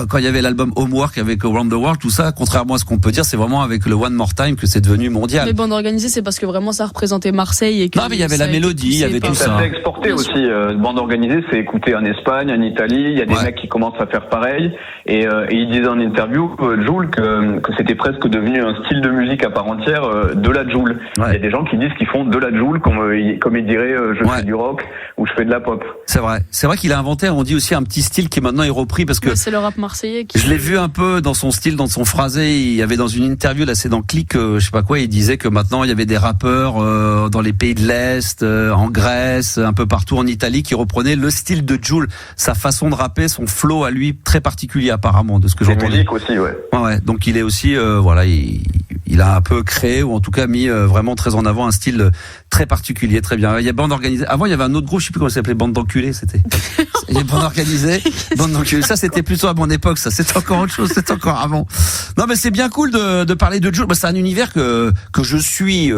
quand il y avait l'album Homework avec Around the World, tout ça, contrairement à ce qu'on peut dire, c'est vraiment avec le One More Time que c'est devenu mondial. Mais bande organisée, c'est parce que vraiment ça représentait Marseille et que. Non mais il y avait la mélodie, il y avait tout ça. Ça s'est exporté aussi. Bande organisée, c'est écouté en Espagne, en Italie. Il y a des mecs qui commencent à faire pareil. Et il disait en interview, Jul, que c'était presque devenu un style de musique à part entière de la Jul. Il y a des gens qui disent qu'ils font de la Jul, comme ils diraient je fais du rock ou je fais de la pop. C'est vrai qu'il a inventé, on dit aussi un petit style qui maintenant est repris parce que c'est le rap marseillais. Je l'ai vu un peu dans son style, dans son phrasé. Il y avait dans une interview là, c'est dans Click, je sais pas quoi, il disait que maintenant il y avait des rappeurs dans les pays de l'Est, en Grèce, un peu partout en Italie, qui reprenaient le style de Jul, sa façon de rapper, son flow à lui très particulier apparemment de ce que j'entends. Musique aussi, ouais. Donc il est aussi, il a un peu créé ou en tout cas mis vraiment très en avant un style très particulier, très bien. Il y a bande organisée. Avant il y avait un autre groupe, je sais plus comment ça s'appelait, bande d'enculés, c'était. Il y a bande organisée, bande d'enculés. Ça c'était plutôt à mon époque, ça c'est encore autre chose, c'est encore avant. Non mais c'est bien cool de parler de Jul. C'est un univers que je suis.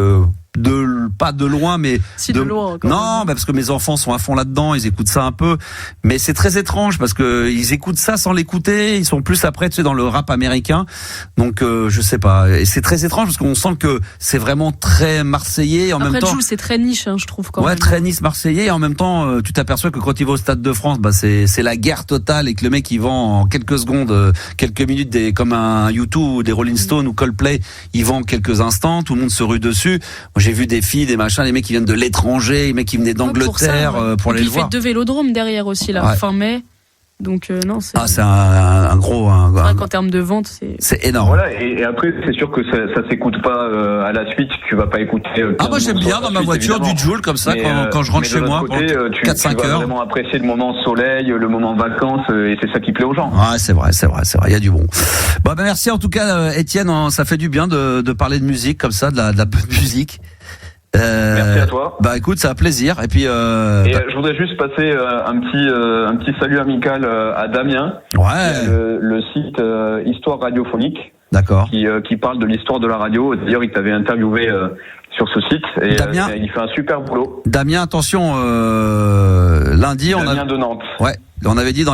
Pas de loin mais de loin quand non parce que mes enfants sont à fond là-dedans, ils écoutent ça un peu, mais c'est très étrange parce que ils écoutent ça sans l'écouter, ils sont plus après tu sais dans le rap américain, donc je sais pas, et c'est très étrange parce qu'on sent que c'est vraiment très marseillais et en même temps Jul, c'est très niche je trouve quand même. Très niche marseillais et en même temps tu t'aperçois que quand il va au Stade de France c'est la guerre totale et que le mec il vend en quelques secondes quelques minutes comme un U2 ou des Rolling Stones ou Coldplay, il vend en quelques instants, tout le monde se rue dessus. J'ai vu des filles, des machins, les mecs qui viennent de l'étranger, les mecs qui venaient d'Angleterre pour aller le voir. Il fait 2 vélodromes derrière aussi là, fin mai. Donc non, c'est. C'est un gros. En termes de vente, c'est énorme. Voilà, et après c'est sûr que ça s'écoute pas à la suite. Tu vas pas écouter. Moi j'aime bien dans ma voiture du Jul comme ça quand je rentre chez moi. Côté, 4-5 heures. Tu vas vraiment apprécier le moment soleil, le moment vacances, et c'est ça qui plaît aux gens. Ouais, c'est vrai. Il y a du bon. Bon, merci en tout cas, Étienne. Ça fait du bien de parler de musique comme ça, de la bonne musique. Merci à toi. Bah écoute, ça a plaisir. Et puis je voudrais juste passer un petit salut amical à Damien. Ouais. Le site Histoire radiophonique. D'accord. Qui parle de l'histoire de la radio. D'ailleurs, il t'avait interviewé sur ce site et Damien, il fait un super boulot. Damien, attention, lundi Damien de Nantes. Ouais. On avait dit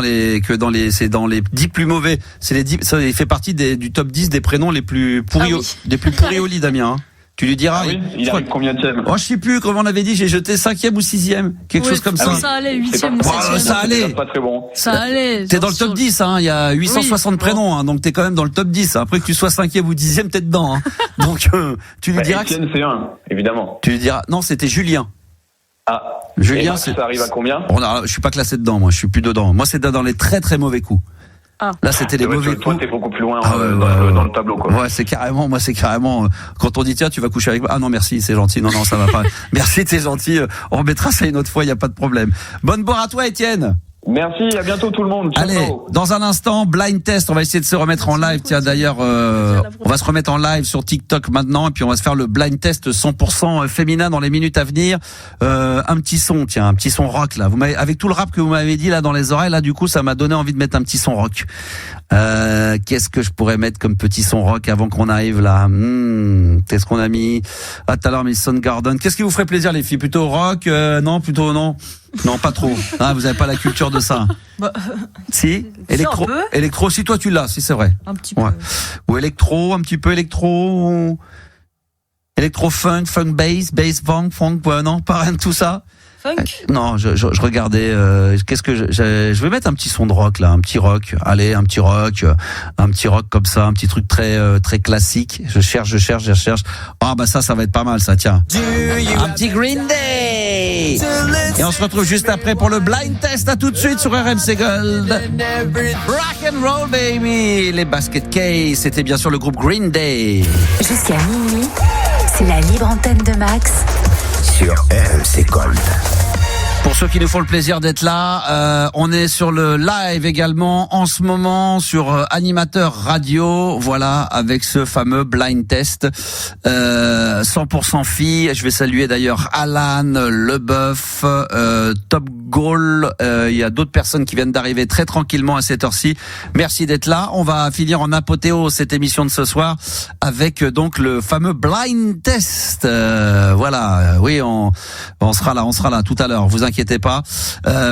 c'est dans les 10 plus mauvais. Il fait partie du top 10 des prénoms les plus pourris, des plus pourris au lit, Damien. Tu lui diras. Oui, il arrive combienième? Je sais plus comment on avait dit, j'ai jeté 5e ou 6e, quelque chose comme ça. Ça allait, 8e ou 7e. Ça allait. Pas très bon. Ça allait. T'es dans le top 10, il y a 860 prénoms, donc t'es quand même dans le top 10. Après que tu sois 5e ou 10e, t'es dedans, Donc, tu lui diras Étienne, c'est un, évidemment. Tu lui diras, non, c'était Julien. Ah. Julien, ça arrive à combien? Je suis pas classé dedans, moi, je suis plus dedans. Moi, c'est dans les très très mauvais coups. Là, c'était les mauvais coups. Toi, t'es beaucoup plus loin dans le tableau, quoi. Ouais, c'est carrément, quand on dit tiens, tu vas coucher avec moi. Ah non, merci, c'est gentil. Non, ça va pas. Merci, t'es gentil. On remettra ça une autre fois, il y a pas de problème. Bonne boire à toi, Étienne. Merci, à bientôt tout le monde. Ciao. Allez, dans un instant, blind test, on va essayer de se remettre en live. Tiens, d'ailleurs, on va se remettre en live sur TikTok maintenant, et puis on va se faire le blind test 100% féminin dans les minutes à venir. Un petit son rock là. Avec tout le rap que vous m'avez dit là dans les oreilles, là du coup, ça m'a donné envie de mettre un petit son rock. Qu'est-ce que je pourrais mettre comme petit son rock avant qu'on arrive là? Qu'est-ce qu'on a mis? Tout à l'heure, Miss Soundgarden. Qu'est-ce qui vous ferait plaisir, les filles? Plutôt rock? Non, plutôt non. Non, pas trop. Vous avez pas la culture de ça. Si, électro. Si toi tu l'as, si c'est vrai. Un petit peu. Ou électro, un petit peu électro funk bass funk, non, pas rien de tout ça. Funk? Non, je regardais. Qu'est-ce que je vais mettre un petit son de rock là, un petit rock. Allez, un petit rock comme ça, un petit truc très très classique. Je cherche. Ah bah ça va être pas mal ça. Tiens, un petit Green Day. Et on se retrouve juste après pour le blind test. À tout de suite sur RMC Gold. Rock and roll baby. Les Basket Case, c'était bien sûr le groupe Green Day. Jusqu'à minuit, c'est la libre antenne de Max sur RMC Gold. Pour ceux qui nous font le plaisir d'être là, on est sur le live également en ce moment sur Animateur Radio, voilà, avec ce fameux blind test 100% filles. Je vais saluer d'ailleurs Alan, Leboeuf, Top Goal. Il y a d'autres personnes qui viennent d'arriver très tranquillement à cette heure-ci. Merci d'être là. On va finir en apothéose cette émission de ce soir avec donc le fameux blind test. Voilà, oui, on sera là tout à l'heure. Vous inquiétez pas.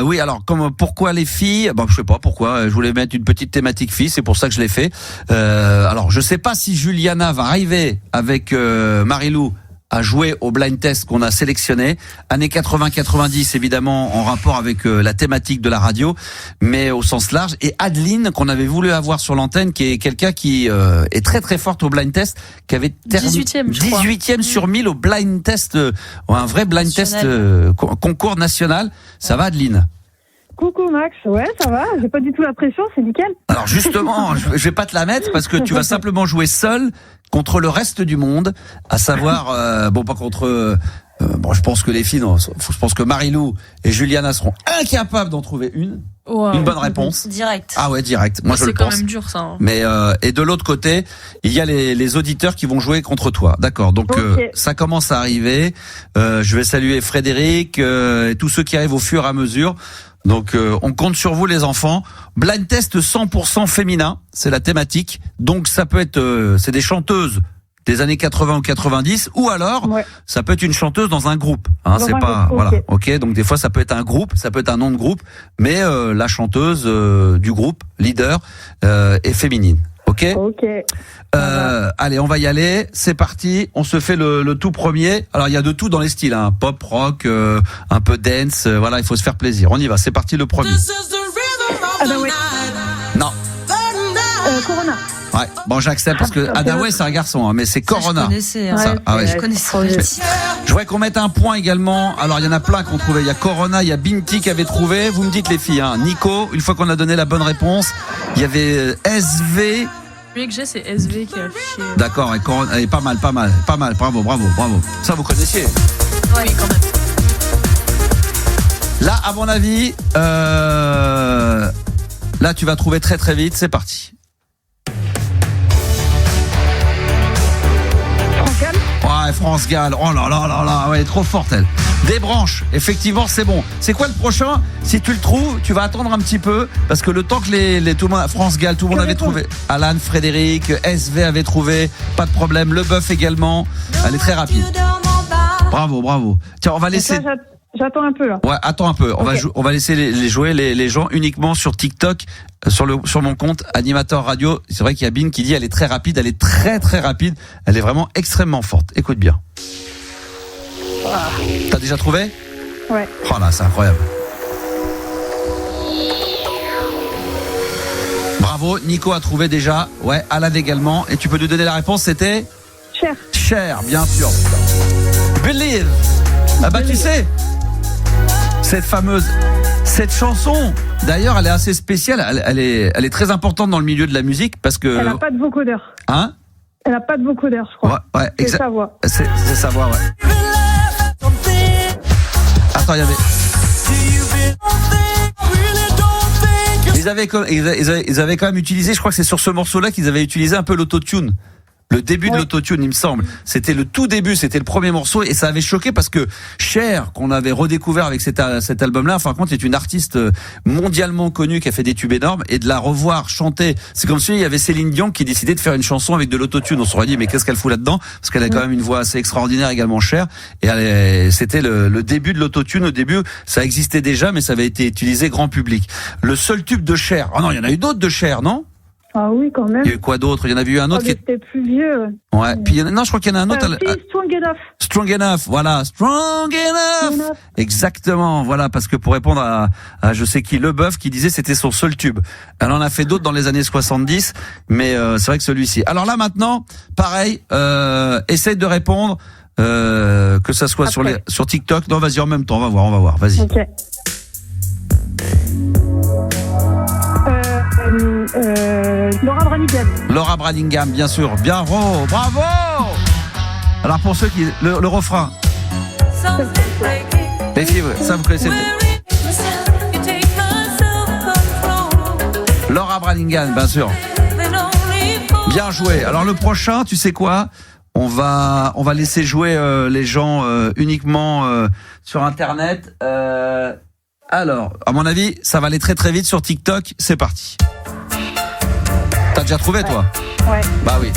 Oui, alors pourquoi les filles ? Bon, je sais pas pourquoi. Je voulais mettre une petite thématique filles, c'est pour ça que je l'ai fait. Alors, je sais pas si Juliana va arriver avec Marilou à jouer au blind test qu'on a sélectionné. Années 80-90, évidemment, en rapport avec la thématique de la radio, mais au sens large. Et Adeline, qu'on avait voulu avoir sur l'antenne, qui est quelqu'un qui est très très forte au blind test, qui avait 18e sur 1000 au blind test, un vrai blind test concours national. Ça va, Adeline ? Coucou Max, ouais ça va, j'ai pas du tout la pression, c'est nickel. Alors justement, je vais pas te la mettre parce que tu vas simplement jouer seul contre le reste du monde, à savoir, pas contre... je pense que les filles, je pense que Marilou et Juliana seront incapables d'en trouver une. Wow. Une bonne réponse. Direct. Ah ouais, direct. Moi, je le pense. C'est quand même dur, ça. Hein. Mais et de l'autre côté, il y a les auditeurs qui vont jouer contre toi. D'accord. Donc ça commence à arriver. Je vais saluer Frédéric et tous ceux qui arrivent au fur et à mesure. Donc on compte sur vous les enfants. Blind test 100% féminin, c'est la thématique. Donc ça peut être c'est des chanteuses des années 80 ou 90, ou alors ça peut être une chanteuse dans un groupe. Hein, c'est pas voilà. Ok. Donc des fois ça peut être un groupe, ça peut être un nom de groupe, mais la chanteuse du groupe leader est féminine. Ok. Allez, on va y aller. C'est parti. On se fait le tout premier. Alors il y a de tout dans les styles, hein. Pop, rock, un peu dance. Voilà, il faut se faire plaisir. On y va. C'est parti le premier. Adaway. Non. Corona. Ouais. Bon, j'accepte parce que Adaway c'est un garçon, hein, mais c'est Corona. Je connaissais. Hein. Je connaissais. Je voudrais qu'on mette un point également. Alors il y en a plein qu'on trouvait. Il y a Corona, il y a Binti qui avait trouvé. Vous me dites les filles. Hein. Nico, une fois qu'on a donné la bonne réponse, il y avait SV. Celui que j'ai, c'est SV qui a affiché. D'accord, et Corona, elle est pas mal. Bravo. Ça, vous connaissiez. Oui, quand même. Là, à mon avis, là, tu vas trouver très très vite. C'est parti. Ouais, France Gall. Oh là, ouais, trop forte elle. Des branches, effectivement, c'est bon. C'est quoi le prochain ? Si tu le trouves, tu vas attendre un petit peu parce que le temps que tout le monde, France Gall, tout le monde avait trouvé. Alan, Frédéric, SV avait trouvé, pas de problème. Leboeuf également. Elle est très rapide. Bravo. Tiens, on va laisser. J'attends un peu là. Ouais, attends un peu. On va laisser les jouer les gens uniquement sur TikTok, sur mon compte Animateur Radio. C'est vrai qu'il y a Bin qui dit elle est très rapide, elle est très très rapide, elle est vraiment extrêmement forte. Écoute bien. T'as déjà trouvé ? Ouais. Oh là, c'est incroyable. Bravo, Nico a trouvé déjà. Ouais, Alan également. Et tu peux nous donner la réponse, c'était ? Cher, bien sûr. Believe. Ah bah tu sais, cette chanson, d'ailleurs, elle est assez spéciale. Elle est très importante dans le milieu de la musique parce que. Elle a pas de vocodeur. Hein ? Elle a pas de vocodeur, je crois. Ouais, c'est sa voix. C'est sa voix, ouais. Attends, il y avait. Ils avaient quand même utilisé, je crois que c'est sur ce morceau-là qu'ils avaient utilisé un peu l'autotune. Le début de l'autotune, il me semble. C'était le tout début, c'était le premier morceau et ça avait choqué parce que Cher, qu'on avait redécouvert avec cet album-là, en fin de compte, est une artiste mondialement connue qui a fait des tubes énormes et de la revoir chanter. C'est comme si il y avait Céline Dion qui décidait de faire une chanson avec de l'autotune. On se serait dit, mais qu'est-ce qu'elle fout là-dedans? Parce qu'elle a quand même une voix assez extraordinaire également, Cher. Et c'était le début de l'autotune. Au début, ça existait déjà, mais ça avait été utilisé grand public. Le seul tube de Cher. Oh non, il y en a eu d'autres de Cher, non? Ah oui, quand même. Il y a eu quoi d'autre? Il y en avait eu un autre qui était plus vieux. Ouais. Puis non, je crois qu'il y en a un autre. Strong Enough. Strong Enough, voilà. Strong Enough. Exactement, voilà, parce que pour répondre à je sais qui, Leboeuf, qui disait c'était son seul tube. Elle en a fait d'autres dans les années 70, mais c'est vrai que celui-ci. Alors là maintenant, pareil, essaye de répondre, que ça soit sur TikTok. Non, vas-y en même temps, on va voir, vas-y. Ok. Laura Branigan, bien sûr. Bravo. Alors pour ceux qui le refrain. Les filles, ça vous connaissez. Branigan, bien sûr. Bien joué. Alors le prochain, tu sais quoi ? On va laisser jouer les gens uniquement sur Internet. Alors, à mon avis, ça va aller très très vite sur TikTok. C'est parti. T'as déjà trouvé, toi ? Ouais. Bah oui.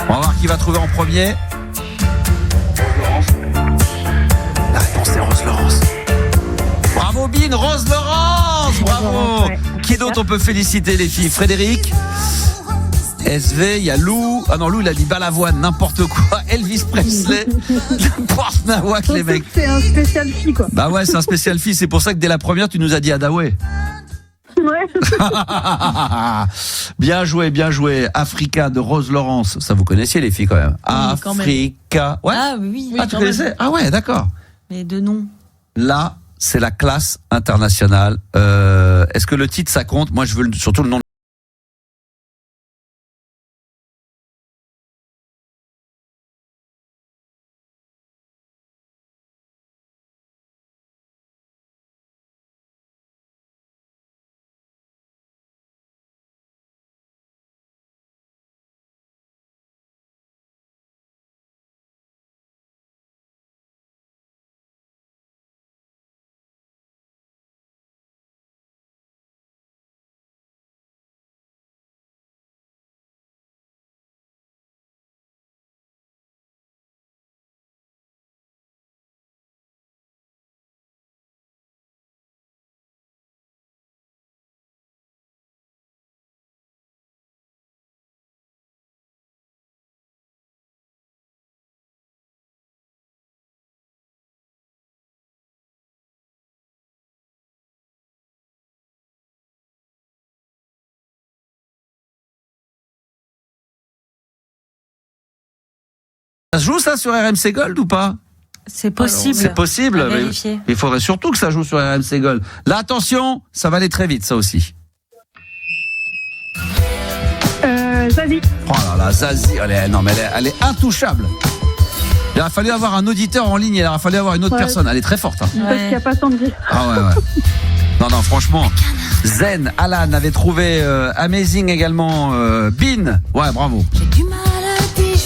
On va voir qui va trouver en premier. La réponse c'est Rose Laurence. Bravo Bin, Rose Laurence. Bravo. Ouais. Qui d'autre on peut féliciter, les filles ? Frédéric, SV, il y a Lou. Ah non, Lou il a dit Balavoine, n'importe quoi. Elvis Presley, n'importe Nawak, les mecs. C'est un spécial fille, quoi. Bah ouais, c'est un spécial fille. C'est pour ça que dès la première tu nous as dit Adaway. Ouais. Bien joué. Africa de Rose Laurence. Ça vous connaissiez, les filles, quand même. Quand même. Africa. Ouais. Ah oui. Ah, tu connaissais ? Ah ouais, d'accord. Mais de nom. Là, c'est la classe internationale. Est-ce que le titre, ça compte ? Moi, je veux surtout le nom. Ça se joue ça sur RMC Gold ou pas ? C'est possible. C'est possible, À mais vérifier. il faudrait surtout que ça joue sur RMC Gold. Là, attention, ça va aller très vite, ça aussi. Zazie. Oh là là, Zazie, elle est intouchable. Il aurait fallu avoir un auditeur en ligne, il aurait fallu avoir une autre personne. Elle est très forte. Hein. Parce qu'il n'y a pas Sandy. Ah ouais. Non, franchement. Zen, Alan avait trouvé Amazing également. Bin, ouais, bravo.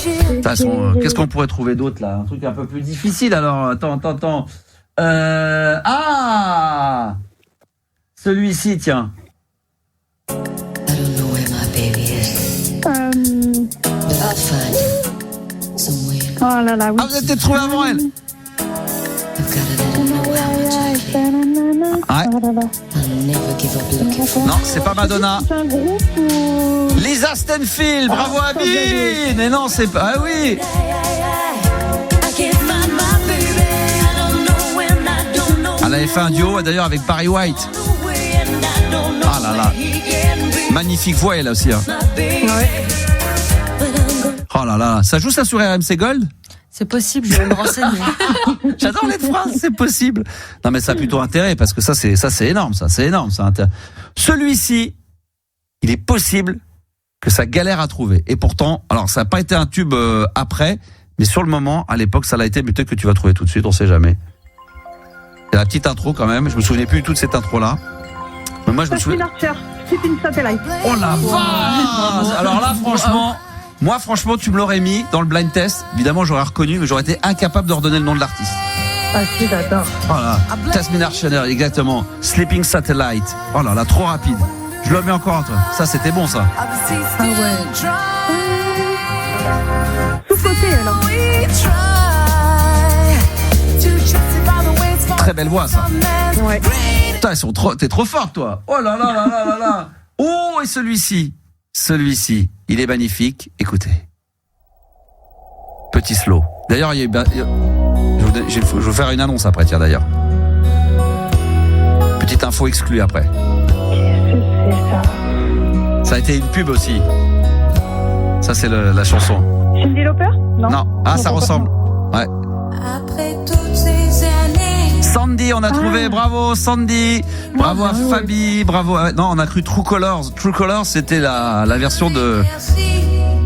De toute façon, qu'est-ce qu'on pourrait trouver d'autre là ? Un truc un peu plus difficile alors. Attends. Celui-ci, tiens. Oh là là, oui. Ah, vous avez peut-être trouvé avant elle. Ouais. Non, c'est pas Madonna. C'est un groupe ou... Lisa Stanfield, bravo à Bin. Mais non, c'est pas. Ah oui. Elle avait fait un duo d'ailleurs avec Barry White. Ah là là. Magnifique voix elle aussi. Hein. Ouais. Oh là là. Ça joue ça sur RMC Gold ? C'est possible, je vais me renseigner. J'adore les phrases, c'est possible. Non mais ça a plutôt intérêt parce que ça c'est énorme, c'est énorme. Celui-ci, il est possible que ça galère à trouver. Et pourtant, alors ça n'a pas été un tube après, mais sur le moment, à l'époque, ça l'a été. Mais peut-être que tu vas trouver tout de suite, on sait jamais. Il y a la petite intro quand même. Je me souvenais plus du tout de cette intro là. Mais moi je me souviens. Sleeping Satellite. Oh la vache. Alors là, franchement. Moi, franchement, tu me l'aurais mis dans le blind test. Évidemment, j'aurais reconnu, mais j'aurais été incapable de redonner le nom de l'artiste. Ah si, j'adore. Oh là, Tasmin Archer, exactement. Sleeping Satellite. Oh là là, trop rapide. Je le mets encore entre. Ça, c'était bon, ça. Ah ouais. Sous-côté, alors. Très belle voix, ça. Ouais. Putain, t'es trop forte, toi. Oh là là là là là là. Oh, et celui-ci, il est magnifique. Écoutez. Petit slow. D'ailleurs, je vais vous faire une annonce après, tiens, d'ailleurs. Petite info exclue après. Ça a été une pub aussi. Ça, c'est la chanson. Cyndi Lauper ? Non. Ah, ça ressemble. Ouais. Après toutes ces années. Sandy, on a trouvé. Bravo, Sandy. Bravo à Fabi. Bravo. Non, on a cru True Colors. True Colors, c'était la version de.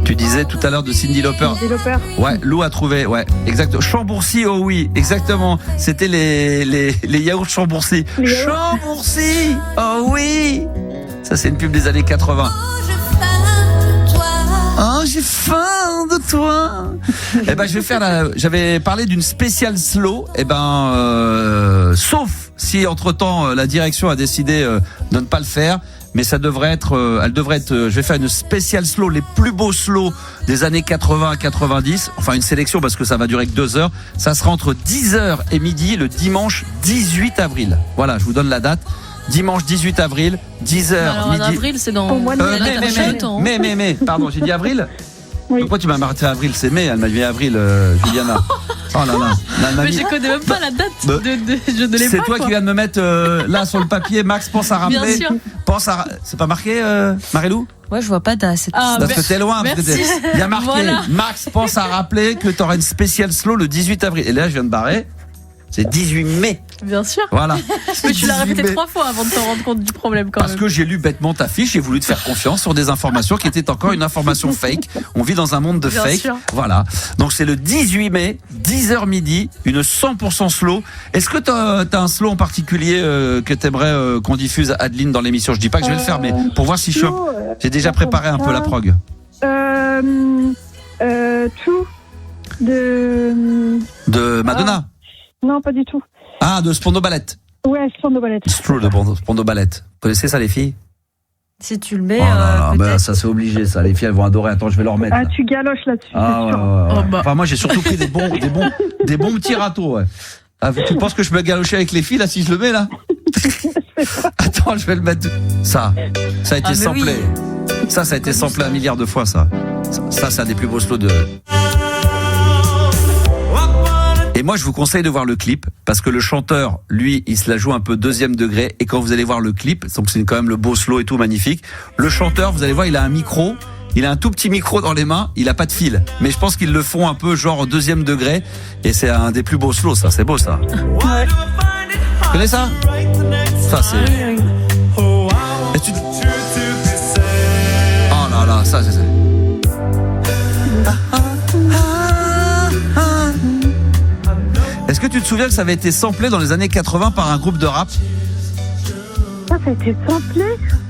Tu disais tout à l'heure de Cyndi Lauper. Cyndi Lauper. Ouais, Lou a trouvé. Ouais, exact. Chambourcy, oh oui, exactement. C'était les yaourts Chambourcy. Chambourcy, oh oui. Ça, c'est une pub des années 80. Oh, j'ai faim de toi. Eh ben, je vais faire j'avais parlé d'une spéciale slow. Eh ben, sauf si entre-temps la direction a décidé de ne pas le faire. Mais ça devrait être, elle devrait être. Je vais faire une spéciale slow, les plus beaux slows des années 80 à 90. Enfin, une sélection parce que ça va durer que 2 heures. Ça sera entre 10h et midi le dimanche 18 avril. Voilà, je vous donne la date. Dimanche 18 avril, 10h, alors, midi. En avril, c'est dans mais, pardon, j'ai dit avril. Oui. Pourquoi tu m'as marqué avril? C'est mai, elle m'a dit avril, Juliana. Oh là là. Mais je connais même pas la date je ne l'ai pas. C'est toi qui viens de me mettre là sur le papier, Max, pense à rappeler. Bien sûr. C'est pas marqué, Marilou? Ouais, je vois pas date. Parce que t'es loin. Il y a marqué, voilà. Max, pense à rappeler que t'auras une spéciale slow le 18 avril. Et là, je viens de barrer. C'est 18 mai. Bien sûr. Voilà. Mais tu l'as répété 3 fois avant de te rendre compte du problème quand même. Parce que j'ai lu bêtement ta fiche, j'ai voulu te faire confiance sur des informations qui étaient encore une information fake. On vit dans un monde de bien fake. Sûr. Voilà. Donc c'est le 18 mai, 10h midi, une 100% slow. Est-ce que t'as un slow en particulier que t'aimerais qu'on diffuse, Adeline, dans l'émission? Je dis pas que je vais le faire, mais pour voir si j'ai déjà préparé un peu la prog. Tout de Madonna. Non, pas du tout. Ah, de Spandau Ballet. Ouais, Spandau Ballet. Spandau Ballet. Vous connaissez ça, les filles? Si tu le mets, ça c'est obligé, ça. Les filles, elles vont adorer. Attends, je vais le remettre. Ah, tu galoches là-dessus. Ah, c'est sûr. Ouais. Enfin, moi, j'ai surtout pris des bons petits râteaux, ouais. Ah, tu penses que je me galocher avec les filles, là, si je le mets, là? Attends, je vais le mettre. Ça a été samplé. Oui. Ça a été samplé 1 milliard de fois, ça. Ça, c'est un des plus beaux slows de... Et moi, je vous conseille de voir le clip parce que le chanteur, lui, il se la joue un peu 2e degré. Et quand vous allez voir le clip, donc c'est quand même le beau slow et tout magnifique. Le chanteur, vous allez voir, il a un micro. Il a un tout petit micro dans les mains. Il a pas de fil. Mais je pense qu'ils le font un peu genre 2e degré. Et c'est un des plus beaux slows, ça. C'est beau, ça. Ouais. Tu connais ça? Ça, c'est... Oh là là, ça, c'est... Est-ce que tu te souviens que ça avait été samplé dans les années 80 par un groupe de rap? Ça a été samplé?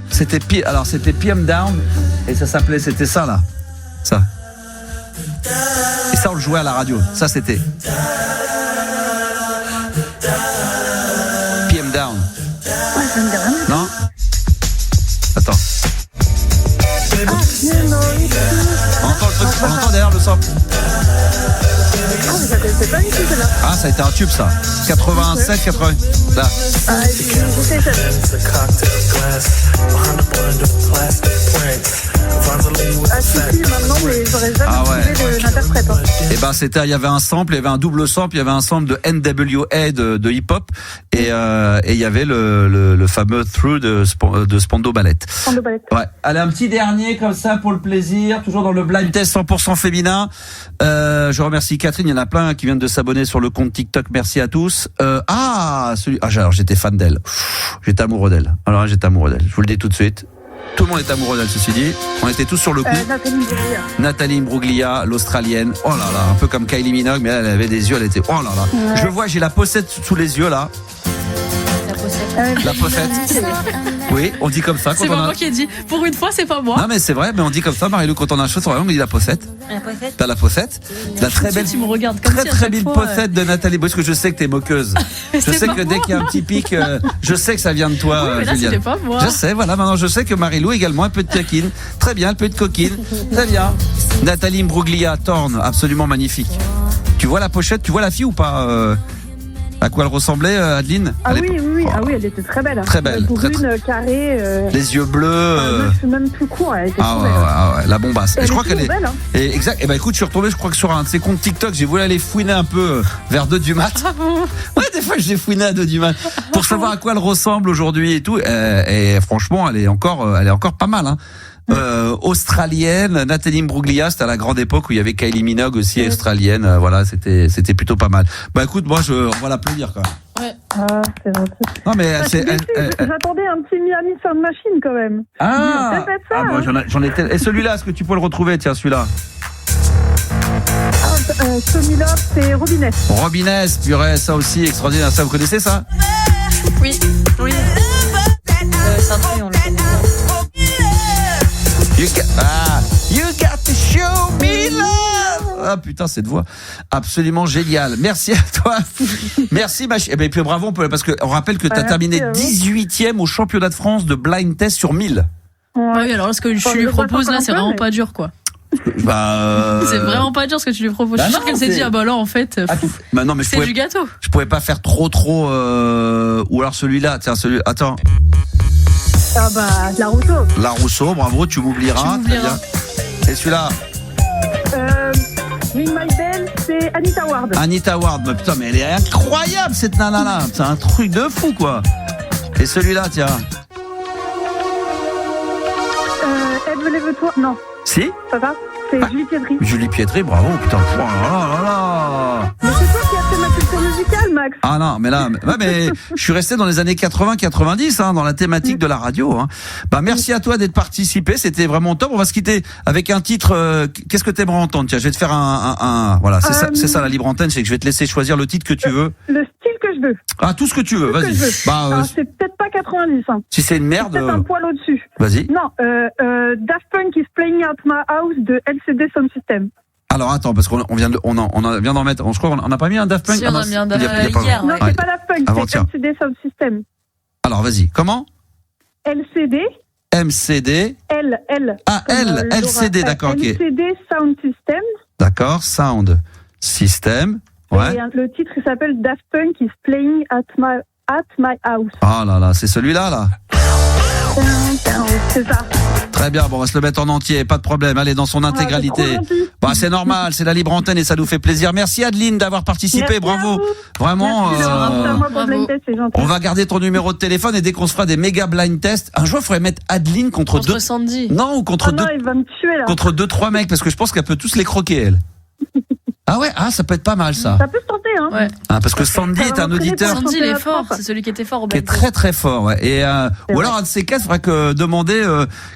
C'était PM Down et c'était ça là. Ça. Et ça on le jouait à la radio. Ça c'était PM Down. Ouais, ça me dit rien. Non? Attends. On entend le truc, on entend derrière le sample. C'est pas du tout celle-là. Ah, ça a été un tube ça. 87, 80. Là. Ah, je sais ça. Ah si, maintenant, mais j'aurais jamais trouvé d'interprète. Et ben il y avait un sample, il y avait un double sample, il y avait un sample de NWA de hip-hop et il y avait le fameux Through de Spandau Ballet. Spandau Ballet. Ouais. Allez, un petit dernier comme ça pour le plaisir, toujours dans le blind test 100% féminin. Je remercie Catherine, il y en a plein qui viennent de s'abonner sur le compte TikTok, merci à tous. Alors j'étais fan d'elle. J'étais amoureux d'elle. Je vous le dis tout de suite. Tout le monde est amoureux d'elle, ceci dit. On était tous sur le coup. Nathalie Imbruglia, l'Australienne. Oh là là, un peu comme Kylie Minogue, mais elle avait des yeux, elle était... Oh là là. Ouais. Je vois, j'ai la pochette sous les yeux, là. La pochette. Oui, on dit comme ça. C'est pas moi qui ai dit. Pour une fois, c'est pas moi. Non, mais c'est vrai, mais on dit comme ça, Marie-Lou, quand on a un cheveu sur la langue, on dit la pochette. La pochette. T'as la pochette. La très belle. Tu me regardes comme très belle pochette de Nathalie. Parce que je sais que t'es moqueuse. Je sais que dès qu'il y a un petit pic, je sais que ça vient de toi, oui, mais là, Juliane. c'était pas moi. Je sais, voilà, maintenant je sais que Marie-Lou également un peu de taquine. Très bien, un peu de coquine. Très bien. Nathalie Imbruglia, Torn, absolument magnifique. Tu vois la pochette, tu vois la fille ou pas à quoi elle ressemblait, Adeline? Ah oui, elle était très belle. Très belle. Brune, carrée. Les yeux bleus. Même tout court, elle était trop belle. Ouais, la bombasse. Et je crois qu'elle est belle. Hein. Et exact. Et ben écoute, je suis retombé, je crois que sur un de ses comptes TikTok, j'ai voulu aller fouiner un peu vers 2 du mat. Ouais, des fois j'ai fouiné à 2 du mat pour savoir à quoi elle ressemble aujourd'hui et tout. Et franchement, elle est encore pas mal. Hein. Australienne, Nathalie Imbruglia, c'était à la grande époque où il y avait Kylie Minogue aussi australienne. Voilà, c'était plutôt pas mal. Bah écoute, moi on va l'applaudir quand même. Ouais. Ah, c'est gentil. Non mais j'attendais un petit Miami Sound Machine quand même. Ah, moi j'en étais. Et celui-là, est-ce que tu peux le retrouver? Tiens, celui-là. Celui-là, c'est Robinès. Robinès, purée, ça aussi extraordinaire. Ça, vous connaissez ça? Oui. C'est un truc, on le connaît. You got to show me love. Ah putain, cette voix absolument géniale. Merci à toi. Merci ma chérie. Et puis bravo, parce qu'on rappelle que tu as terminé 18e au championnat de France de blind test sur 1000. Oui, alors ce que je lui propose là, c'est vraiment pas dur quoi. C'est vraiment pas dur ce que tu lui proposes. Je suis sûr qu'elle s'est dit là en fait non, mais c'est du gâteau. Je pouvais pas faire trop ou alors celui-là, tiens, attends. Ah bah, La Rousseau. La Rousseau, bravo, tu m'oublieras. Très bien. Et celui-là Ring My Bell, c'est Anita Ward. Anita Ward, mais putain, mais elle est incroyable cette nana-là. C'est un truc de fou, quoi. Et celui-là, tiens. Lève-toi. Non. Si Ça va. C'est Julie Pietri. Julie Pietri, bravo, putain. Oh là. Mais c'est toi qui as fait ma culture musicale, Max. Ah non, mais là, mais je suis resté dans les années 80-90, dans la thématique de la radio. Bah merci à toi d'être participé, c'était vraiment top. On va se quitter avec un titre. Qu'est-ce que t'aimerais entendre? Tiens, je vais te faire voilà, c'est ça la libre antenne, c'est que je vais te laisser choisir le titre que tu veux. Le style que je veux. Ah, tout ce que tu veux, vas-y. Alors, c'est peut-être pas 90. Si c'est une merde. C'est peut-être un poil au-dessus. Vas-y. Non, Daft Punk is Playing at My House de LCD Sound System. Alors attends, parce qu'on vient d'en mettre. Je crois qu'on n'a pas mis un Daft Punk. Si, on a mis un Daft Punk hier. Non, c'est pas Daft Punk, c'est LCD Sound System. Alors vas-y, comment? LCD. MCD. LCD, d'accord, ok. LCD Sound System. D'accord, Sound System. Ouais. Et le titre, il s'appelle Daft Punk is Playing at My House. Ah là, c'est celui-là, là. C'est ça. Très bien, bon, on va se le mettre en entier, pas de problème. Allez, dans son intégralité. Bah, c'est normal, c'est la libre antenne et ça nous fait plaisir. Merci Adeline d'avoir participé, merci bravo. Vraiment. On va garder ton numéro de téléphone et dès qu'on se fera des méga blind tests, un jour il faudrait mettre Adeline contre deux. Sandy. Non, ou contre deux. Il va me tuer, là. Contre 2-3 mecs, parce que je pense qu'elle peut tous les croquer, elle. Ah ouais, ça peut être pas mal ça. Ça peut se tenter, hein. Ouais. Parce que Sandy est un auditeur. Sandy, il est fort, c'est celui qui était fort au qui est très très fort, ouais. Et ou alors un de ces cas, il faudrait que demander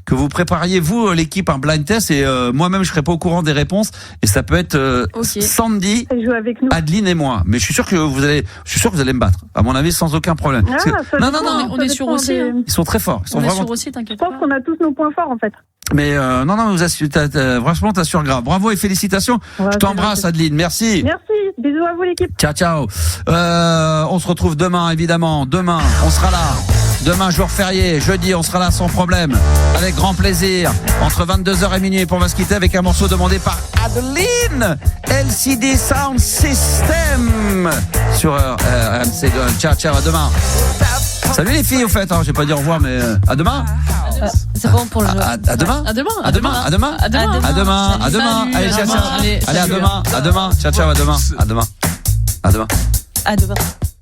que vous prépariez vous l'équipe un blind test et moi-même je serai pas au courant des réponses et ça peut être Sandy, Adeline et moi. Mais je suis sûr que vous allez me battre. À mon avis, sans aucun problème. Non, on est sûr aussi. Ils sont très forts. Ils sont vraiment. Sûr aussi, t'inquiète pas. Je pense qu'on a tous nos points forts en fait. Mais non, vous franchement, t'assures grave. Bravo et félicitations. Ouais, je t'embrasse, Adeline. Merci. Merci. Bisous à vous, l'équipe. Ciao. On se retrouve demain, évidemment. Demain, on sera là. Demain, jour férié. Jeudi, on sera là sans problème. Avec grand plaisir. Entre 22h et minuit. On va se quitter avec un morceau demandé par Adeline. LCD Sound System. Sur RMC. Ciao. À demain. Salut les filles, au fait. Je vais pas dire au revoir, mais à demain. C'est bon pour le jeu. À demain. À demain. À demain. Allez, ciao. Allez, à demain. Ciao. À demain. À demain.